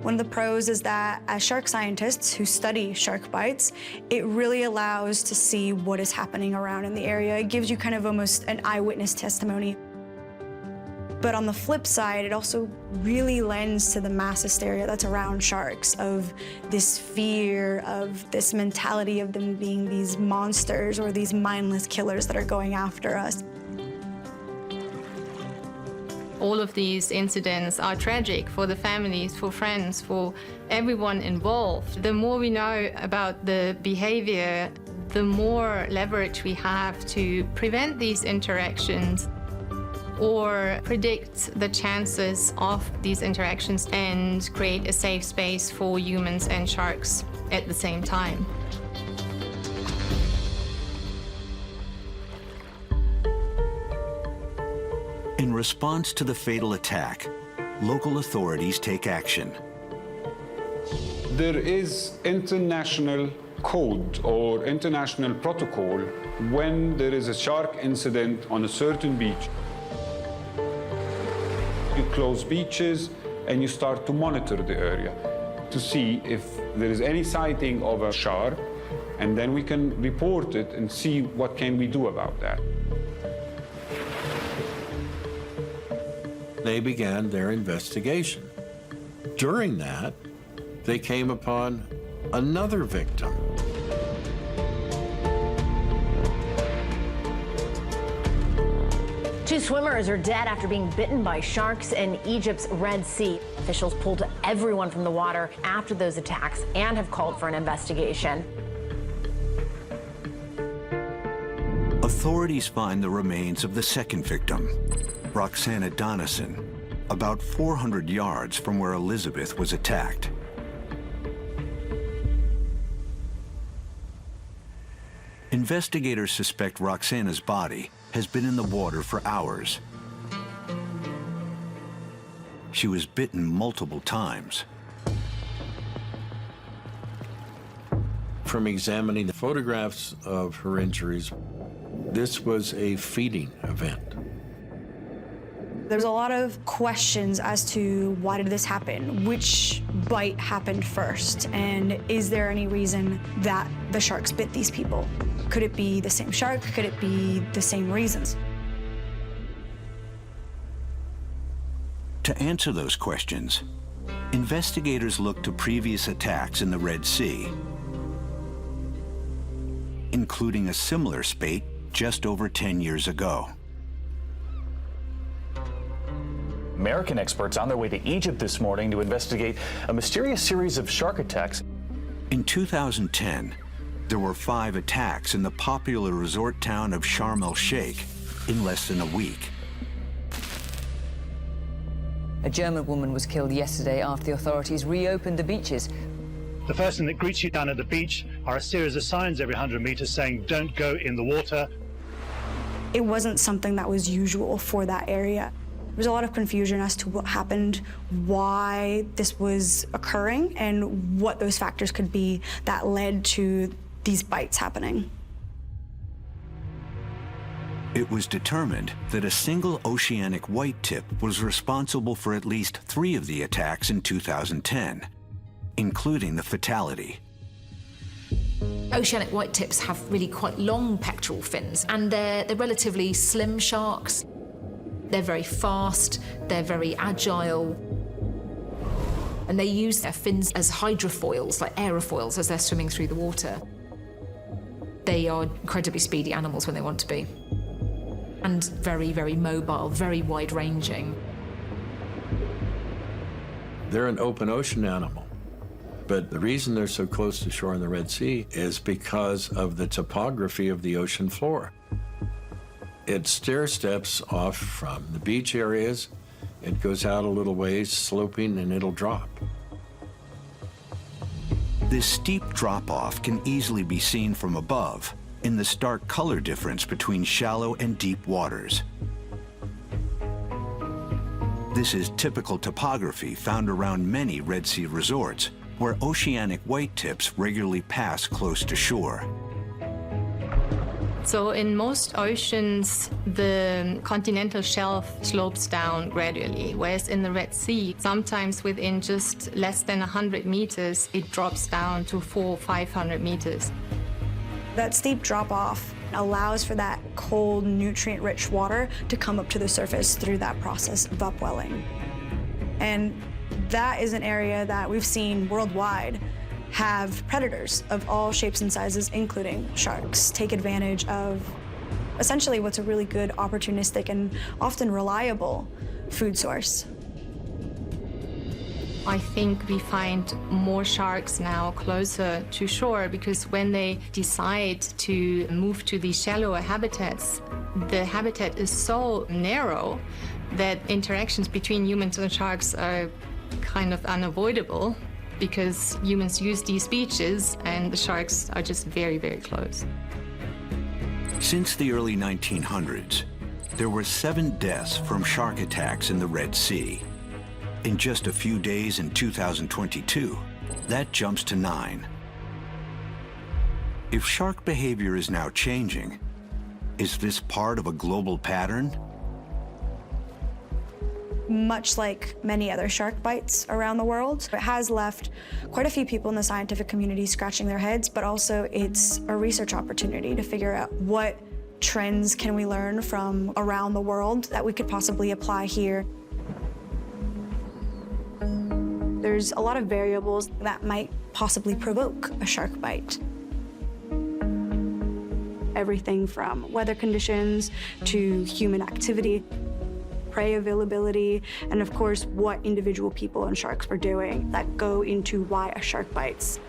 Speaker 9: One of the pros is that as shark scientists who study shark bites, it really allows to see what is happening around in the area. It gives you kind of almost an eyewitness testimony. But on the flip side, it also really lends to the mass hysteria that's around sharks, of this fear, of this mentality of them being these monsters or these mindless killers that are going after us.
Speaker 13: All of these incidents are tragic for the families, for friends, for everyone involved. The more we know about the behavior, the more leverage we have to prevent these interactions. or predict the chances of these interactions and create a safe space for humans and sharks at the same time.
Speaker 6: In response to the fatal attack, local authorities take action.
Speaker 5: There is international code or international protocol when there is a shark incident on a certain beach. You close beaches and you start to monitor the area to see if there is any sighting of a shark, and then we can report it and see what can we do about that.
Speaker 14: They began their investigation. During that, they came upon another victim.
Speaker 16: Two swimmers are dead after being bitten by sharks in Egypt's Red Sea. Officials pulled everyone from the water after those attacks and have called for an investigation.
Speaker 6: Authorities find the remains of the second victim, Roxana Donison, about 400 yards from where Elizabeth was attacked. Investigators suspect Roxana's body has been in the water for hours. She was bitten multiple times.
Speaker 14: From examining the photographs of her injuries, this was a feeding event.
Speaker 9: There's a lot of questions as to why did this happen? Which bite happened first? And is there any reason that the sharks bit these people? Could it be the same shark? Could it be the same reasons?
Speaker 6: To answer those questions, investigators look to previous attacks in the Red Sea, including a similar spate just over 10 years ago.
Speaker 17: American experts on their way to Egypt this morning to investigate a mysterious series of shark attacks.
Speaker 6: In 2010, there were 5 attacks in the popular resort town of Sharm el-Sheikh in less than a week.
Speaker 21: A German woman was killed yesterday after the authorities reopened the beaches.
Speaker 26: The first thing that greets you down at the beach are a series of signs every 100 meters saying, "Don't go in the water."
Speaker 9: It wasn't something that was usual for that area. There was a lot of confusion as to what happened, why this was occurring, and what those factors could be that led to these bites happening.
Speaker 6: It was determined that a single oceanic white tip was responsible for at least 3 of the attacks in 2010, including the fatality.
Speaker 27: Oceanic white tips have really quite long pectoral fins, and they're relatively slim sharks. They're very fast, they're very agile, and they use their fins as hydrofoils, like aerofoils, as they're swimming through the water. They are incredibly speedy animals when they want to be, and very, very mobile, very wide-ranging.
Speaker 14: They're an open ocean animal, but the reason they're so close to shore in the Red Sea is because of the topography of the ocean floor. It stair steps off from the beach areas, it goes out a little ways, sloping, and it'll drop.
Speaker 6: This steep drop-off can easily be seen from above in the stark color difference between shallow and deep waters. This is typical topography found around many Red Sea resorts, where oceanic white tips regularly pass close to shore.
Speaker 13: So in most oceans, the continental shelf slopes down gradually, whereas in the Red Sea, sometimes within just less than 100 meters, it drops down to 400 or 500 meters.
Speaker 9: That steep drop-off allows for that cold, nutrient-rich water to come up to the surface through that process of upwelling. And that is an area that we've seen worldwide have predators of all shapes and sizes, including sharks, take advantage of essentially what's a really good, opportunistic, and often reliable food source.
Speaker 13: I think we find more sharks now closer to shore because when they decide to move to these shallower habitats, the habitat is so narrow that interactions between humans and sharks are kind of unavoidable because humans use these beaches and the sharks are just very, very close.
Speaker 6: Since the early 1900s, there were 7 deaths from shark attacks in the Red Sea. In just a few days in 2022, that jumps to 9. If shark behavior is now changing, is this part of a global pattern?
Speaker 9: Much like many other shark bites around the world, it has left quite a few people in the scientific community scratching their heads, but also it's a research opportunity to figure out what trends can we learn from around the world that we could possibly apply here. There's a lot of variables that might possibly provoke a shark bite. Everything from weather conditions to human activity, prey availability, and of course, what individual people and sharks are doing that go into why a shark bites.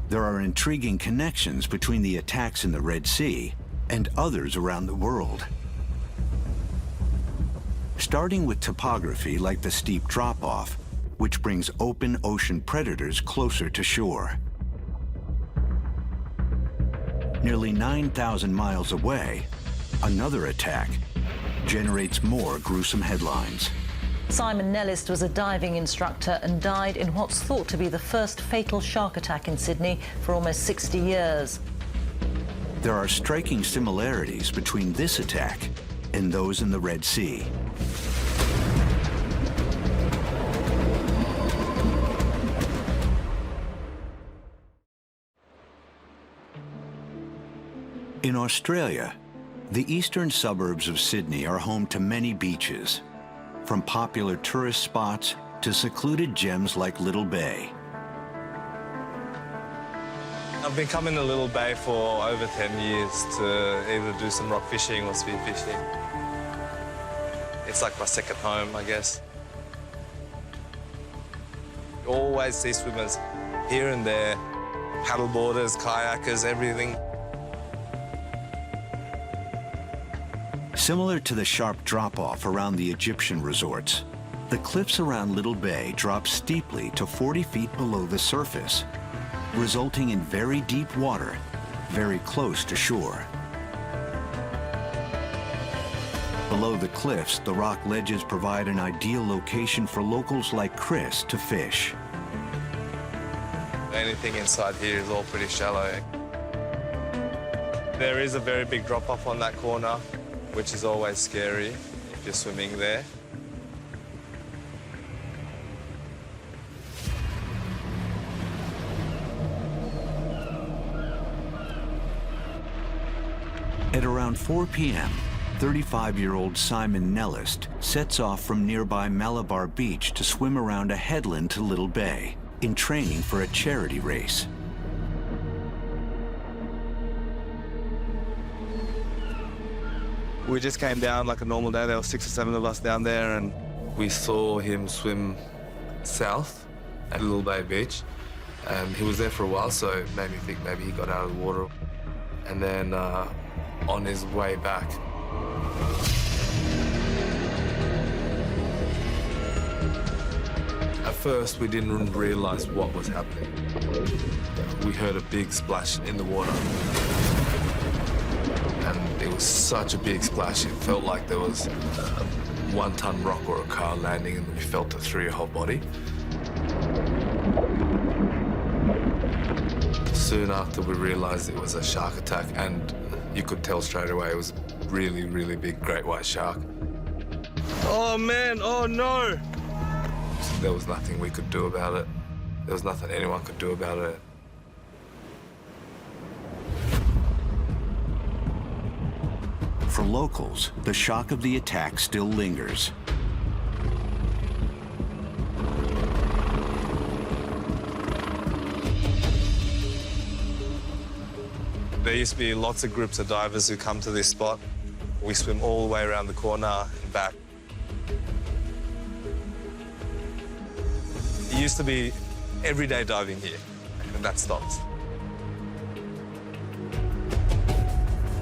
Speaker 6: There are intriguing connections between the attacks in the Red Sea and others around the world. Starting with topography like the steep drop-off, which brings open ocean predators closer to shore. Nearly 9,000 miles away, another attack generates more gruesome headlines.
Speaker 3: Simon Nellist was a diving instructor and died in what's thought to be the first fatal shark attack in Sydney for almost 60 years.
Speaker 6: There are striking similarities between this attack and those in the Red Sea. In Australia, the eastern suburbs of Sydney are home to many beaches, from popular tourist spots to secluded gems like Little Bay.
Speaker 7: I've been coming to Little Bay for over 10 years to either do some rock fishing or spear fishing. It's like my second home, I guess. You always see swimmers here and there, paddleboarders, kayakers, everything.
Speaker 6: Similar to the sharp drop-off around the Egyptian resorts, the cliffs around Little Bay drop steeply to 40 feet below the surface, resulting in very deep water, very close to shore. Below the cliffs, the rock ledges provide an ideal location for locals like Chris to fish.
Speaker 7: Anything inside here is all pretty shallow. There is a very big drop-off on that corner, which is always scary if you're swimming there.
Speaker 6: At around 4 p.m., 35-year-old Simon Nellist sets off from nearby Malabar Beach to swim around a headland to Little Bay in training for a charity race.
Speaker 7: We just came down like a normal day. There were 6 or 7 of us down there, and we saw him swim south at Little Bay Beach. And he was there for a while, so it made me think maybe he got out of the water. And then on his way back, at first we didn't realize what was happening. We heard a big splash in the water. And it was such a big splash, it felt like there was a 1-ton rock or a car landing, and we felt it through your whole body. Soon after, we realized it was a shark attack, and you could tell straight away it was a really, really big great white shark. Oh man, oh no! There was nothing we could do about it. There was nothing anyone could do about it.
Speaker 6: For locals, the shock of the attack still lingers.
Speaker 7: There used to be lots of groups of divers who come to this spot. We swim all the way around the corner and back. It used to be everyday diving here, and that stopped.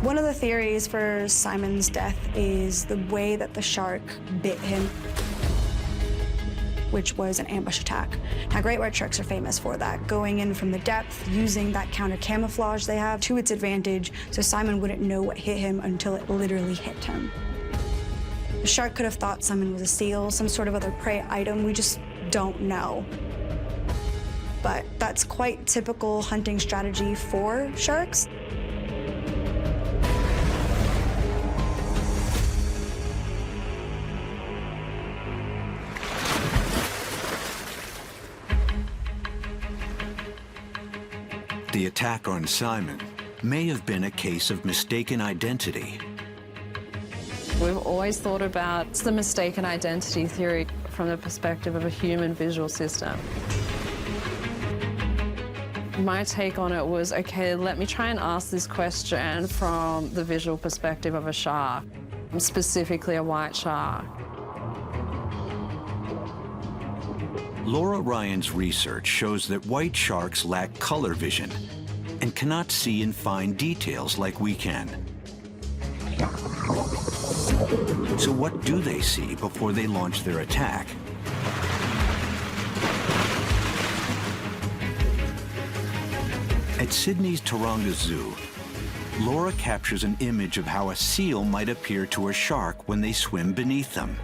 Speaker 9: One of the theories for Simon's death is the way that the shark bit him, which was an ambush attack. Now, great white sharks are famous for that, going in from the depth, using that counter camouflage they have to its advantage, so Simon wouldn't know what hit him until it literally hit him. The shark could have thought Simon was a seal, some sort of other prey item, we just don't know. But that's quite typical hunting strategy for sharks.
Speaker 6: The attack on Simon may have been a case of mistaken identity.
Speaker 1: We've always thought about the mistaken identity theory from the perspective of a human visual system. My take on it was, okay, let me try and ask this question from the visual perspective of a shark, specifically a white shark.
Speaker 6: Laura Ryan's research shows that white sharks lack color vision and cannot see in fine details like we can. So what do they see before they launch their attack? At Sydney's Taronga Zoo, Laura captures an image of how a seal might appear to a shark when they swim beneath them,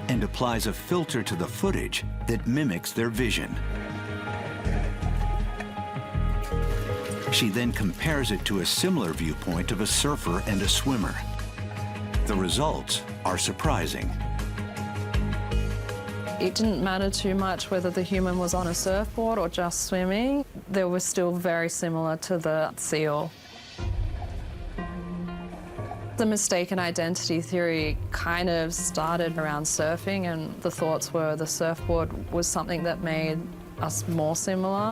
Speaker 6: and applies a filter to the footage that mimics their vision. She then compares it to a similar viewpoint of a surfer and a swimmer. The results are surprising.
Speaker 1: It didn't matter too much whether the human was on a surfboard or just swimming. They were still very similar to the seal. The mistaken identity theory kind of started around surfing, and the thoughts were the surfboard was something that made us more similar.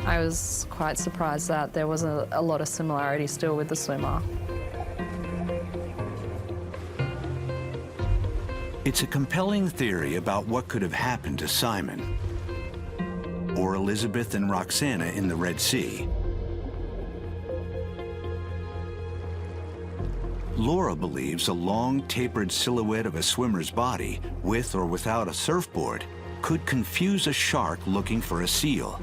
Speaker 1: I was quite surprised that there was a lot of similarity still with the swimmer.
Speaker 6: It's a compelling theory about what could have happened to Simon, or Elizabeth and Roxana in the Red Sea. Laura believes a long, tapered silhouette of a swimmer's body, with or without a surfboard, could confuse a shark looking for a seal.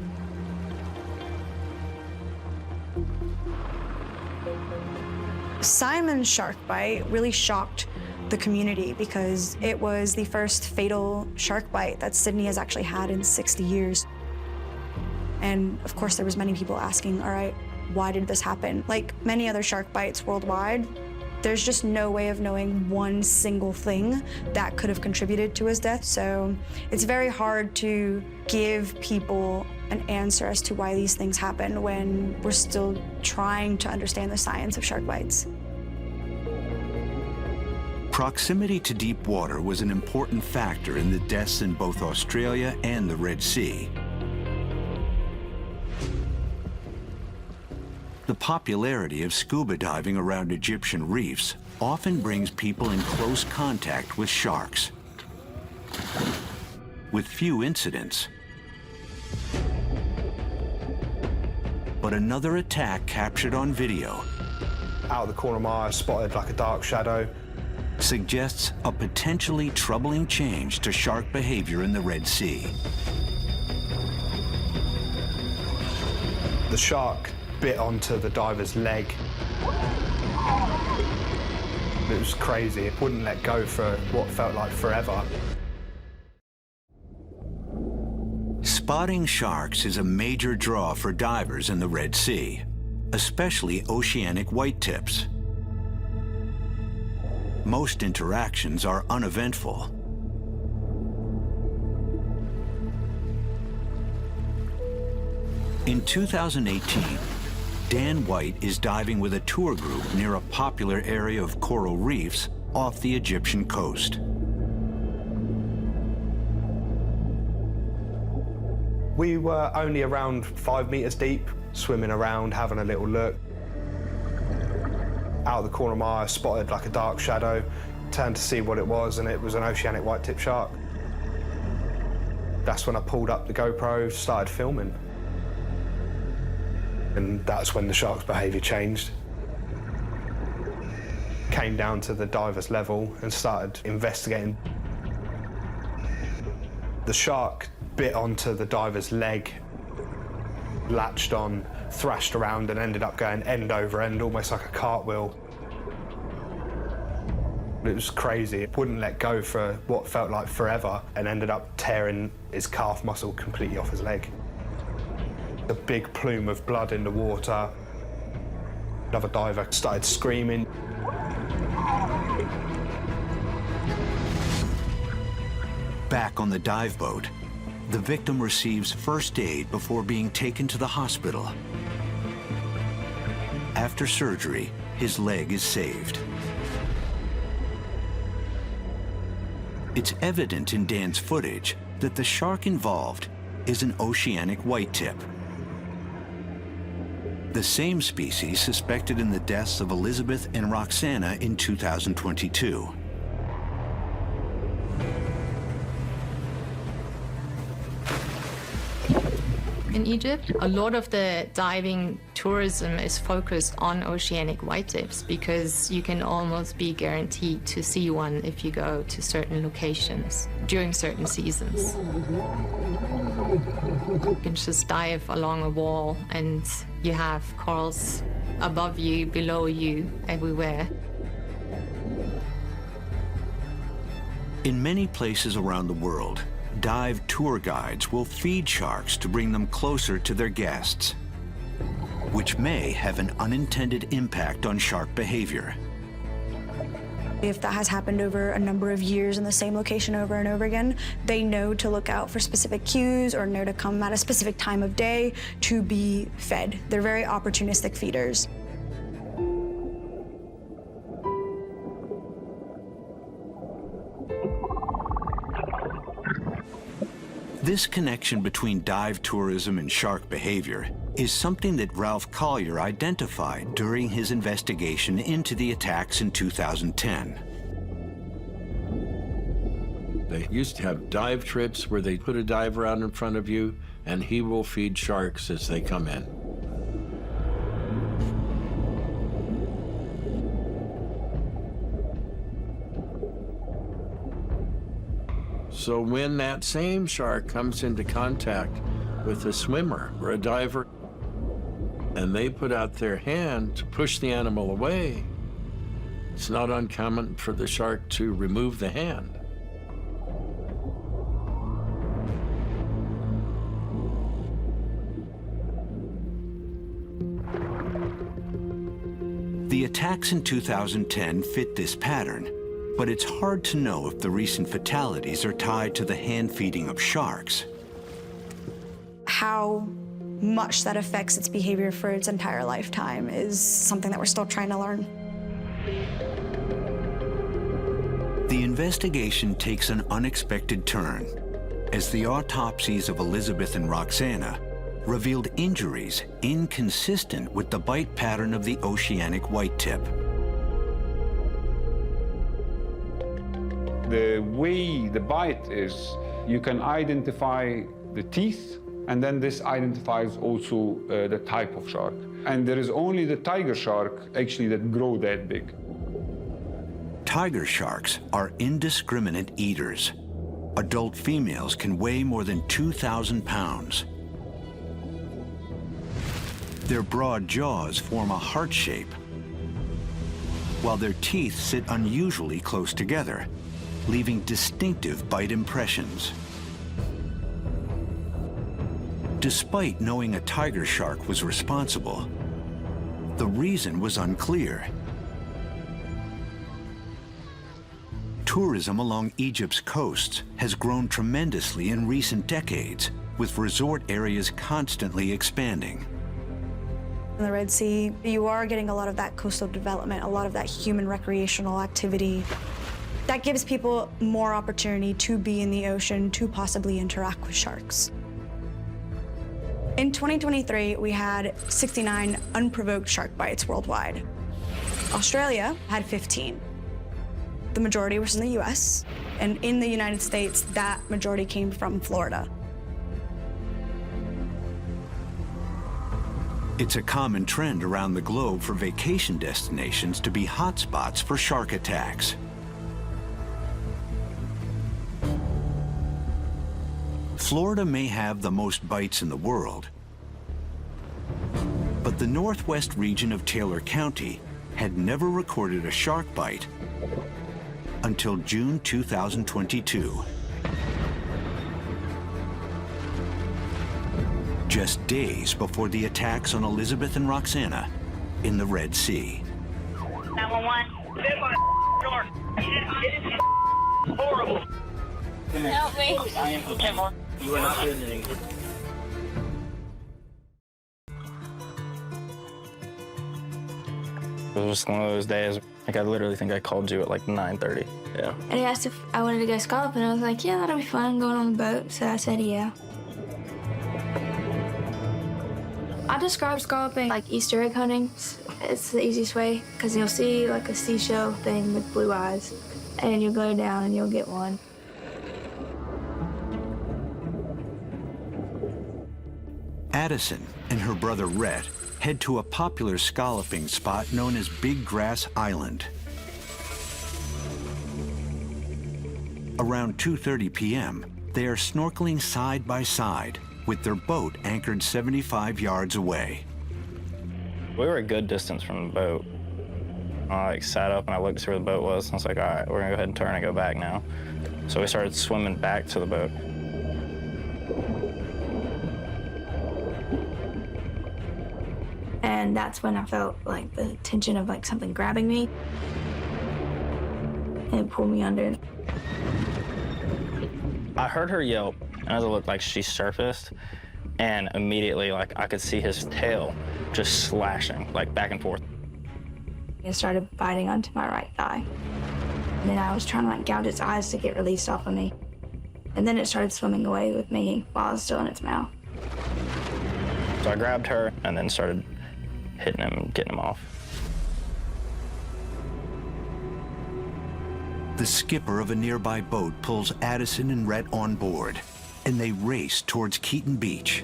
Speaker 9: Simon's shark bite really shocked the community because it was the first fatal shark bite that Sydney has actually had in 60 years. And of course, there was many people asking, all right, why did this happen? Like many other shark bites worldwide, there's just no way of knowing one single thing that could have contributed to his death. So it's very hard to give people an answer as to why these things happen when we're still trying to understand the science of shark bites.
Speaker 6: Proximity to deep water was an important factor in the deaths in both Australia and the Red Sea. The popularity of scuba diving around Egyptian reefs often brings people in close contact with sharks. With few incidents, but another attack captured on video
Speaker 8: out of the corner of my eye, I spotted like a dark shadow.
Speaker 6: Suggests a potentially troubling change to shark behavior in the Red Sea.
Speaker 8: The shark bit onto the diver's leg. It was crazy. It wouldn't let go for what felt like forever.
Speaker 6: Spotting sharks is a major draw for divers in the Red Sea, especially oceanic whitetips. Most interactions are uneventful. In 2018, Dan White is diving with a tour group near a popular area of coral reefs off the Egyptian coast.
Speaker 8: We were only around 5 meters deep, swimming around, having a little look. Out of the corner of my eye, I spotted like a dark shadow, turned to see what it was, and it was an oceanic white-tip shark. That's when I pulled up the GoPro, started filming. And that's when the shark's behaviour changed. Came down to the diver's level and started investigating. The shark bit onto the diver's leg, latched on, thrashed around and ended up going end over end, almost like a cartwheel. It was crazy. It wouldn't let go for what felt like forever and ended up tearing his calf muscle completely off his leg. A big plume of blood in the water. Another diver started screaming.
Speaker 6: Back on the dive boat, the victim receives first aid before being taken to the hospital. After surgery, his leg is saved. It's evident in Dan's footage that the shark involved is an oceanic white-tip, the same species suspected in the deaths of Elizabeth and Roxana in 2022.
Speaker 13: In Egypt, a lot of the diving tourism is focused on oceanic whitetips because you can almost be guaranteed to see one if you go to certain locations during certain seasons. You can just dive along a wall and you have corals above you, below you, everywhere.
Speaker 6: In many places around the world, dive tour guides will feed sharks to bring them closer to their guests, which may have an unintended impact on shark behavior.
Speaker 9: If that has happened over a number of years in the same location over and over again, they know to look out for specific cues or know to come at a specific time of day to be fed. They're very opportunistic feeders.
Speaker 6: This connection between dive tourism and shark behavior is something that Ralph Collier identified during his investigation into the attacks in 2010.
Speaker 14: They used to have dive trips where they put a diver out in front of you and he will feed sharks as they come in. So when that same shark comes into contact with a swimmer or a diver, and they put out their hand to push the animal away, it's not uncommon for the shark to remove the hand.
Speaker 6: The attacks in 2010 fit this pattern, but it's hard to know if the recent fatalities are tied to the hand feeding of sharks.
Speaker 9: How much that affects its behavior for its entire lifetime is something that we're still trying to learn.
Speaker 6: The investigation takes an unexpected turn as the autopsies of Elizabeth and Roxana revealed injuries inconsistent with the bite pattern of the oceanic white-tip.
Speaker 5: The way the bite is, you can identify the teeth, and then this identifies also the type of shark. And there is only the tiger shark, actually, that grow that big.
Speaker 6: Tiger sharks are indiscriminate eaters. Adult females can weigh more than 2,000 pounds. Their broad jaws form a heart shape, while their teeth sit unusually close together, leaving distinctive bite impressions. Despite knowing a tiger shark was responsible, the reason was unclear. Tourism along Egypt's coasts has grown tremendously in recent decades, with resort areas constantly expanding.
Speaker 9: In the Red Sea, you are getting a lot of that coastal development, a lot of that human recreational activity. That gives people more opportunity to be in the ocean, to possibly interact with sharks. In 2023, we had 69 unprovoked shark bites worldwide. Australia had 15. The majority was in the US, and in the United States, that majority came from Florida.
Speaker 6: It's a common trend around the globe for vacation destinations to be hotspots for shark attacks. Florida may have the most bites in the world, but the northwest region of Taylor County had never recorded a shark bite until June 2022. Just days before the attacks on Elizabeth and Roxana in the Red Sea.
Speaker 2: 911. It is horrible. Help me. You are not doing anything.
Speaker 10: It was just one of those days. Like, I literally think I called you at like 9:30. Yeah.
Speaker 11: And he asked if I wanted to go scalloping, and I was like, yeah, that'll be fun, going on the boat. So I said, yeah. I describe scalloping like Easter egg hunting. It's the easiest way, because you'll see like a seashell thing with blue eyes, and you'll go down and you'll get one.
Speaker 6: Addison and her brother Rhett head to a popular scalloping spot known as Big Grass Island. Around 2:30 p.m., they are snorkeling side by side with their boat anchored 75 yards away.
Speaker 10: We were a good distance from the boat. I sat up and I looked to see where the boat was. And I was like, all right, we're gonna go ahead and turn and go back now. So we started swimming back to the boat.
Speaker 11: And that's when I felt like the tension of like something grabbing me. And it pulled me under.
Speaker 10: I heard her yelp, and as it looked like she surfaced, and immediately like I could see his tail just slashing like back and forth.
Speaker 11: It started biting onto my right thigh. And then I was trying to like gouge its eyes to get released off of me. And then it started swimming away with me while I was still in its mouth.
Speaker 10: So I grabbed her and then started hitting him and getting him off.
Speaker 6: The skipper of a nearby boat pulls Addison and Rhett on board, and they race towards Keaton Beach.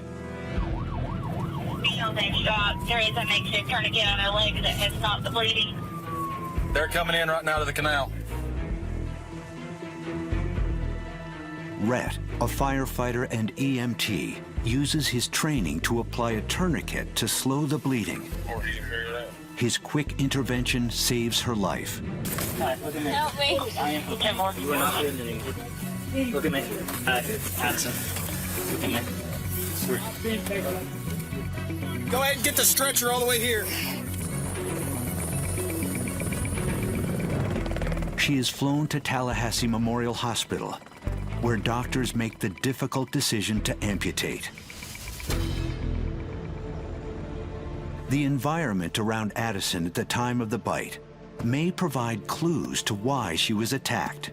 Speaker 2: There is a makeshift tourniquet on her leg that has stopped the bleeding.
Speaker 7: They're coming in right now to the canal.
Speaker 6: Rhett, a firefighter and EMT, uses his training to apply a tourniquet to slow the bleeding. His quick intervention saves her life.
Speaker 2: Help me.
Speaker 22: You are not doing anything. Look at me. Addison. Look at me.
Speaker 15: Go ahead and get the stretcher all the way here.
Speaker 6: She is flown to Tallahassee Memorial Hospital, where doctors make the difficult decision to amputate. The environment around Addison at the time of the bite may provide clues to why she was attacked.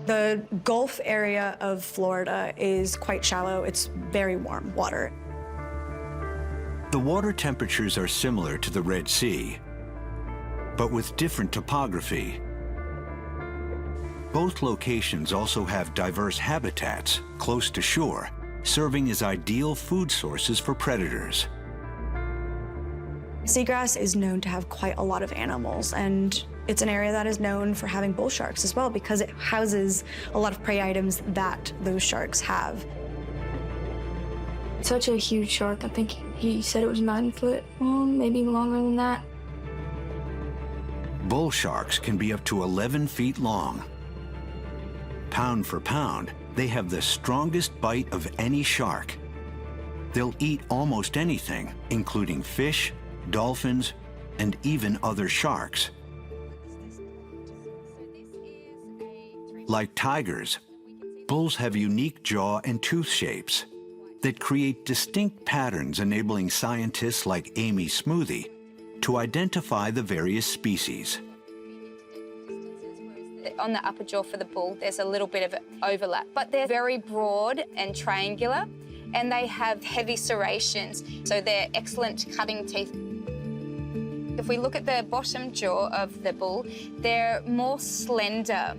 Speaker 9: The Gulf area of Florida is quite shallow. It's very warm water.
Speaker 6: The water temperatures are similar to the Red Sea, but with different topography. Both locations also have diverse habitats close to shore, serving as ideal food sources for predators.
Speaker 9: Seagrass is known to have quite a lot of animals, and it's an area that is known for having bull sharks as well because it houses a lot of prey items that those sharks have.
Speaker 11: Such a huge shark. I think he said it was 9 foot long, maybe longer than that.
Speaker 6: Bull sharks can be up to 11 feet long. Pound for pound, they have the strongest bite of any shark. They'll eat almost anything, including fish, dolphins, and even other sharks. Like tigers, bulls have unique jaw and tooth shapes that create distinct patterns, enabling scientists like Amy Smoothie to identify the various species.
Speaker 18: On the upper jaw for the bull, there's a little bit of overlap, but they're very broad and triangular,
Speaker 4: and they have heavy serrations, so they're excellent cutting teeth. If we look at the bottom jaw of the bull, they're more slender,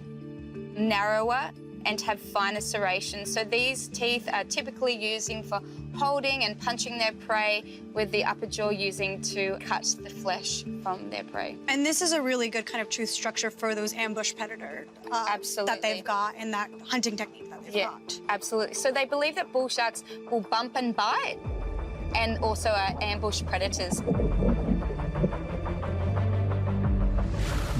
Speaker 4: narrower, and have finer serrations. So these teeth are typically using for holding and punching their prey, with the upper jaw using to cut the flesh from their prey.
Speaker 9: And this is a really good kind of tooth structure for those ambush predator that they've got in that hunting technique that they've got.
Speaker 4: Absolutely. So they believe that bull sharks will bump and bite and also are ambush predators.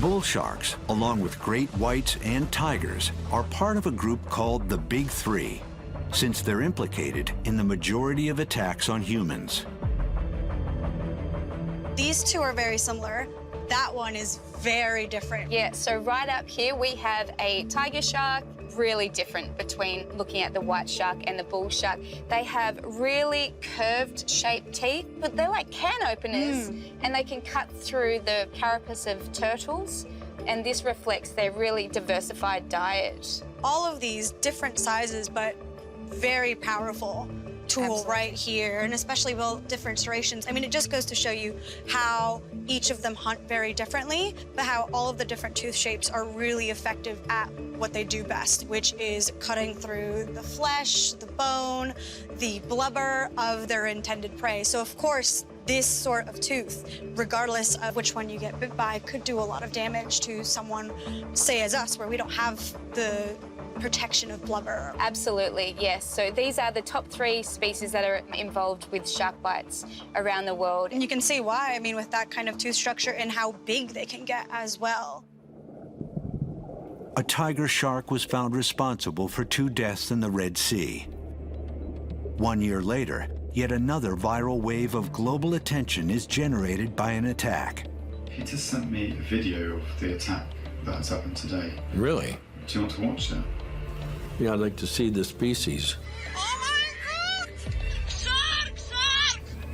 Speaker 6: Bull sharks, along with great whites and tigers, are part of a group called the Big Three, since they're implicated in the majority of attacks on humans.
Speaker 9: These two are very similar. That one is very different.
Speaker 4: Yeah, so right up here we have a tiger shark. Really different between looking at the white shark and the bull shark. They have really curved shaped teeth, but they're like can openers, and they can cut through the carapace of turtles, and this reflects their really diversified diet.
Speaker 9: All of these different sizes, but very powerful tool right here, and especially with different serrations. I mean, it just goes to show you how each of them hunt very differently, but how all of the different tooth shapes are really effective at what they do best, which is cutting through the flesh, the bone, the blubber of their intended prey. So of course, this sort of tooth, regardless of which one you get bit by, could do a lot of damage to someone, say as us, where we don't have the protection of blubber.
Speaker 4: Absolutely, yes. So these are the top 3 species that are involved with shark bites around the world.
Speaker 9: And you can see why, I mean, with that kind of tooth structure and how big they can get as well.
Speaker 6: A tiger shark was found responsible for 2 deaths in the Red Sea. 1 year later, yet another viral wave of global attention is generated by an attack.
Speaker 18: He just sent me a video of the attack that's happened today.
Speaker 14: Really?
Speaker 18: Do you want to watch it?
Speaker 14: Yeah, I'd like to see the species.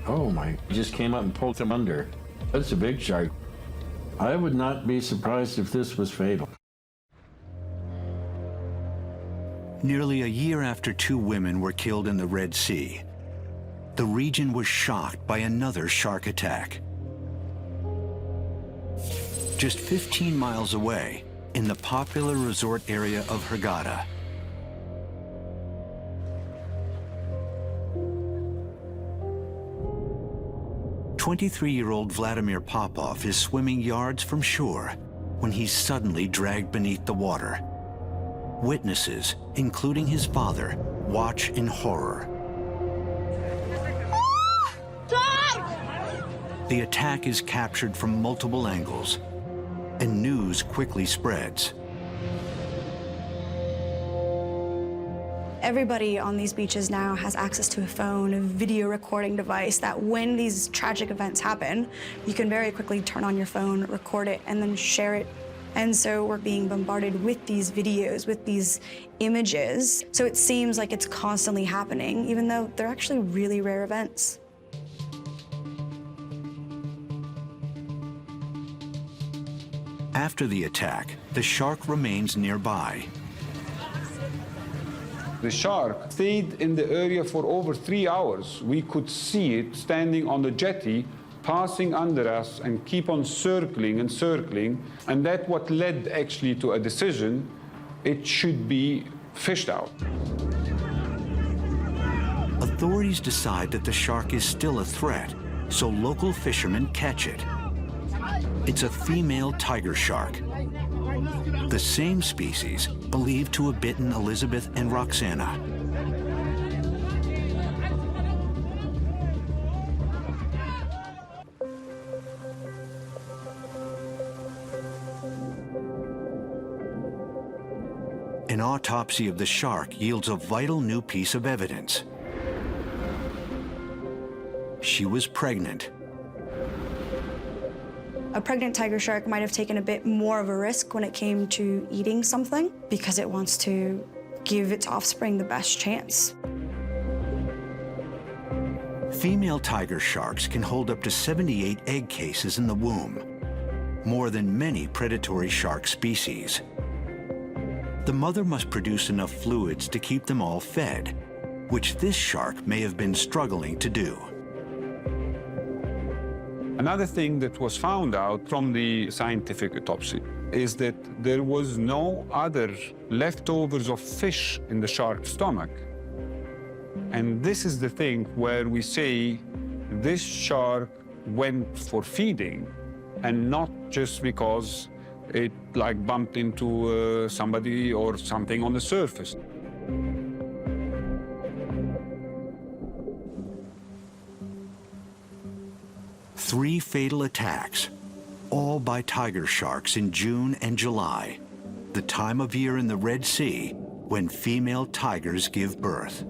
Speaker 14: Oh my, he just came up and pulled him under. That's a big shark. I would not be surprised if this was fatal.
Speaker 6: Nearly a year after 2 women were killed in the Red Sea, the region was shocked by another shark attack. Just 15 miles away, in the popular resort area of Hurghada. "23-year-old Vladimir Popov is swimming yards from shore when he's suddenly dragged beneath the water. Witnesses, including his father, watch in horror. The attack is captured from multiple angles, and news quickly spreads.
Speaker 9: Everybody on these beaches now has access to a phone, a video recording device, that when these tragic events happen, you can very quickly turn on your phone, record it, and then share it. And so we're being bombarded with these videos, with these images. So it seems like it's constantly happening, even though they're actually really rare events.
Speaker 6: After the attack, the shark remains nearby.
Speaker 5: The shark stayed in the area for over 3 hours. We could see it standing on the jetty, passing under us and keep on circling and circling. And that's what led actually to a decision. It should be fished out.
Speaker 6: Authorities decide that the shark is still a threat, so local fishermen catch it. It's a female tiger shark, the same species believed to have bitten Elizabeth and Roxana. An autopsy of the shark yields a vital new piece of evidence. She was pregnant.
Speaker 9: A pregnant tiger shark might have taken a bit more of a risk when it came to eating something because it wants to give its offspring the best chance.
Speaker 6: Female tiger sharks can hold up to 78 egg cases in the womb, more than many predatory shark species. The mother must produce enough fluids to keep them all fed, which this shark may have been struggling to do.
Speaker 5: Another thing that was found out from the scientific autopsy is that there was no other leftovers of fish in the shark's stomach. And this is the thing where we say this shark went for feeding and not just because it like bumped into somebody or something on the surface.
Speaker 6: Three fatal attacks, all by tiger sharks in June and July, the time of year in the Red Sea when female tigers give birth.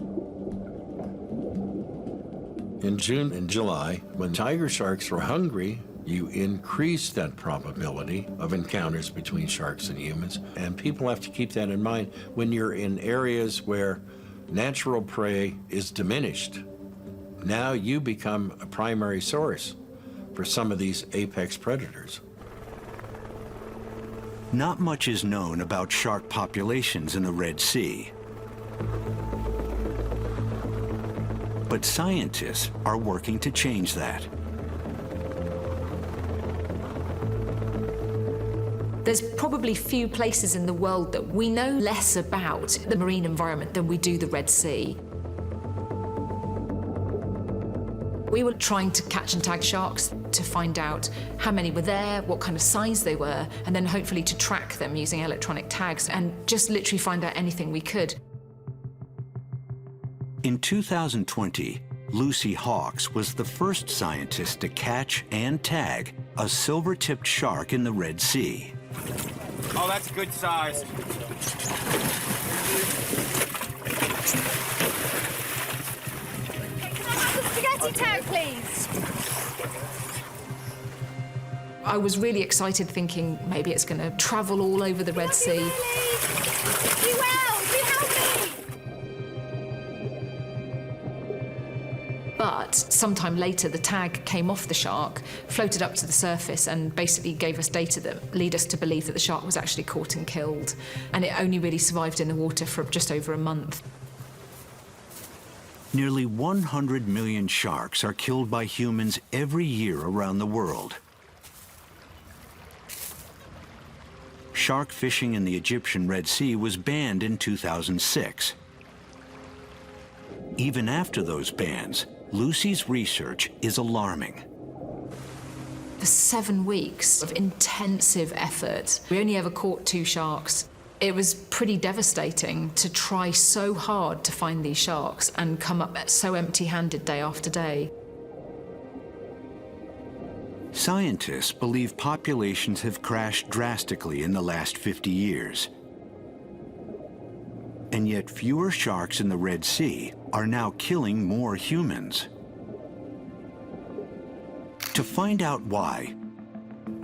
Speaker 14: In June and July, when tiger sharks are hungry, you increase that probability of encounters between sharks and humans. And people have to keep that in mind when you're in areas where natural prey is diminished. Now you become a primary source for some of these apex predators.
Speaker 6: Not much is known about shark populations in the Red Sea. But scientists are working to change that.
Speaker 27: There's probably few places in the world that we know less about the marine environment than we do the Red Sea. We were trying to catch and tag sharks to find out how many were there, what kind of size they were, and then hopefully to track them using electronic tags and just literally find out anything we could.
Speaker 6: In 2020, Lucy Hawkes was the first scientist to catch and tag a silver-tipped shark in the Red Sea.
Speaker 15: Oh, that's a good size.
Speaker 12: Spaghetti tag, please.
Speaker 27: I was really excited thinking maybe it's going to travel all over the Red Sea.
Speaker 12: Be well, be healthy.
Speaker 27: But sometime later, the tag came off the shark, floated up to the surface, and basically gave us data that lead us to believe that the shark was actually caught and killed. And it only really survived in the water for just over a month.
Speaker 6: Nearly 100 million sharks are killed by humans every year around the world. Shark fishing in the Egyptian Red Sea was banned in 2006. Even after those bans, Lucy's research is alarming.
Speaker 27: For 7 weeks of intensive effort, we only ever caught 2 sharks. It was pretty devastating to try so hard to find these sharks and come up so empty-handed day after day.
Speaker 6: Scientists believe populations have crashed drastically in the last 50 years. And yet fewer sharks in the Red Sea are now killing more humans. To find out why,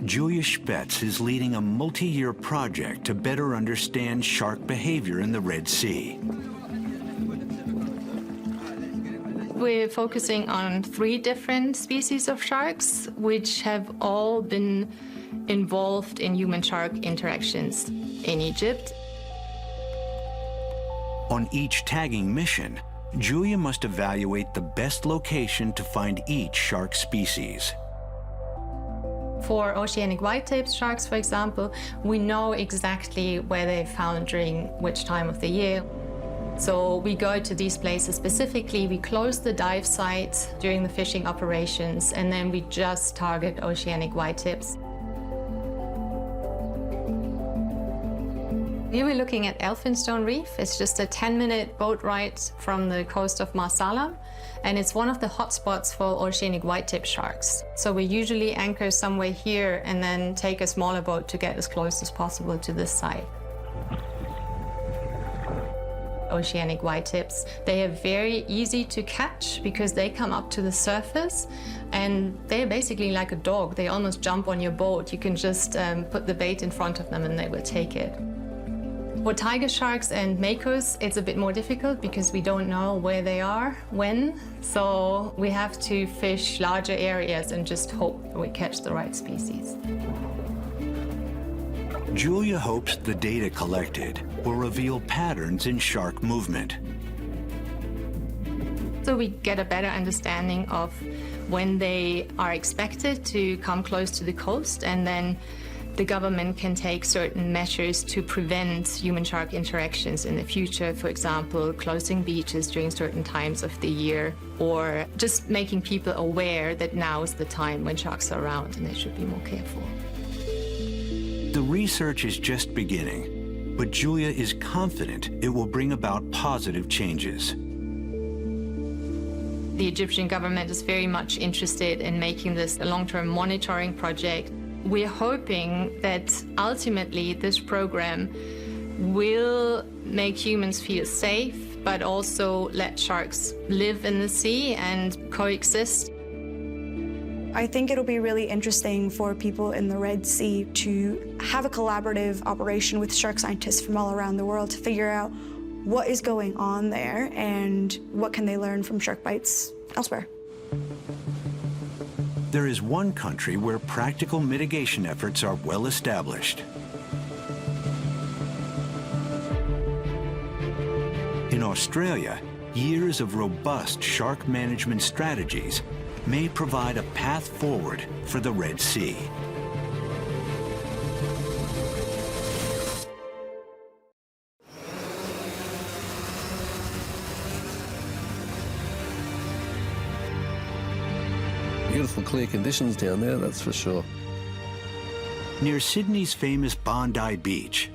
Speaker 6: Julia Spetz is leading a multi-year project to better understand shark behavior in the Red Sea.
Speaker 13: We're focusing on 3 different species of sharks, which have all been involved in human-shark interactions in Egypt.
Speaker 6: On each tagging mission, Julia must evaluate the best location to find each shark species.
Speaker 13: For oceanic white-tailed sharks, for example, we know exactly where they're found during which time of the year. So we go to these places specifically, we close the dive site during the fishing operations, and then we just target oceanic whitetips. Here we're looking at Elphinstone Reef. It's just a 10-minute boat ride from the coast of Marsalam, and it's one of the hotspots for oceanic white-tip sharks. So we usually anchor somewhere here and then take a smaller boat to get as close as possible to this site. Oceanic whitetips, they are very easy to catch because they come up to the surface and they're basically like a dog. They almost jump on your boat. You can just put the bait in front of them and they will take it. For tiger sharks and Makos, it's a bit more difficult because we don't know where they are, when, so we have to fish larger areas and just hope we catch the right species.
Speaker 6: Julia hopes the data collected will reveal patterns in shark movement.
Speaker 13: So we get a better understanding of when they are expected to come close to the coast, and then the government can take certain measures to prevent human-shark interactions in the future. For example, closing beaches during certain times of the year, or just making people aware that now is the time when sharks are around and they should be more careful.
Speaker 6: The research is just beginning, but Julia is confident it will bring about positive changes.
Speaker 13: The Egyptian government is very much interested in making this a long-term monitoring project. We're hoping that ultimately this program will make humans feel safe, but also let sharks live in the sea and coexist.
Speaker 9: I think it'll be really interesting for people in the Red Sea to have a collaborative operation with shark scientists from all around the world to figure out what is going on there and what can they learn from shark bites elsewhere.
Speaker 6: There is one country where practical mitigation efforts are well established. In Australia, years of robust shark management strategies may provide a path forward for the Red Sea.
Speaker 16: Beautiful clear conditions down there, that's for sure.
Speaker 6: Near Sydney's famous Bondi Beach,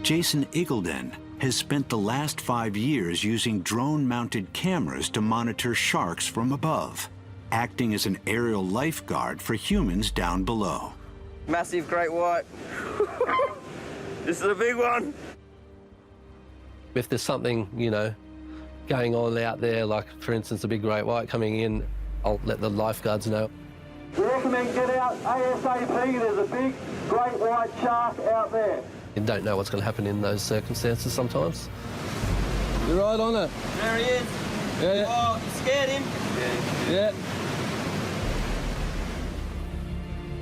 Speaker 6: Jason Iggulden has spent the last 5 years using drone-mounted cameras to monitor sharks from above, acting as an aerial lifeguard for humans down below.
Speaker 15: Massive great white. This is a big one.
Speaker 16: If there's something, you know, going on out there, like, for instance, a big great white coming in, I'll let the lifeguards know.
Speaker 2: We recommend get out ASAP. There's a big great white shark out there.
Speaker 16: You don't know what's going to happen in those circumstances sometimes. You're right on it.
Speaker 15: There he is.
Speaker 16: Yeah.
Speaker 15: Oh, you scared him?
Speaker 16: Yeah.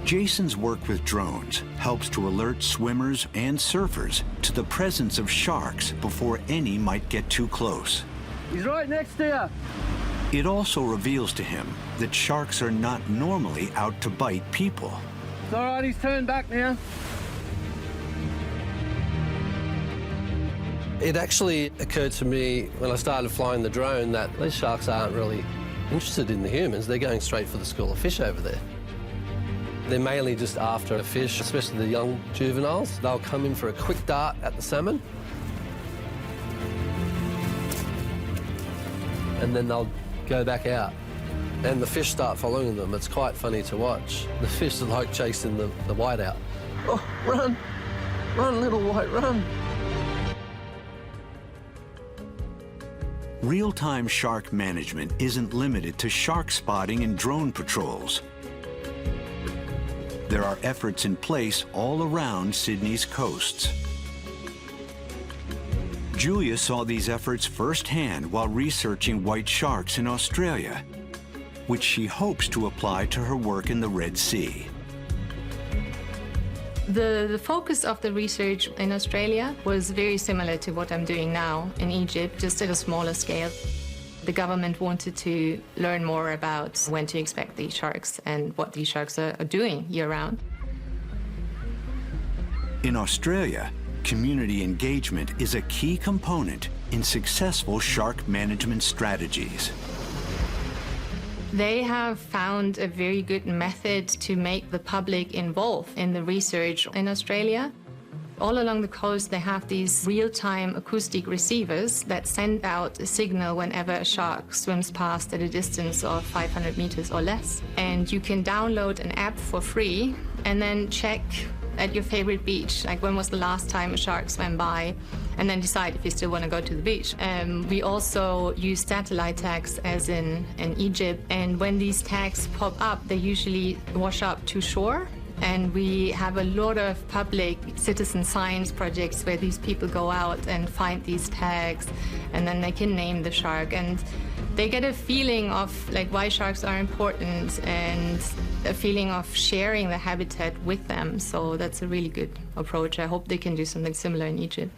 Speaker 6: Jason's work with drones helps to alert swimmers and surfers to the presence of sharks before any might get too close.
Speaker 15: He's right next to you.
Speaker 6: It also reveals to him that sharks are not normally out to bite people.
Speaker 15: It's all right, he's turned back now.
Speaker 16: It actually occurred to me when I started flying the drone that these sharks aren't really interested in the humans. They're going straight for the school of fish over there. They're mainly just after a fish, especially the young juveniles. They'll come in for a quick dart at the salmon, and then they'll go back out. And the fish start following them. It's quite funny to watch. The fish are like chasing the white out. Oh, run! Run, little white, run!
Speaker 6: Real-time shark management isn't limited to shark spotting and drone patrols. There are efforts in place all around Sydney's coasts. Julia saw these efforts firsthand while researching white sharks in Australia, which she hopes to apply to her work in the Red Sea.
Speaker 13: The focus of the research in Australia was very similar to what I'm doing now in Egypt, just at a smaller scale. The government wanted to learn more about when to expect these sharks and what these sharks are doing year-round.
Speaker 6: In Australia, community engagement is a key component in successful shark management strategies.
Speaker 13: They have found a very good method to make the public involved in the research in Australia. All along the coast, they have these real-time acoustic receivers that send out a signal whenever a shark swims past at a distance of 500 meters or less. And you can download an app for free and then check at your favorite beach, like when was the last time a shark swam by, and then decide if you still want to go to the beach. We also use satellite tags, as in Egypt, and when these tags pop up, they usually wash up to shore. And we have a lot of public citizen science projects where these people go out and find these tags, and then they can name the shark. And they get a feeling of like why sharks are important and a feeling of sharing the habitat with them. So that's a really good approach. I hope they can do something similar in Egypt.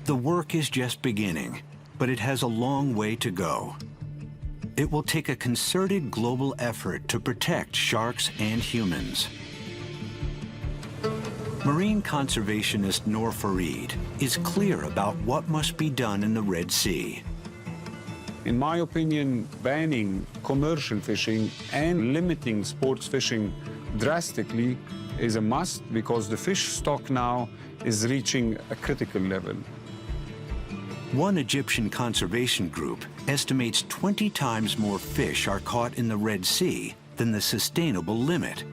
Speaker 6: The work is just beginning, but it has a long way to go. It will take a concerted global effort to protect sharks and humans. Marine conservationist Noor Farid is clear about what must be done in the Red Sea.
Speaker 5: In my opinion, banning commercial fishing and limiting sports fishing drastically is a must, because the fish stock now is reaching a critical level.
Speaker 6: One Egyptian conservation group estimates 20 times more fish are caught in the Red Sea than the sustainable limit.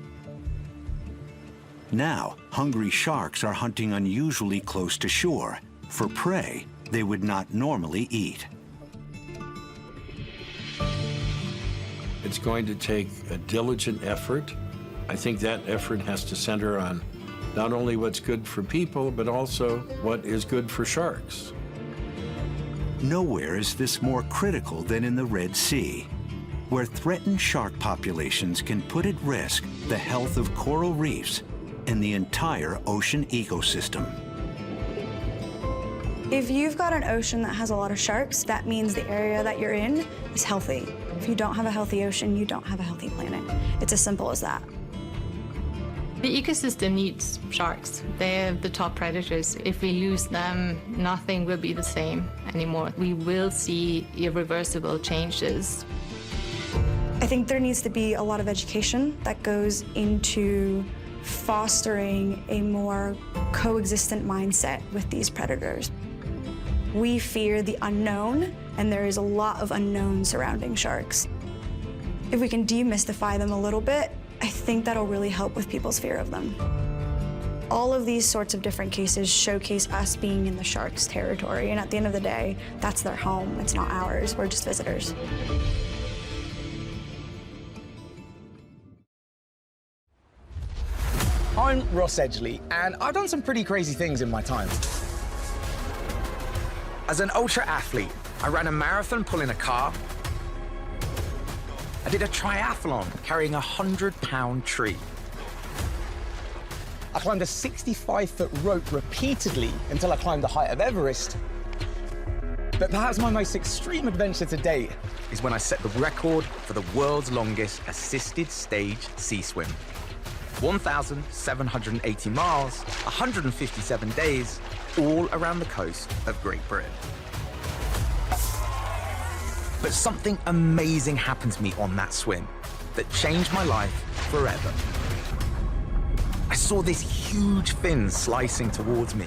Speaker 6: Now, hungry sharks are hunting unusually close to shore for prey they would not normally eat.
Speaker 14: It's going to take a diligent effort. I think that effort has to center on not only what's good for people, but also what is good for sharks.
Speaker 6: Nowhere is this more critical than in the Red Sea, where threatened shark populations can put at risk the health of coral reefs and the entire ocean ecosystem.
Speaker 9: If you've got an ocean that has a lot of sharks, that means the area that you're in is healthy. If you don't have a healthy ocean, you don't have a healthy planet. It's as simple as that.
Speaker 13: The ecosystem needs sharks. They're the top predators. If we lose them, nothing will be the same anymore. We will see irreversible changes.
Speaker 9: I think there needs to be a lot of education that goes into fostering a more coexistent mindset with these predators. We fear the unknown, and there is a lot of unknown surrounding sharks. If we can demystify them a little bit, I think that'll really help with people's fear of them. All of these sorts of different cases showcase us being in the sharks' territory, and at the end of the day, that's their home. It's not ours. We're just visitors.
Speaker 17: I'm Ross Edgley, and I've done some pretty crazy things in my time. As an ultra athlete, I ran a marathon pulling a car. I did a triathlon carrying a 100-pound tree. I climbed a 65-foot rope repeatedly until I climbed the height of Everest. But perhaps my most extreme adventure to date is when I set the record for the world's longest assisted stage sea swim. 1,780 miles, 157 days, all around the coast of Great Britain. But something amazing happened to me on that swim that changed my life forever. I saw this huge fin slicing towards me.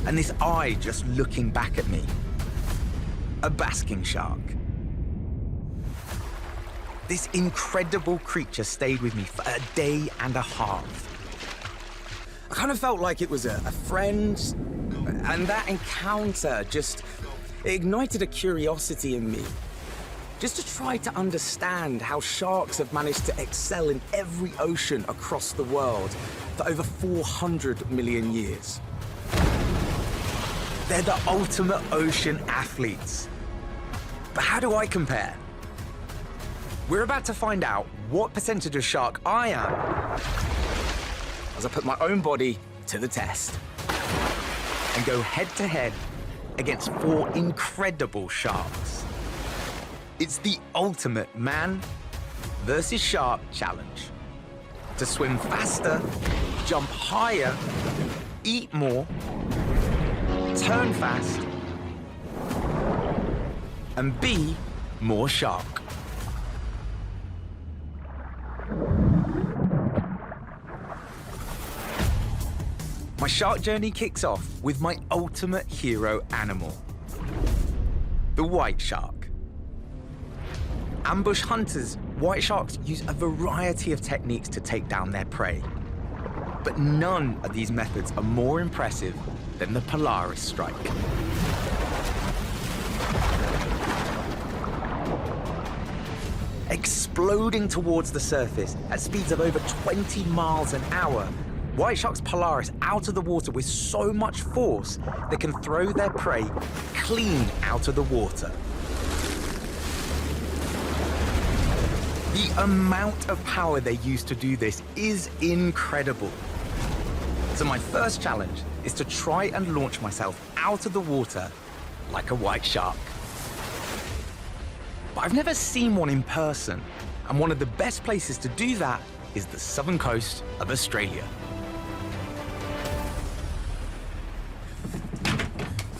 Speaker 17: And this eye just looking back at me. A basking shark. This incredible creature stayed with me for a day and a half. I kind of felt like it was a friend, and that encounter just ignited a curiosity in me, just to try to understand how sharks have managed to excel in every ocean across the world for over 400 million years. They're the ultimate ocean athletes. But how do I compare? We're about to find out what percentage of shark I am as I put my own body to the test and go head-to-head against 4 incredible sharks. It's the ultimate man versus shark challenge. To swim faster, jump higher, eat more, turn fast, and be more shark. My shark journey kicks off with my ultimate hero animal, the white shark. Ambush hunters, white sharks use a variety of techniques to take down their prey. But none of these methods are more impressive than the Polaris strike. Exploding towards the surface at speeds of over 20 miles an hour, white sharks Polaris out of the water with so much force they can throw their prey clean out of the water. The amount of power they use to do this is incredible. So my first challenge is to try and launch myself out of the water like a white shark. But I've never seen one in person, and one of the best places to do that is the southern coast of Australia.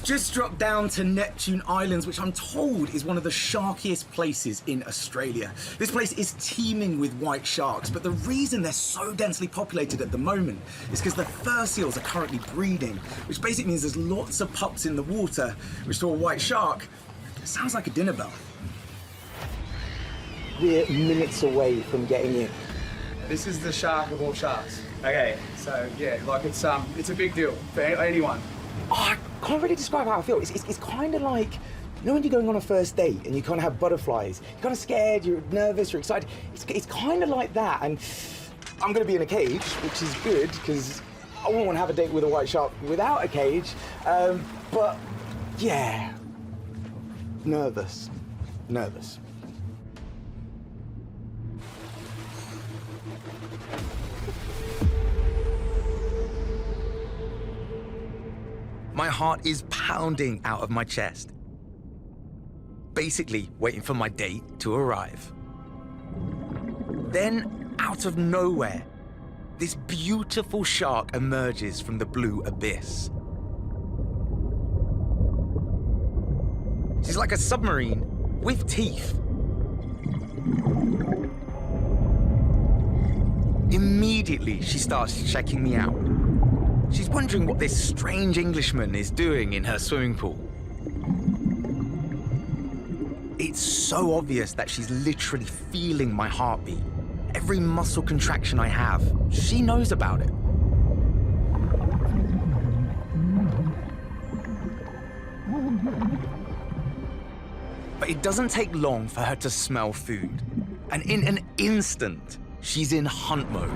Speaker 17: Just dropped down to Neptune Islands, which I'm told is one of the sharkiest places in Australia. This place is teeming with white sharks, but the reason they're so densely populated at the moment is because the fur seals are currently breeding, which basically means there's lots of pups in the water, which to a white shark sounds like a dinner bell.
Speaker 19: We're minutes away from getting in.
Speaker 20: This is the shark of all sharks. Okay, so yeah, like it's a big deal for anyone.
Speaker 19: Oh, I can't really describe how I feel. It's kind of like, you know, when you're going on a first date and you kind of have butterflies. You're kind of scared, you're nervous, you're excited. It's kind of like that. And I'm going to be in a cage, which is good because I wouldn't want to have a date with a white shark without a cage. But yeah, nervous.
Speaker 17: My heart is pounding out of my chest, basically waiting for my date to arrive. Then, out of nowhere, this beautiful shark emerges from the blue abyss. She's like a submarine with teeth. Immediately, she starts checking me out. She's wondering what this strange Englishman is doing in her swimming pool. It's so obvious that she's literally feeling my heartbeat. Every muscle contraction I have, she knows about it. But it doesn't take long for her to smell food. And in an instant, she's in hunt mode.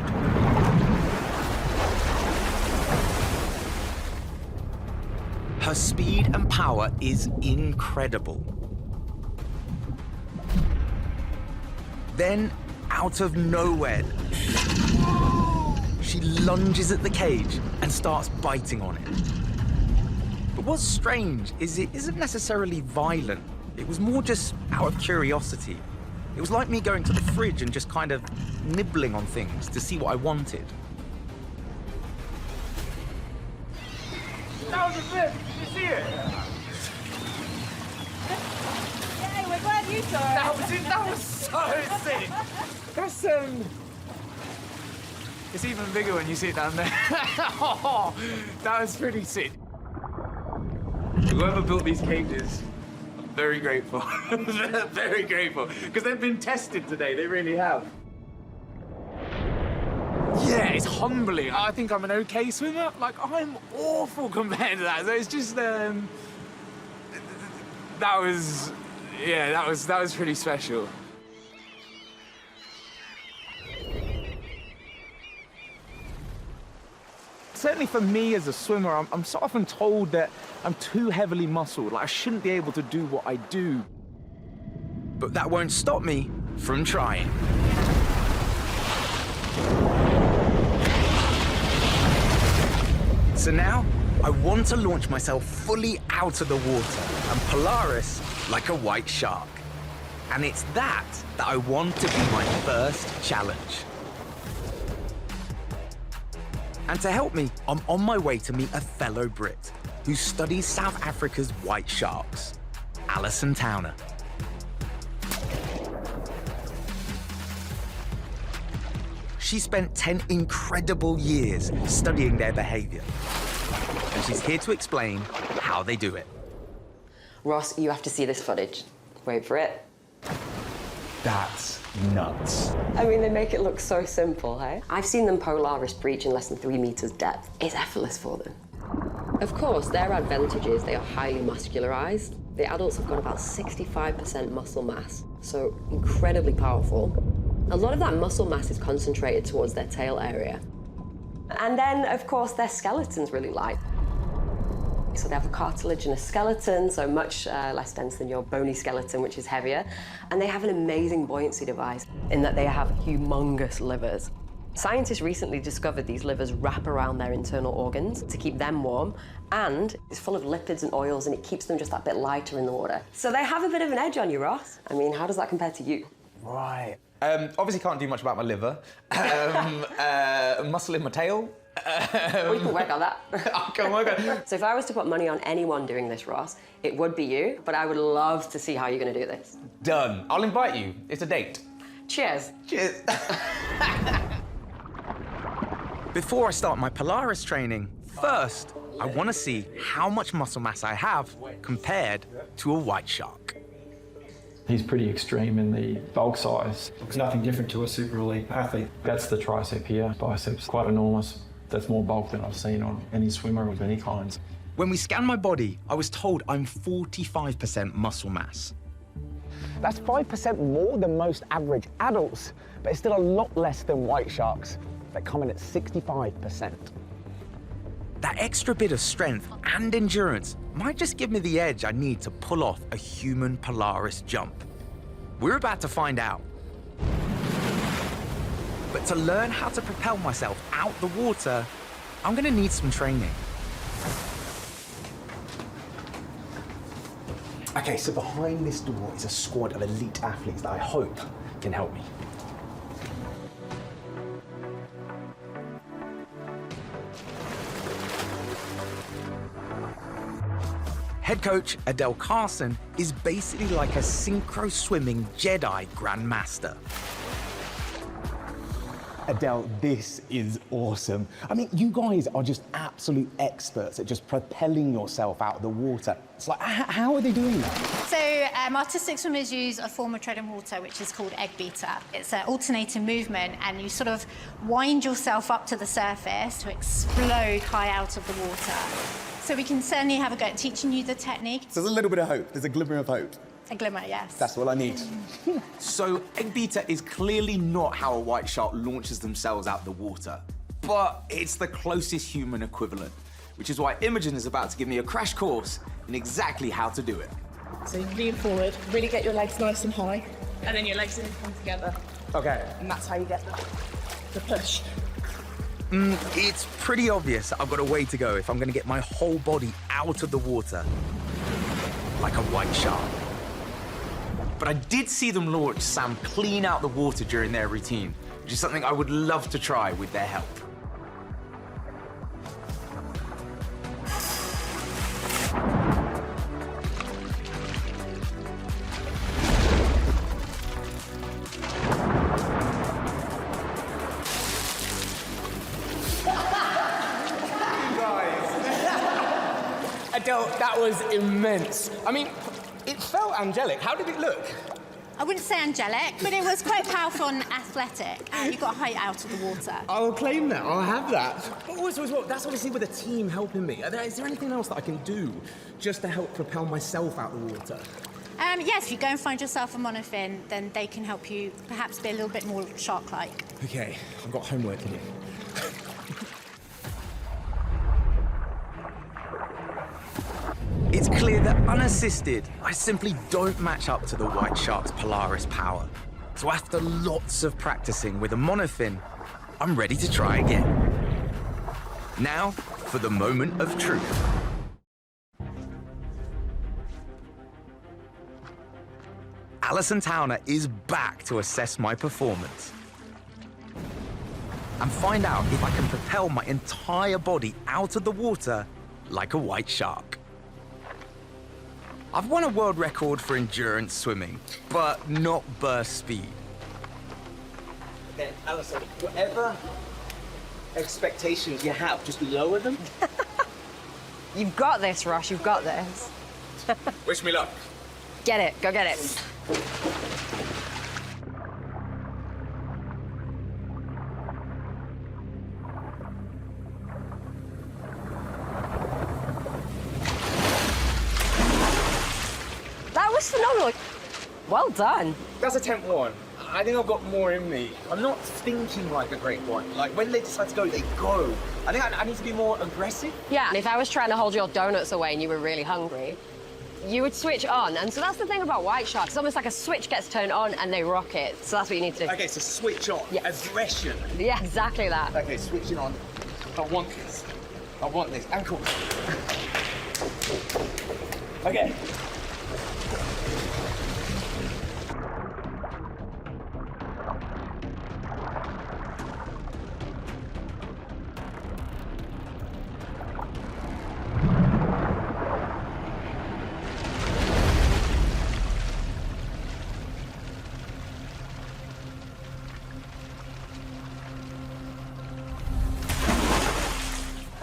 Speaker 17: Her speed and power is incredible. Then, out of nowhere, she lunges at the cage and starts biting on it. But what's strange is it isn't necessarily violent. It was more just out of curiosity. It was like me going to the fridge and just kind of nibbling on things to see what I wanted.
Speaker 20: That was a flip. Did you see it?
Speaker 12: Yay, we're glad you saw it.
Speaker 20: That was so sick. That's it's even bigger when you see it down there. Oh, that was pretty sick. Whoever built these cages, I'm very grateful. Very grateful. Because they've been tested today, they really have. Yeah, it's humbling. I think I'm an okay swimmer. Like, I'm awful compared to that. So it's just, that was pretty special. Certainly for me as a swimmer, I'm so often told that I'm too heavily muscled. Like, I shouldn't be able to do what I do.
Speaker 17: But that won't stop me from trying. So now, I want to launch myself fully out of the water and Polaris like a white shark. And it's that I want to be my first challenge. And to help me, I'm on my way to meet a fellow Brit who studies South Africa's white sharks, Alison Towner. She spent 10 incredible years studying their behavior. And she's here to explain how they do it.
Speaker 21: Ross, you have to see this footage. Wait for it.
Speaker 19: That's nuts.
Speaker 21: I mean, they make it look so simple, hey? I've seen them Polaris breach in less than 3 meters depth. It's effortless for them. Of course, their advantage is they are highly muscularized. The adults have got about 65% muscle mass, so incredibly powerful. A lot of that muscle mass is concentrated towards their tail area. And then, of course, their skeleton's really light. So they have a cartilaginous skeleton, so much less dense than your bony skeleton, which is heavier. And they have an amazing buoyancy device in that they have humongous livers. Scientists recently discovered these livers wrap around their internal organs to keep them warm, and it's full of lipids and oils, and it keeps them just that bit lighter in the water. So they have a bit of an edge on you, Ross. I mean, how does that compare to you?
Speaker 19: Right. Obviously can't do much about my liver. Muscle in my tail.
Speaker 21: We can work on that.
Speaker 19: I can work on it.
Speaker 21: So if I was to put money on anyone doing this, Ross, it would be you, but I would love to see how you're going to do this.
Speaker 19: Done. I'll invite you. It's a date.
Speaker 21: Cheers.
Speaker 19: Cheers. Before I start my Polaris training, first, I want to see how much muscle mass I have compared to a white shark.
Speaker 1: He's pretty extreme in the bulk size. It's nothing different to a super elite athlete. That's the tricep here. Biceps quite enormous. That's more bulk than I've seen on any swimmer of any kind.
Speaker 19: When we scanned my body, I was told I'm 45% muscle mass.
Speaker 3: That's 5% more than most average adults, but it's still a lot less than white sharks that come in at 65%.
Speaker 19: That extra bit of strength and endurance might just give me the edge I need to pull off a human Polaris jump. We're about to find out. But to learn how to propel myself out the water, I'm gonna need some training.
Speaker 3: Okay, so behind this door is a squad of elite athletes that I hope can help me.
Speaker 19: Head coach Adele Carson is basically like a synchro swimming Jedi Grandmaster.
Speaker 3: Adele, this is awesome. I mean, you guys are just absolute experts at just propelling yourself out of the water. It's like, how are they doing that?
Speaker 8: So artistic swimmers use a form of tread in water, which is called egg beater. It's an alternating movement, and you sort of wind yourself up to the surface to explode high out of the water. So we can certainly have a go at teaching you the technique.
Speaker 3: So there's a little bit of hope. There's a glimmer of hope.
Speaker 8: A glimmer, yes.
Speaker 3: That's all I need.
Speaker 19: So egg beater is clearly not how a white shark launches themselves out the water, but it's the closest human equivalent, which is why Imogen is about to give me a crash course in exactly how to do it.
Speaker 12: So you lean forward, really get your legs nice and high, and then your legs in come together.
Speaker 3: Okay.
Speaker 12: And that's how you get the push.
Speaker 19: It's pretty obvious I've got a way to go if I'm going to get my whole body out of the water, like a white shark. But I did see them launch Sam clean out the water during their routine, which is something I would love to try with their help.
Speaker 3: Adele, that was immense. I mean, it felt angelic. How did it look?
Speaker 8: I wouldn't say angelic, but it was quite powerful and athletic. You got height out of the water.
Speaker 3: I'll claim that. I'll have that. But also, as well, that's obviously with a team helping me. Is there anything else that I can do just to help propel myself out the water?
Speaker 8: Yes, if you go and find yourself a monofin, then they can help you perhaps be a little bit more shark-like.
Speaker 3: Okay, I've got homework to do.
Speaker 19: It's clear that unassisted, I simply don't match up to the white shark's Polaris power. So after lots of practicing with a monofin, I'm ready to try again. Now, for the moment of truth. Alison Towner is back to assess my performance and find out if I can propel my entire body out of the water like a white shark. I've won a world record for endurance swimming, but not burst speed.
Speaker 3: Okay, Alison, whatever expectations you have, just lower them.
Speaker 21: You've got this, Ross, you've got this.
Speaker 19: Wish me luck.
Speaker 21: Get it, go get it. That was phenomenal. Well done.
Speaker 3: That's attempt one. I think I've got more in me. I'm not thinking like a great white. Like, when they decide to go, they go. I think I need to be more aggressive.
Speaker 21: Yeah, and if I was trying to hold your donuts away and you were really hungry, you would switch on. And so that's the thing about white sharks. It's almost like a switch gets turned on and they rock it. So that's what you need to do.
Speaker 19: Okay, so switch on.
Speaker 21: Yeah.
Speaker 19: Aggression.
Speaker 21: Yeah, exactly that.
Speaker 19: Okay, switching on. I want this. I want this. Ankle. Okay.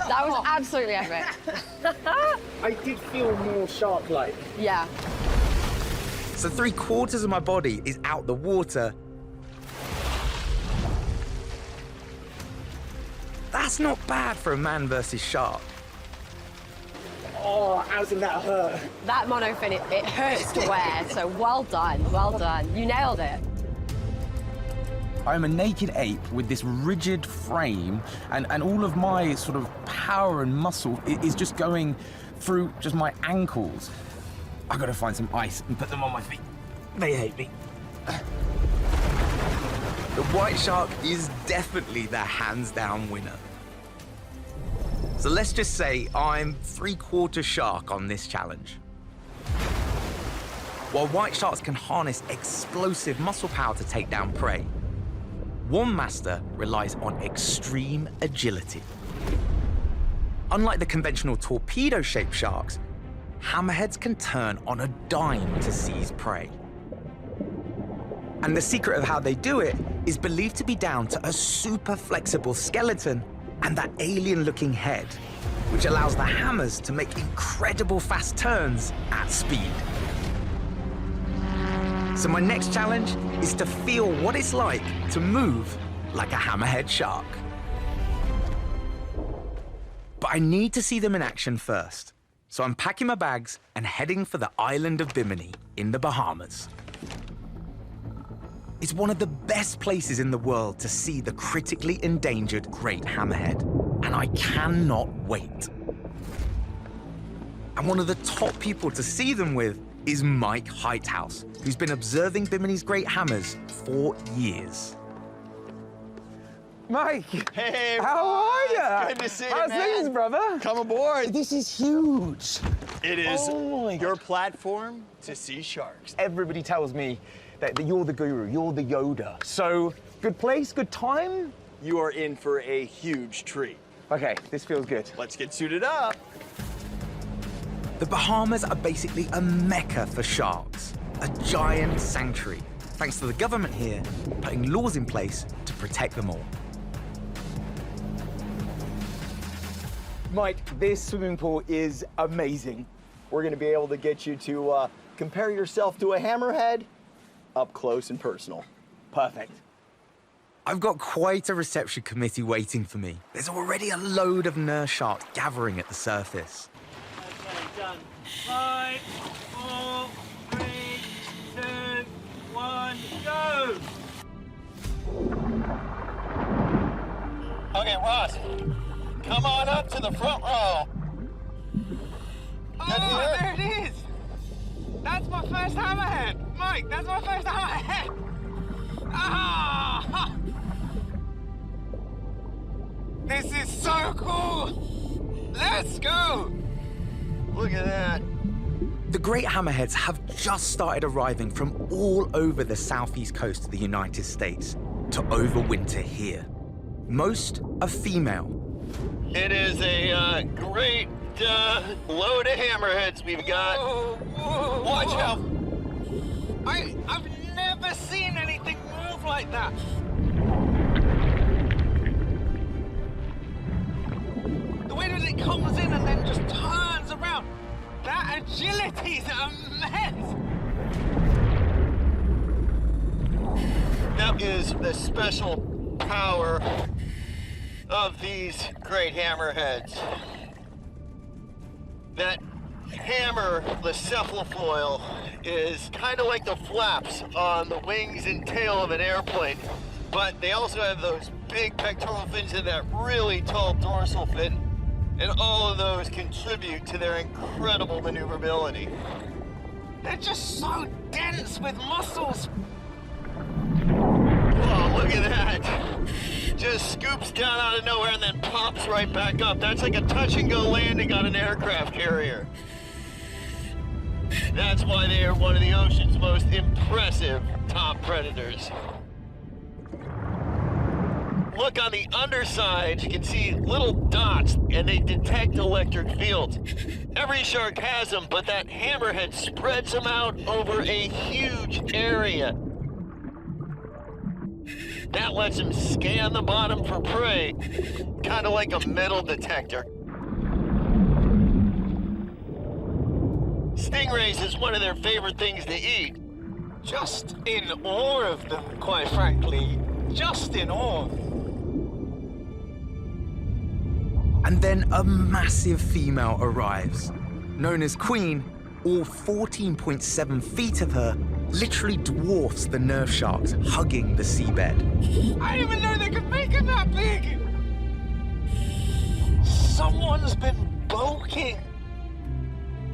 Speaker 21: That was absolutely epic.
Speaker 19: I did feel more shark-like.
Speaker 21: Yeah.
Speaker 19: So 3/4 of my body is out the water. That's not bad for a man versus shark. Oh, hasn't that hurt?
Speaker 21: That monofin, it hurts to wear, so well done, well done. You nailed it.
Speaker 20: I'm a naked ape with this rigid frame, and all of my sort of power and muscle is just going through just my ankles. I've got to find some ice and put them on my feet. They hate me.
Speaker 19: The white shark is definitely the hands-down winner. So let's just say I'm 3/4 shark on this challenge. While white sharks can harness explosive muscle power to take down prey, one master relies on extreme agility. Unlike the conventional torpedo-shaped sharks, hammerheads can turn on a dime to seize prey. And the secret of how they do it is believed to be down to a super flexible skeleton and that alien-looking head, which allows the hammers to make incredible fast turns at speed. So my next challenge is to feel what it's like to move like a hammerhead shark. But I need to see them in action first. So I'm packing my bags and heading for the island of Bimini in the Bahamas. It's one of the best places in the world to see the critically endangered great hammerhead, and I cannot wait. And one of the top people to see them with is Mike Heighthouse, who's been observing Bimini's great hammers for years.
Speaker 20: Mike!
Speaker 7: Hey,
Speaker 20: how are you?
Speaker 7: Good to see you,
Speaker 20: How's
Speaker 7: man.
Speaker 20: things, brother?
Speaker 7: Come aboard.
Speaker 20: This is huge.
Speaker 7: It is
Speaker 20: Oh
Speaker 7: your platform to see sharks.
Speaker 20: Everybody tells me that you're the guru, you're the Yoda. So, good place, good time?
Speaker 7: You are in for a huge treat.
Speaker 20: Okay, this feels good.
Speaker 7: Let's get suited up.
Speaker 19: The Bahamas are basically a mecca for sharks, a giant sanctuary, thanks to the government here putting laws in place to protect them all.
Speaker 20: Mike, this swimming pool is amazing.
Speaker 7: We're going to be able to get you to compare yourself to a hammerhead up close and personal.
Speaker 20: Perfect.
Speaker 19: I've got quite a reception committee waiting for me. There's already a load of nurse sharks gathering at the surface.
Speaker 2: Okay, done. 5, 4, 3, 2, 1, go! Okay, Ross, come on up to the front row. Oh, there it is! That's my first hammerhead! Mike, that's my first hammerhead! Ah! This is so cool! Let's go! Look at that.
Speaker 19: The great hammerheads have just started arriving from all over the southeast coast of the United States to overwinter here. Most are female.
Speaker 2: It is a great load of hammerheads we've got. Whoa. Watch out! I've never seen anything move like that. The way that it comes in and then just turns around. That agility's immense. That is the special power of these great hammerheads. That hammer, the cephalofoil, is kind of like the flaps on the wings and tail of an airplane, but they also have those big pectoral fins and that really tall dorsal fin. And all of those contribute to their incredible maneuverability. They're just so dense with muscles. Oh, look at that. Just scoops down out of nowhere and then pops right back up. That's like a touch-and-go landing on an aircraft carrier. That's why they are one of the ocean's most impressive top predators. Look on the underside, you can see little dots, and they detect electric fields. Every shark has them, but that hammerhead spreads them out over a huge area. That lets them scan the bottom for prey, kind of like a metal detector. Stingrays is one of their favorite things to eat. Just in awe of them, quite frankly. Just in awe.
Speaker 17: And then a massive female arrives. Known as Queen, all 14.7 feet of her literally dwarfs the nerf sharks hugging the seabed.
Speaker 2: I didn't even know they could make them that big! Someone's been bulking.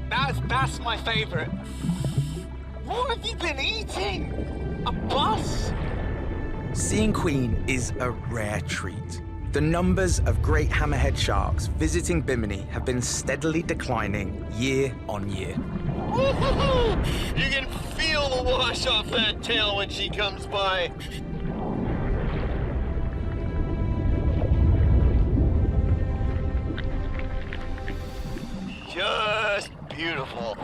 Speaker 2: That's my favorite. What have you been eating? A bus?
Speaker 17: Seeing Queen is a rare treat. The numbers of great hammerhead sharks visiting Bimini have been steadily declining year on year.
Speaker 2: Woo-hoo-hoo! You can feel the wash off that tail when she comes by. Just beautiful.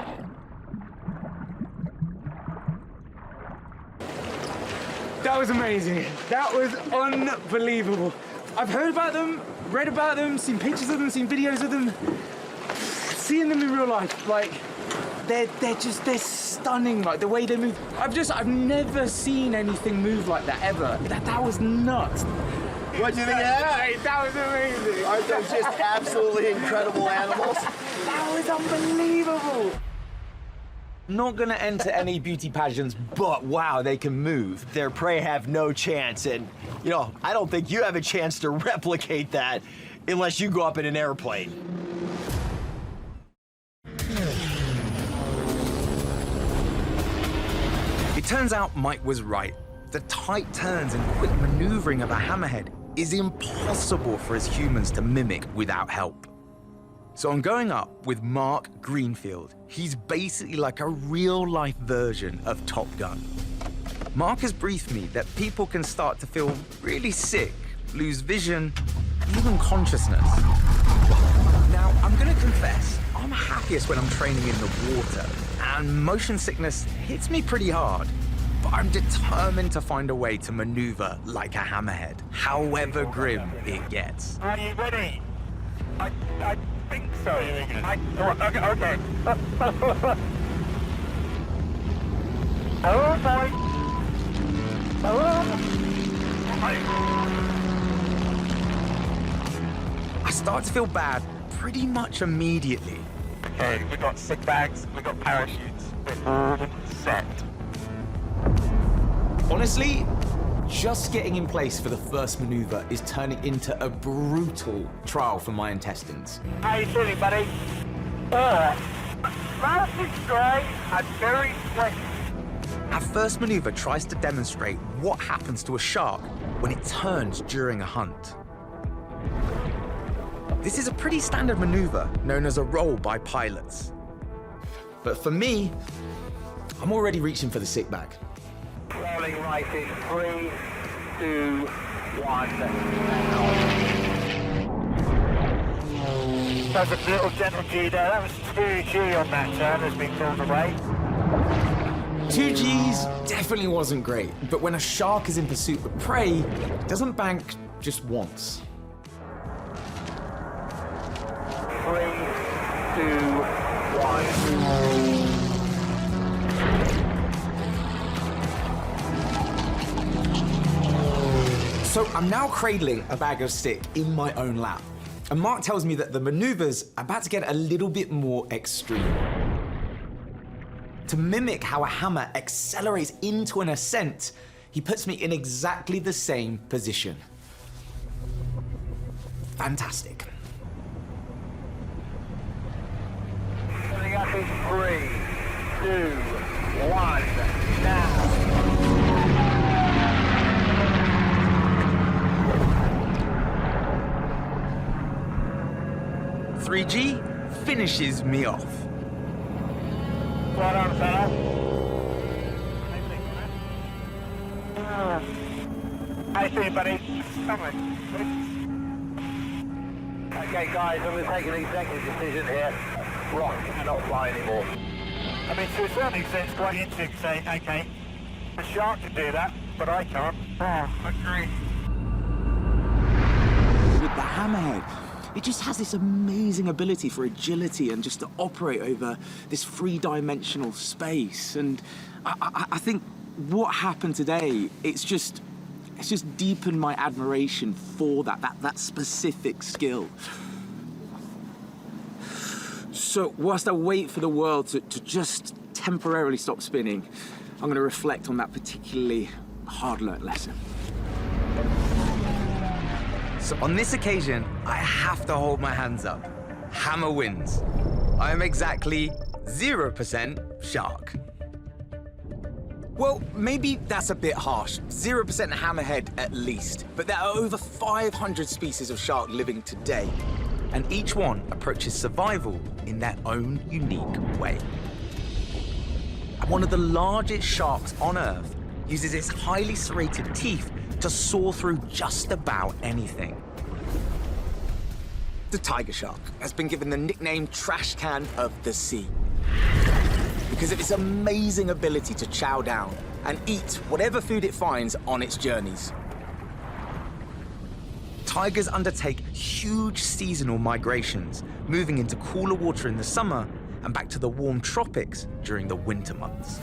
Speaker 19: That was amazing. That was unbelievable. I've heard about them, read about them, seen pictures of them, seen videos of them. Seeing them in real life, like, they're stunning, like the way they move. I've never seen anything move like that ever. That was nuts.
Speaker 7: What do you think of that?
Speaker 19: That was amazing.
Speaker 7: Aren't those just absolutely incredible animals?
Speaker 19: That was unbelievable.
Speaker 3: Not gonna enter any beauty pageants, but wow, they can move.
Speaker 7: Their prey have no chance, and you know, I don't think you have a chance to replicate that unless you go up in an airplane.
Speaker 17: It turns out Mike was right. The tight turns and quick maneuvering of a hammerhead is impossible for us humans to mimic without help. So I'm going up with Mark Greenfield. He's basically like a real-life version of Top Gun. Mark has briefed me that people can start to feel really sick, lose vision, even consciousness. Now, I'm gonna confess, I'm happiest when I'm training in the water, and motion sickness hits me pretty hard. But I'm determined to find a way to maneuver like a hammerhead, however grim it gets.
Speaker 2: Are you ready? I think so. Okay. Oh, boy.
Speaker 17: I start to feel bad pretty much immediately.
Speaker 2: Okay, we got sick bags, we got parachutes, we're all set.
Speaker 3: Honestly, just getting in place for the first maneuver is turning into a brutal trial for my intestines.
Speaker 2: How you feeling, buddy? Mouth is dry and very sweaty.
Speaker 17: Our first maneuver tries to demonstrate what happens to a shark when it turns during a hunt. This is a pretty standard maneuver known as a roll by pilots. But for me, I'm already reaching for the sick bag.
Speaker 2: Rolling right in 3, 2, 1, now. That was a little gentle G there. That was 2G on that turn has been pulled away.
Speaker 3: 2 Gs definitely wasn't great, but when a shark is in pursuit of prey, it doesn't bank just once.
Speaker 2: 3, 2, 1.
Speaker 3: So I'm now cradling a bag of stick in my own lap. And Mark tells me that the maneuvers are about to get a little bit more extreme. To mimic how a hammer accelerates into an ascent, he puts me in exactly the same position. Fantastic.
Speaker 2: 3, 2, 1, now.
Speaker 3: 3G finishes me off.
Speaker 2: Well done, fella. How you feeling, buddy? Come on. Okay, guys, I'm going to take an executive decision here. Ross cannot fly anymore. I mean, to a certain extent, it's quite interesting saying, okay, a shark can do that, but I can't. Agree.
Speaker 19: With the Hammerhead, it just has this amazing ability for agility and just to operate over this three-dimensional space. And I think what happened today, it's just deepened my admiration for that specific skill. So whilst I wait for the world to just temporarily stop spinning, I'm going to reflect on that particularly hard-learned lesson. So on this occasion, I have to hold my hands up. Hammer wins. I am exactly 0% shark. Well, maybe that's a bit harsh. 0% hammerhead at least. But there are over 500 species of shark living today. And each one approaches survival in their own unique way. And one of the largest sharks on Earth uses its highly serrated teeth to saw through just about anything. The tiger shark has been given the nickname trash can of the sea because of its amazing ability to chow down and eat whatever food it finds on its journeys. Tigers undertake huge seasonal migrations, moving into cooler water in the summer and back to the warm tropics during the winter months.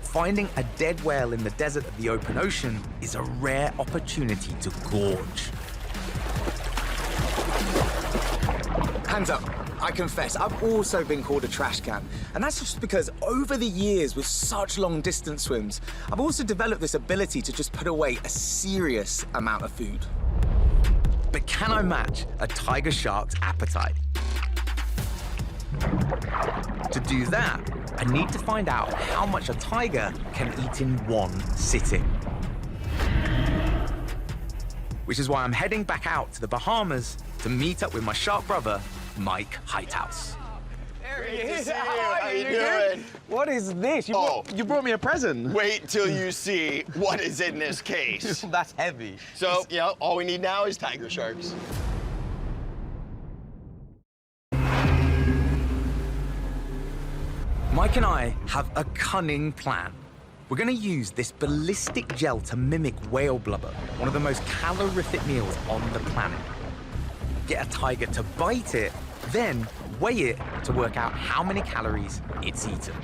Speaker 19: Finding a dead whale in the desert of the open ocean is a rare opportunity to gorge. Hands up, I confess, I've also been called a trash can. And that's just because over the years with such long distance swims, I've also developed this ability to just put away a serious amount of food. But can I match a tiger shark's appetite? To do that, I need to find out how much a tiger can eat in one sitting. Which is why I'm heading back out to the Bahamas to meet up with my shark brother, Mike Heithaus.
Speaker 7: Great to see you. How you doing?
Speaker 19: What is this?
Speaker 7: You brought me a present. Wait till you see what is in this case.
Speaker 19: That's heavy.
Speaker 7: So, you know, all we need now is tiger sharks.
Speaker 3: Mike and I have a cunning plan. We're going to use this ballistic gel to mimic whale blubber, one of the most calorific meals on the planet. Get a tiger to bite it, then weigh it to work out how many calories it's eaten.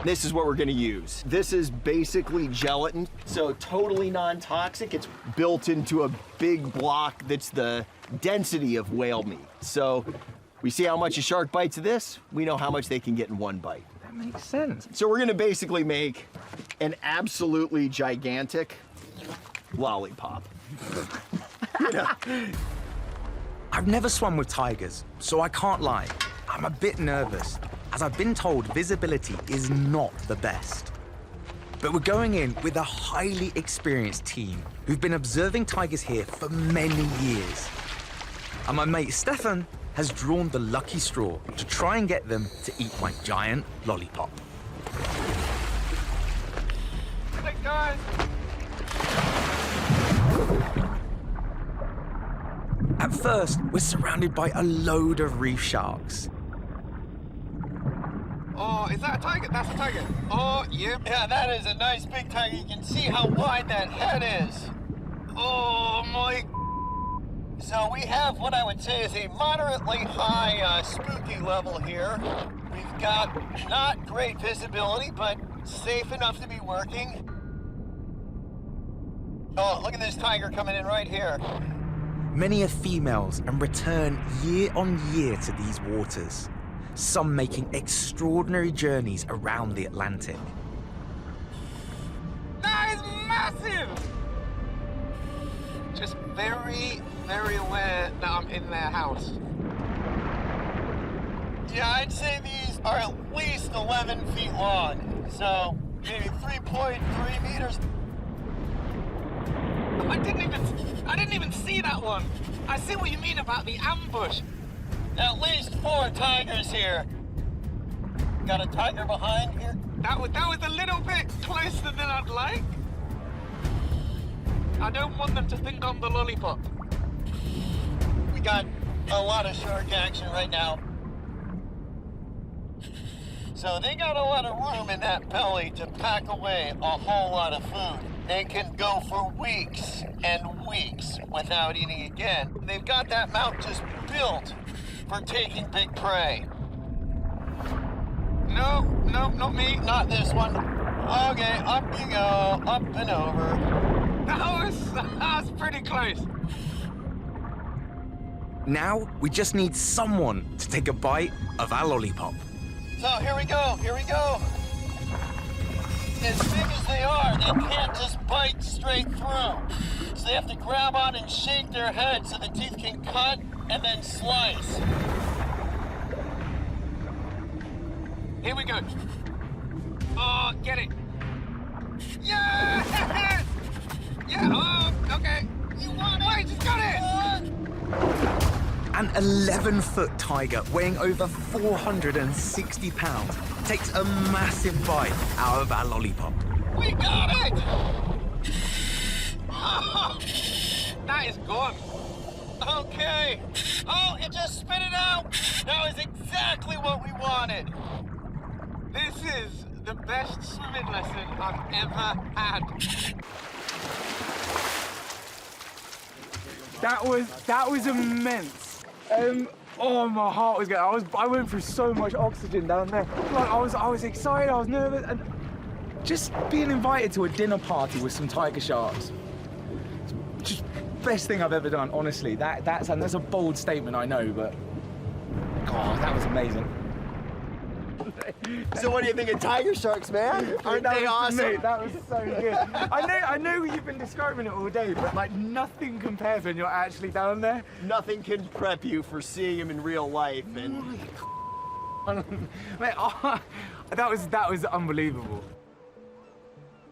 Speaker 7: This is what we're gonna use. This is basically gelatin, so totally non-toxic. It's built into a big block that's the density of whale meat. So we see how much a shark bites of this, we know how much they can get in one bite.
Speaker 19: That makes sense.
Speaker 7: So we're gonna basically make an absolutely gigantic lollipop. You know?
Speaker 3: I've never swum with tigers, so I can't lie. I'm a bit nervous, as I've been told visibility is not the best. But we're going in with a highly experienced team who've been observing tigers here for many years. And my mate Stefan has drawn the lucky straw to try and get them to eat my giant lollipop.
Speaker 2: Hey, guys.
Speaker 3: At first, we're surrounded by a load of reef sharks.
Speaker 2: Oh, is that a tiger? That's a tiger. Oh, yep. Yeah, that is a nice big tiger. You can see how wide that head is. Oh, my. So we have what I would say is a moderately high spooky level here. We've got not great visibility, but safe enough to be working. Oh, look at this tiger coming in right here.
Speaker 3: Many are females and return year on year to these waters, some making extraordinary journeys around the Atlantic.
Speaker 2: That is massive! Just very, very aware that I'm in their house. Yeah, I'd say these are at least 11 feet long. So maybe 3.3 meters.
Speaker 12: I didn't even see that one. I see what you mean about the ambush.
Speaker 2: At least 4 tigers here. Got a tiger behind here?
Speaker 12: That was a little bit closer than I'd like. I don't want them to think I'm the lollipop.
Speaker 2: We got a lot of shark action right now. So they got a lot of room in that belly to pack away a whole lot of food. They can go for weeks and weeks without eating again. They've got that mouth just built for taking big prey.
Speaker 12: No, not me.
Speaker 2: Not this one. Okay, up you go, up and over.
Speaker 12: That was pretty close.
Speaker 17: Now, we just need someone to take a bite of our lollipop.
Speaker 2: So here we go. As big as they are, they can't just bite straight through. So they have to grab on and shake their head so the teeth can cut and then slice.
Speaker 12: Here we go. Oh, get it. Yes! Yeah, oh, okay.
Speaker 2: You want it?
Speaker 12: I just got it!
Speaker 17: An 11-foot tiger weighing over 460 pounds takes a massive bite out of our lollipop.
Speaker 12: We got it! That is gone.
Speaker 2: Okay. Oh, it just spit it out. That was exactly what we wanted.
Speaker 12: This is the best swimming lesson I've ever had.
Speaker 20: That was immense. Oh, my heart was going. I went through so much oxygen down there. Like I was excited. I was nervous, and just being invited to a dinner party with some tiger sharks. Just best thing I've ever done. Honestly, that's a bold statement, I know, but God, that was amazing.
Speaker 7: So what do you think of tiger sharks, man? Aren't they awesome?
Speaker 20: Mate, that was so good. I know you've been describing it all day, but like nothing compares when you're actually down there.
Speaker 7: Nothing can prep you for seeing them in real life. And
Speaker 20: mate, that was unbelievable.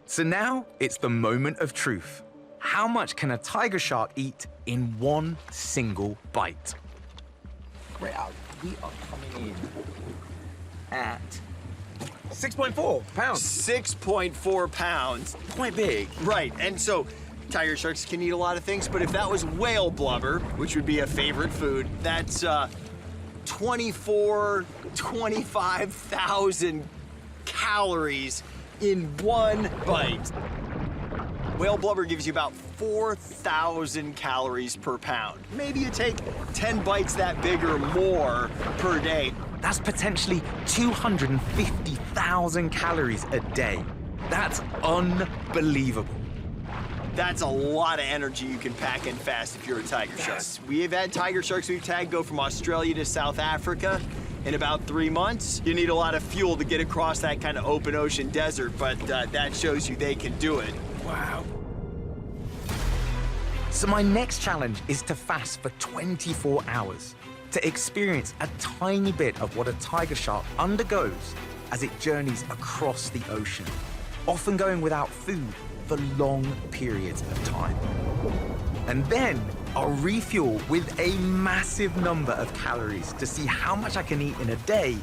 Speaker 17: So now it's the moment of truth. How much can a tiger shark eat in one single bite?
Speaker 19: Right out. We are coming in at 6.4 pounds.
Speaker 7: 6.4 pounds.
Speaker 19: Quite big.
Speaker 7: Right, and so tiger sharks can eat a lot of things, but if that was whale blubber, which would be a favorite food, that's 25,000 calories in one bite. Whale blubber gives you about 4,000 calories per pound. Maybe you take 10 bites that big or more per day.
Speaker 17: That's potentially 250,000 calories a day. That's unbelievable.
Speaker 7: That's a lot of energy you can pack in fast if you're a tiger shark. We have had tiger sharks we've tagged go from Australia to South Africa in about 3 months. You need a lot of fuel to get across that kind of open ocean desert, but that shows you they can do it.
Speaker 17: Wow. So my next challenge is to fast for 24 hours, to experience a tiny bit of what a tiger shark undergoes as it journeys across the ocean, often going without food for long periods of time. And then I'll refuel with a massive number of calories to see how much I can eat in a day,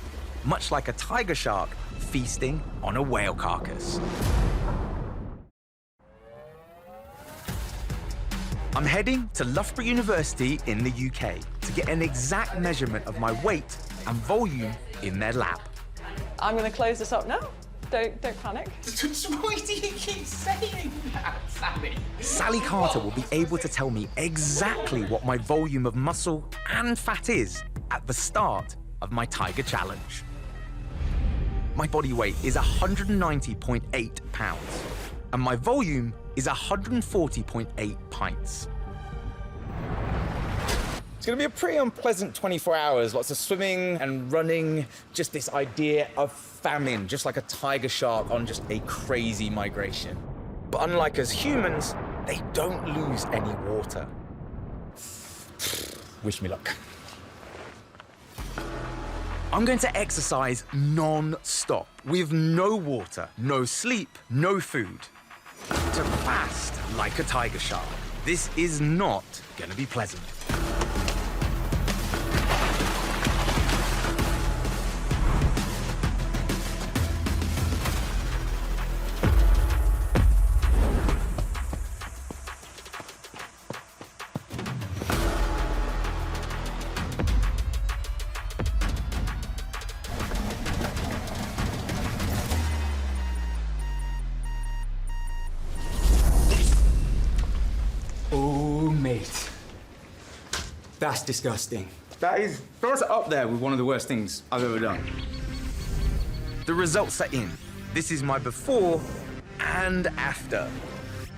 Speaker 17: much like a tiger shark feasting on a whale carcass. I'm heading to Loughborough University in the UK to get an exact measurement of my weight and volume in their lab.
Speaker 10: I'm going to close this up now. Don't panic.
Speaker 19: Why do you keep saying that, Sally?
Speaker 17: Sally Carter will be able to tell me exactly what my volume of muscle and fat is at the start of my Tiger Challenge. My body weight is 190.8 pounds, and my volume is 140.8 pints.
Speaker 19: It's going to be a pretty unpleasant 24 hours. Lots of swimming and running. Just this idea of famine, just like a tiger shark on just a crazy migration. But unlike us humans, they don't lose any water. Wish me luck.
Speaker 17: I'm going to exercise non-stop, with no water, no sleep, no food. To fast like a tiger shark. This is not going to be pleasant.
Speaker 3: Oh, mate. That's disgusting. That's up there with one of the worst things I've ever done.
Speaker 17: The results are in. This is my before and after.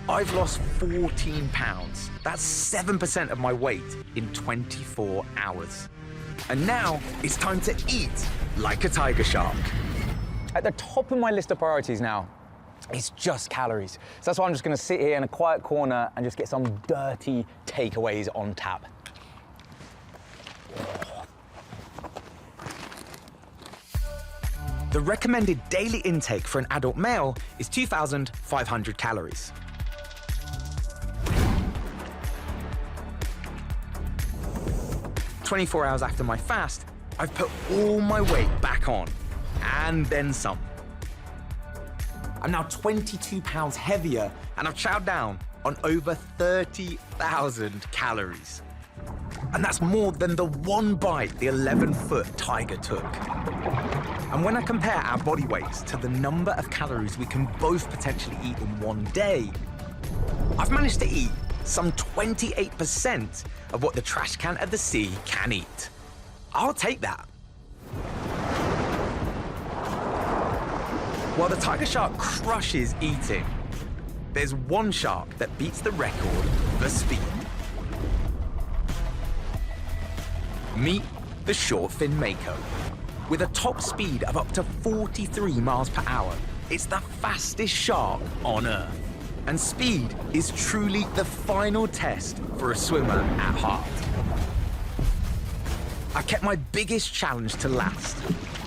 Speaker 17: I've lost 14 pounds. That's 7% of my weight in 24 hours. And now it's time to eat like a tiger shark.
Speaker 19: At the top of my list of priorities now, it's just calories. So that's why I'm just gonna sit here in a quiet corner and just get some dirty takeaways on tap.
Speaker 17: The recommended daily intake for an adult male is 2,500 calories. "24 hours after my fast, I've put all my weight back on, and then some. I'm now 22 pounds heavier, and I've chowed down on over 30,000 calories. And that's more than the one bite the 11-foot tiger took. And when I compare our body weights to the number of calories we can both potentially eat in one day, I've managed to eat some 28% of what the trash can of the sea can eat. I'll take that. While the tiger shark crushes eating, there's one shark that beats the record for speed. Meet the short-fin Mako. With a top speed of up to 43 miles per hour, it's the fastest shark on Earth. And speed is truly the final test for a swimmer at heart. I've kept my biggest challenge to last.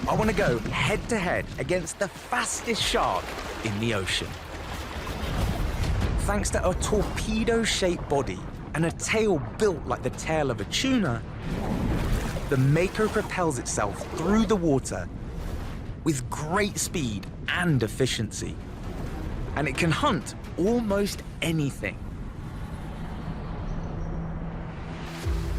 Speaker 17: I want to go head-to-head against the fastest shark in the ocean. Thanks to a torpedo-shaped body and a tail built like the tail of a tuna, the Mako propels itself through the water with great speed and efficiency. And it can hunt almost anything.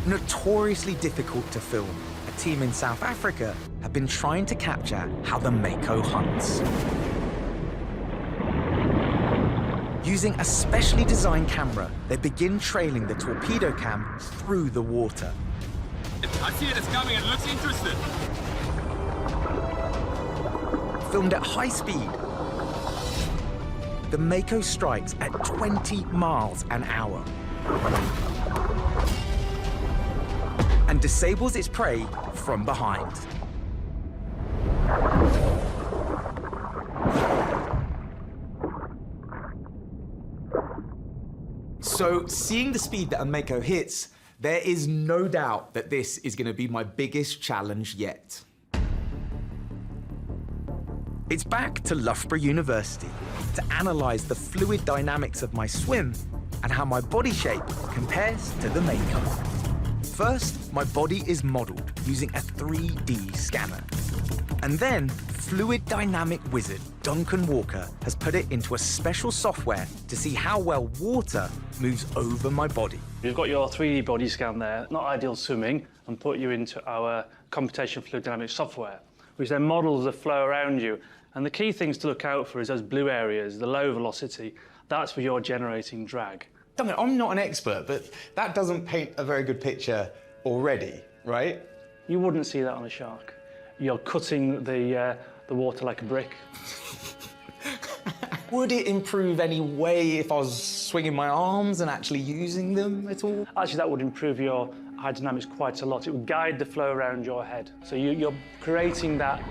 Speaker 17: Notoriously difficult to film, a team in South Africa have been trying to capture how the Mako hunts. Using a specially designed camera, they begin trailing the torpedo cam through the water.
Speaker 4: I see it is coming and it looks interested.
Speaker 17: Filmed at high speed, the Mako strikes at 20 miles an hour and disables its prey from behind. So, seeing the speed that a Mako hits, there is no doubt that this is going to be my biggest challenge yet. It's back to Loughborough University to analyze the fluid dynamics of my swim and how my body shape compares to the Mako. First, my body is modeled using a 3D scanner. And then, fluid dynamic wizard Duncan Walker has put it into a special software to see how well water moves over my body.
Speaker 11: You've got your 3D body scan there, not ideal swimming, and put you into our computational fluid dynamics software, which then models the flow around you. And the key things to look out for is those blue areas, the low velocity. That's where you're generating drag.
Speaker 3: Duncan, I'm not an expert, but that doesn't paint a very good picture already, right?
Speaker 11: You wouldn't see that on a shark. You're cutting the water like a brick.
Speaker 3: Would it improve any way if I was swinging my arms and actually using them at all?
Speaker 11: Actually, that would improve your hydrodynamics quite a lot. It would guide the flow around your head. So you're creating that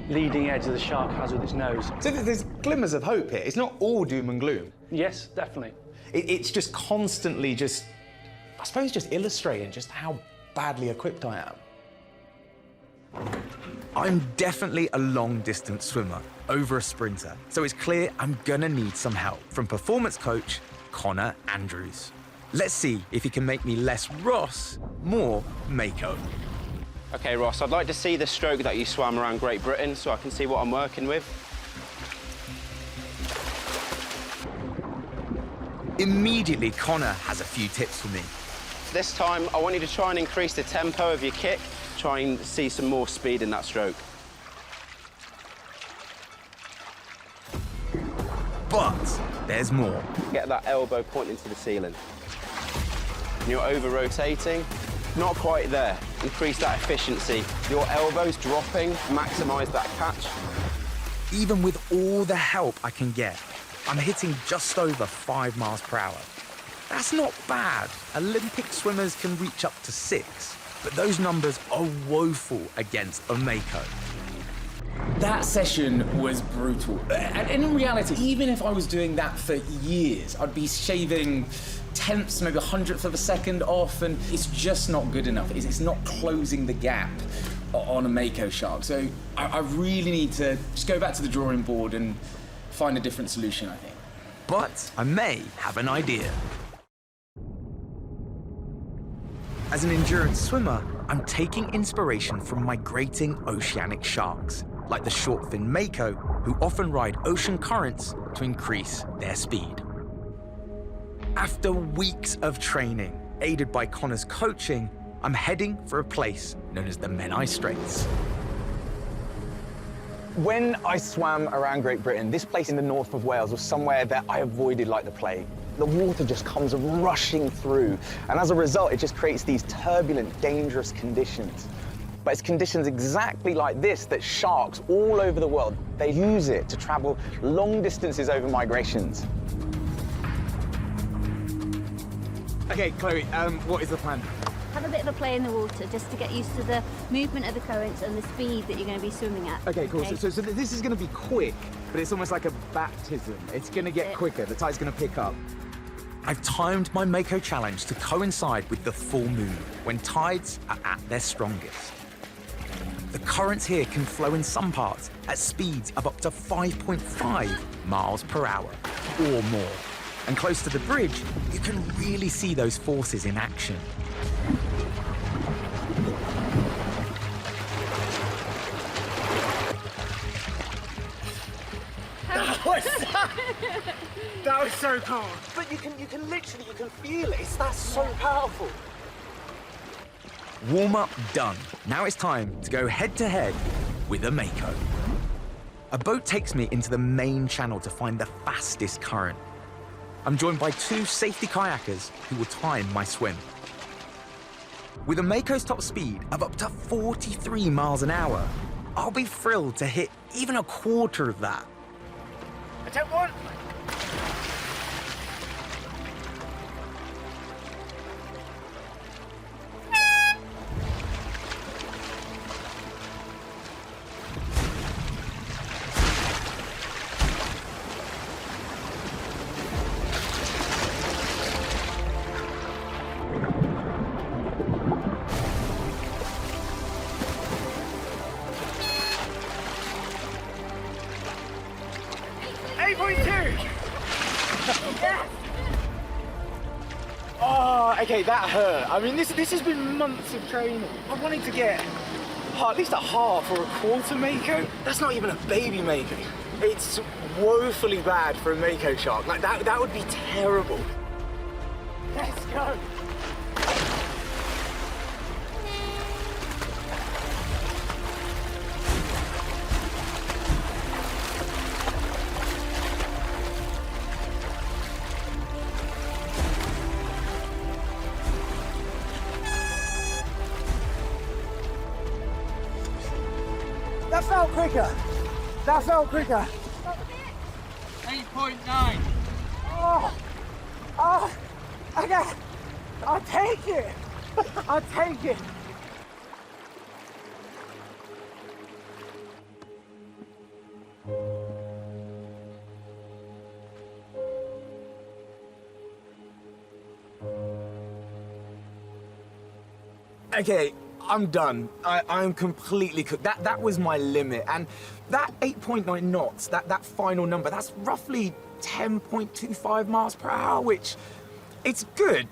Speaker 11: leading edge that the shark has with its nose.
Speaker 3: So there's glimmers of hope here. It's not all doom and gloom.
Speaker 11: Yes, definitely.
Speaker 3: It's just constantly I suppose just illustrating just how badly equipped I am.
Speaker 17: I'm definitely a long-distance swimmer over a sprinter, so it's clear I'm gonna need some help from performance coach Connor Andrews. Let's see if he can make me less Ross, more Mako.
Speaker 18: Okay, Ross, I'd like to see the stroke that you swam around Great Britain so I can see what I'm working with.
Speaker 17: Immediately, Connor has a few tips for me.
Speaker 18: This time, I want you to try and increase the tempo of your kick, try and see some more speed in that stroke.
Speaker 17: But there's more.
Speaker 18: Get that elbow pointing to the ceiling. And you're over-rotating. Not quite there. Increase that efficiency. Your elbows dropping, maximise that catch.
Speaker 17: Even with all the help I can get, I'm hitting just over 5 miles per hour. That's not bad. Olympic swimmers can reach up to 6, but those numbers are woeful against a Mako.
Speaker 20: That session was brutal. And in reality, even if I was doing that for years, I'd be shaving tenths, maybe 100th of a second off, and it's just not good enough. It's not closing the gap on a Mako shark. So I really need to just go back to the drawing board and find a different solution, I think.
Speaker 17: But I may have an idea. As an endurance swimmer, I'm taking inspiration from migrating oceanic sharks, like the short-fin Mako, who often ride ocean currents to increase their speed. After weeks of training, aided by Connor's coaching, I'm heading for a place known as the Menai Straits.
Speaker 19: When I swam around Great Britain, this place in the north of Wales was somewhere that I avoided like the plague. The water just comes rushing through, and as a result, it just creates these turbulent, dangerous conditions. But it's conditions exactly like this that sharks all over the world, they use it to travel long distances over migrations.
Speaker 3: Okay, Chloe, what is the plan?
Speaker 22: Have a bit of a play in the water just to get used to the movement of the currents and the speed that you're going to be swimming at.
Speaker 3: Okay, cool. So this is going to be quick, but it's almost like a baptism. It's going to get quicker. The tide's going to pick up.
Speaker 17: I've timed my Mako challenge to coincide with the full moon, when tides are at their strongest. The currents here can flow in some parts at speeds of up to 5.5 miles per hour or more. And close to the bridge, you can really see those forces in action.
Speaker 3: That was so cool. But you can feel it. That's so powerful.
Speaker 17: Warm-up done. Now it's time to go head-to-head with a Mako. A boat takes me into the main channel to find the fastest current. I'm joined by 2 safety kayakers who will time my swim. With a Mako's top speed of up to 43 miles an hour, I'll be thrilled to hit even a quarter of that.
Speaker 3: Attempt 1. Oh, okay, that hurt. I mean, this has been months of training. I wanted to get at least a half or a quarter Mako. That's not even a baby Mako. It's woefully bad for a Mako shark. Like, that would be terrible. Let's go. That felt quicker. That felt quicker.
Speaker 4: 8.9.
Speaker 3: Oh, okay. I'll take it. I'll take it.
Speaker 17: Okay,
Speaker 19: I'm done. I'm completely cooked. That was my limit. And that 8.9 knots, that final number, that's roughly 10.25 miles per hour, which, it's good.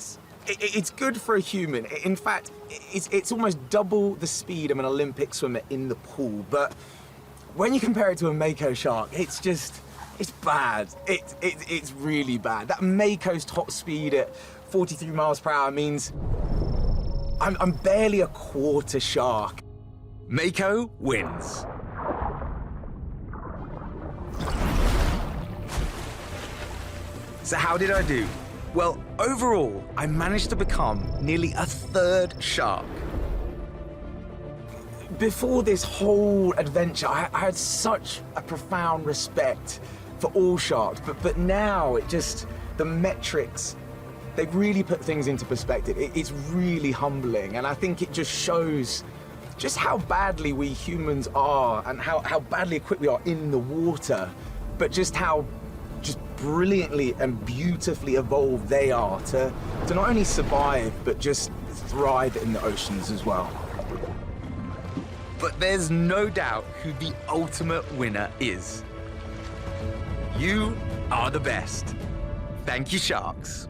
Speaker 19: It's good for a human. In fact, it's almost double the speed of an Olympic swimmer in the pool. But when you compare it to a Mako shark, it's bad. It's really bad. That Mako's top speed at 43 miles per hour means I'm barely a quarter shark.
Speaker 17: Mako wins. So how did I do? Well, overall, I managed to become nearly a third shark.
Speaker 19: Before this whole adventure, I had such a profound respect for all sharks, but now the metrics, they really put things into perspective. It's really humbling, and I think it just shows just how badly we humans are and how badly equipped we are in the water, but just how brilliantly and beautifully evolved they are to not only survive, but just thrive in the oceans as well.
Speaker 17: But there's no doubt who the ultimate winner is. You are the best. Thank you, sharks.